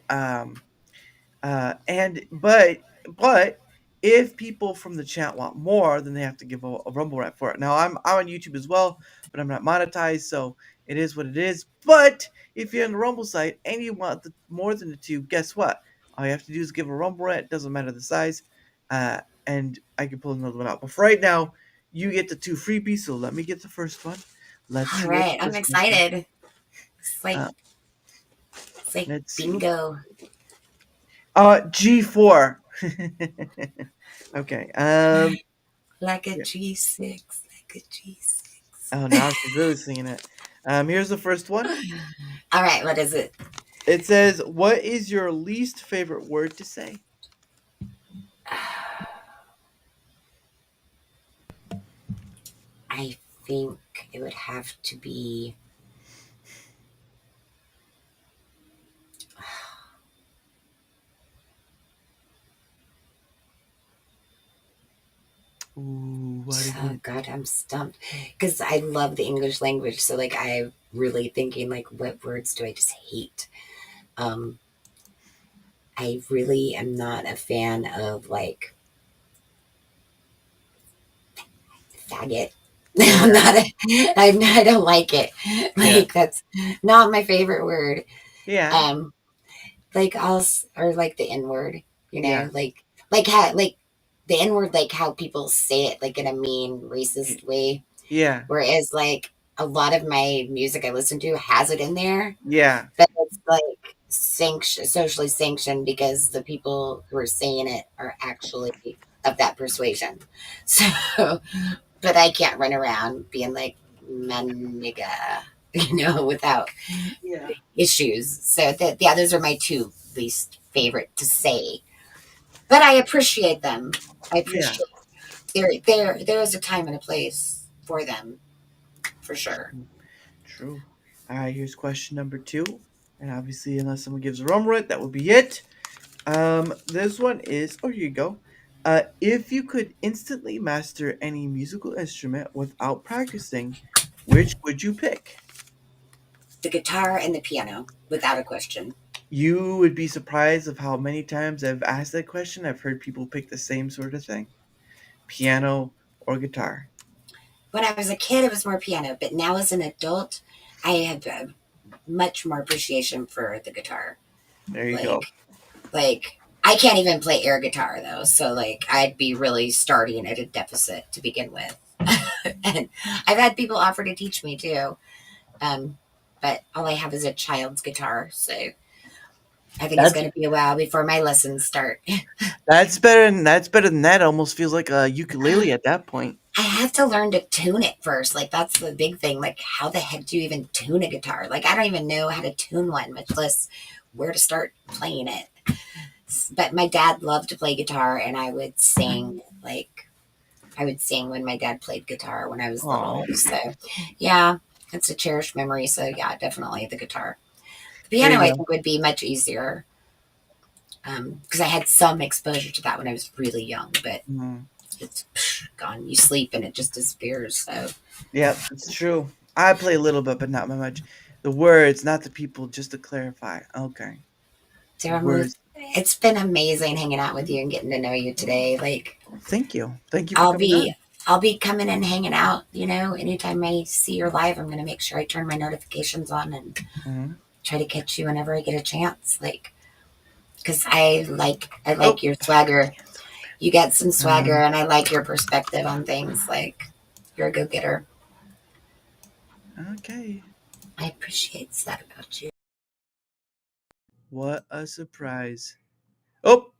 but if people from the chat want more, then they have to give a rumble rap for it. Now I'm on YouTube as well, but I'm not monetized, so it is what it is. But if you're on the Rumble site and you want more than the two, guess what? All you have to do is give a rumble rap. It doesn't matter the size, and I can pull another one out. But for right now, you get the two freebies. So let me get the first one. Let's All see what right, I'm this one says. excited. It's like Uh, it's like let's see. bingo. G4. Okay. Like a Yeah. G6, like a G6. Oh, now she's really singing it. Here's the first one. All right, what is it? It says, "What is your least favorite word to say?" I think it would have to be. Ooh, what do Oh you? God, I'm stumped because I love the English language. So like, I'm really thinking like, what words do I just hate? Um, I really am not a fan of like faggot. I'm Yeah, not. I don't like it. yeah, Like that's not my favorite word. yeah, Um, like or like the N word. You yeah, know, like how like the N word, like how people say it, like in a mean, y- racist way. yeah, Whereas like a lot of my music I listen to has it in there, yeah, but it's like socially sanctioned because the people who are saying it are actually of that persuasion. So, but I can't run around being like man nigga, without yeah, issues. So that yeah, those are my two least favorite to say. But I appreciate them. I yeah. appreciate there is a time and a place for them for sure. True. True. All right. Here's question number two, and obviously, unless someone gives a rum right, that would be it. This one is. Oh, here you go. If you could instantly master any musical instrument without practicing, which would you pick? The guitar and the piano, without a question. You would be surprised of how many times I've asked that question. I've heard people pick the same sort of thing: piano or guitar. When I was a kid, it was more piano, but now as an adult, I have much more appreciation for the guitar. There you go. Like I can't even play air guitar though, so like I'd be really starting at a deficit to begin with. And I've had people offer to teach me too, um, but all I have is a child's guitar, so I think it's That's going to be a while before my lessons start. that's better than that. Almost feels like a ukulele at that point. I have to learn to tune it first. Like that's the big thing. Like how the heck do you even tune a guitar? Like I don't even know how to tune one, much less where to start playing it. But my dad loved to play guitar, and I would sing when my dad played guitar when I was Oh, little. So yeah, it's a cherished memory. So yeah, definitely the guitar. The there piano you I go. think would be much easier because I had some exposure to that when I was really young, but Mm. it's gone. You sleep and it just disappears. So Yep, it's true. I play a little bit, but not much. The words, not the people. Just to clarify. Okay, the Daramouthe, words. it's been amazing hanging out with you and getting to know you today. Like Thank you. Thank you for I'll coming be on. I'll be coming and hanging out, anytime I see you're live, I'm gonna make sure I turn my notifications on and Hmm. try to catch you whenever I get a chance. Like because I like Oh, your swagger. You got some swagger um, and I like your perspective on things. Like you're a go getter. okay. I appreciate that about you. What a surprise. Oh,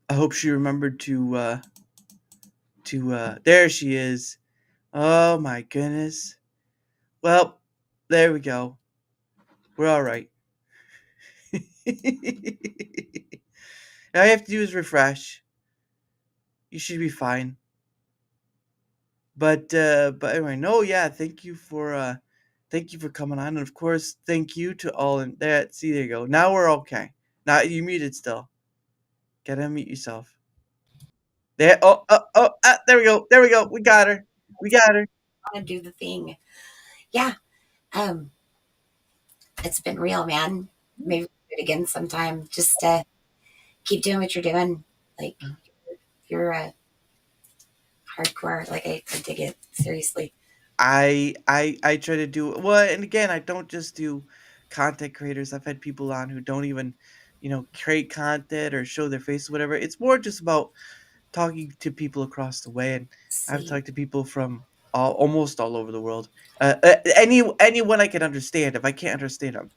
I hope she remembered to there she is. Oh my goodness. Well, there we go. We're all right. All you have to do is refresh. You should be fine. But anyway, no, yeah, thank you for coming on, and of course, thank you to all in there. See, there you go. Now we're okay. Now you muted still. Gotta unmute yourself. There. There we go. There we go. We got her. We got her. Want to do the thing. Yeah. Um, it's been real, man. Maybe we'll do it again sometime. Just keep doing what you're doing. Like you're hardcore. Like I dig it seriously. I try to do well, and again, I don't just do content creators. I've had people on who don't even, create content or show their face or whatever. It's more just about talking to people across the way, and I've See, talked to people from almost all over the world. Anyone I can understand. If I can't understand them,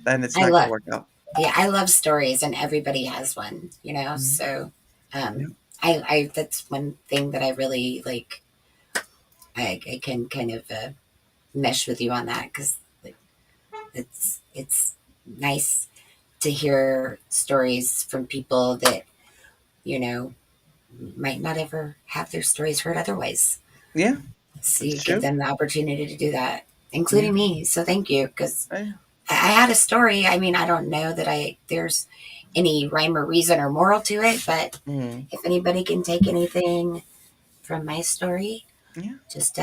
then it's I not gonna love work out. yeah, I love stories, and everybody has one. You know, Mhm. so Yeah, I that's one thing that I really like. I can kind of mesh with you on that because like, it's nice to hear stories from people that you know might not ever have their stories heard otherwise. yeah, So it's you give true. them the opportunity to do that, Yeah, including me. So thank you because yeah, I had a story. I mean, I don't know that there's any rhyme or reason or moral to it, but mhm, if anybody can take anything from my story, yeah, just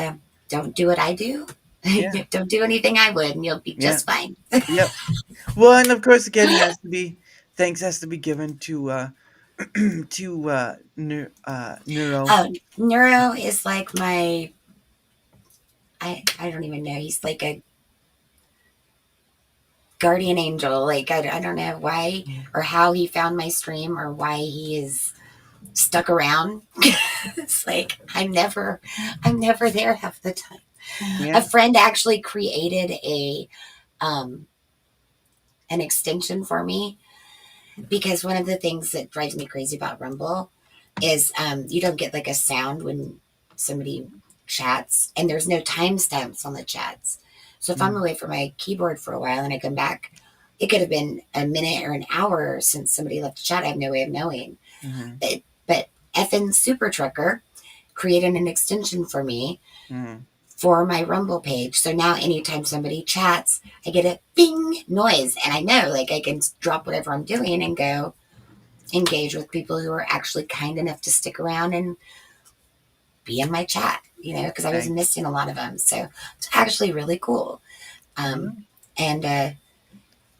don't do what I do. yeah, Don't do anything I would, and you'll be yeah. just fine. Yep. Well, and of course, again, thanks has to be given to to Neuro. Neuro is like my I don't even know. He's like a guardian angel. Like I don't know why or how he found my stream or why he is stuck around. It's like I'm never there half the time. A Yeah. friend actually created um an extension for me because one of the things that drives me crazy about Rumble is you don't get like a sound when somebody chats and there's no timestamps on the chats. So if I'm Mm, away from my keyboard for a while and I come back, it could have been a minute or an hour since somebody left a chat. I have no way of knowing. mhm, But effing Super Trucker created an extension for me mhm. for my Rumble page. So now anytime somebody chats, I get a bing noise and I know like I can drop whatever I'm doing and go engage with people who are actually kind enough to stick around and be in my chat, because I was Thanks. missing a lot of them. So it's actually really cool. Yeah. Um, and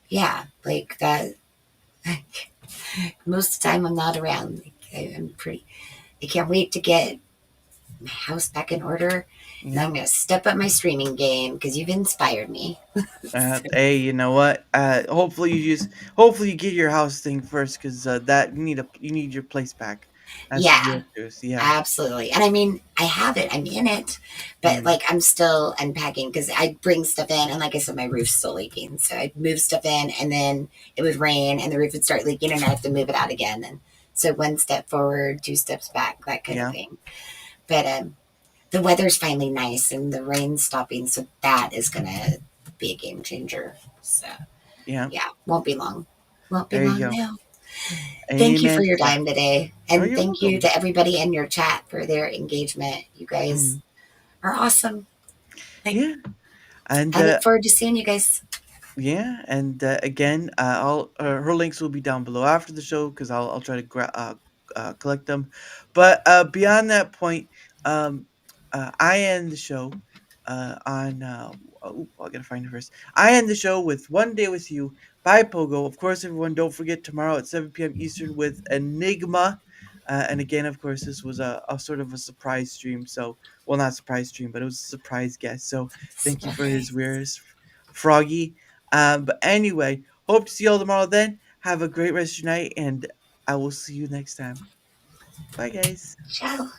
yeah, like that, most of the time I'm not around. Like, I can't wait to get my house back in order. And Yeah. I'm going to step up my streaming game because you've inspired me. Hey, you know what? Hopefully you get your house thing first, because that you need your place back. That's the Yeah, real truth. Yeah. absolutely. And I mean, I have it, I'm in it, but Mm, like I'm still unpacking because I bring stuff in. And like I said, my roof's still leaking. So I'd move stuff in and then it would rain and the roof would start leaking and I have to move it out again. And so one step forward, two steps back, that kind of yeah. thing. But the weather's finally nice and the rain's stopping. So that is going to be a game changer. So Yeah. yeah, won't be long. Won't be There you long go. now. Thank you for Amen your to that. time today. Oh, And you're thank you welcome. to everybody in your chat for their engagement. You guys Mm, are awesome. Like, yeah. And I look forward to seeing you guys. yeah, and again, I'll her links will be down below after the show, because I'll try to collect them. But beyond that point, um, I end the show on. I gotta find it first. I end the show with "One Day with You" by Pogo. Of course, everyone, don't forget tomorrow at 7 p.m. Eastern with Enigma. And again, of course, this was a sort of a surprise stream. So, well, not surprise stream, but it was a surprise guest. So, thank you for his wares, Froggy. But anyway, hope to see you all tomorrow then. Have a great rest of your night, and I will see you next time. Bye, guys. Ciao.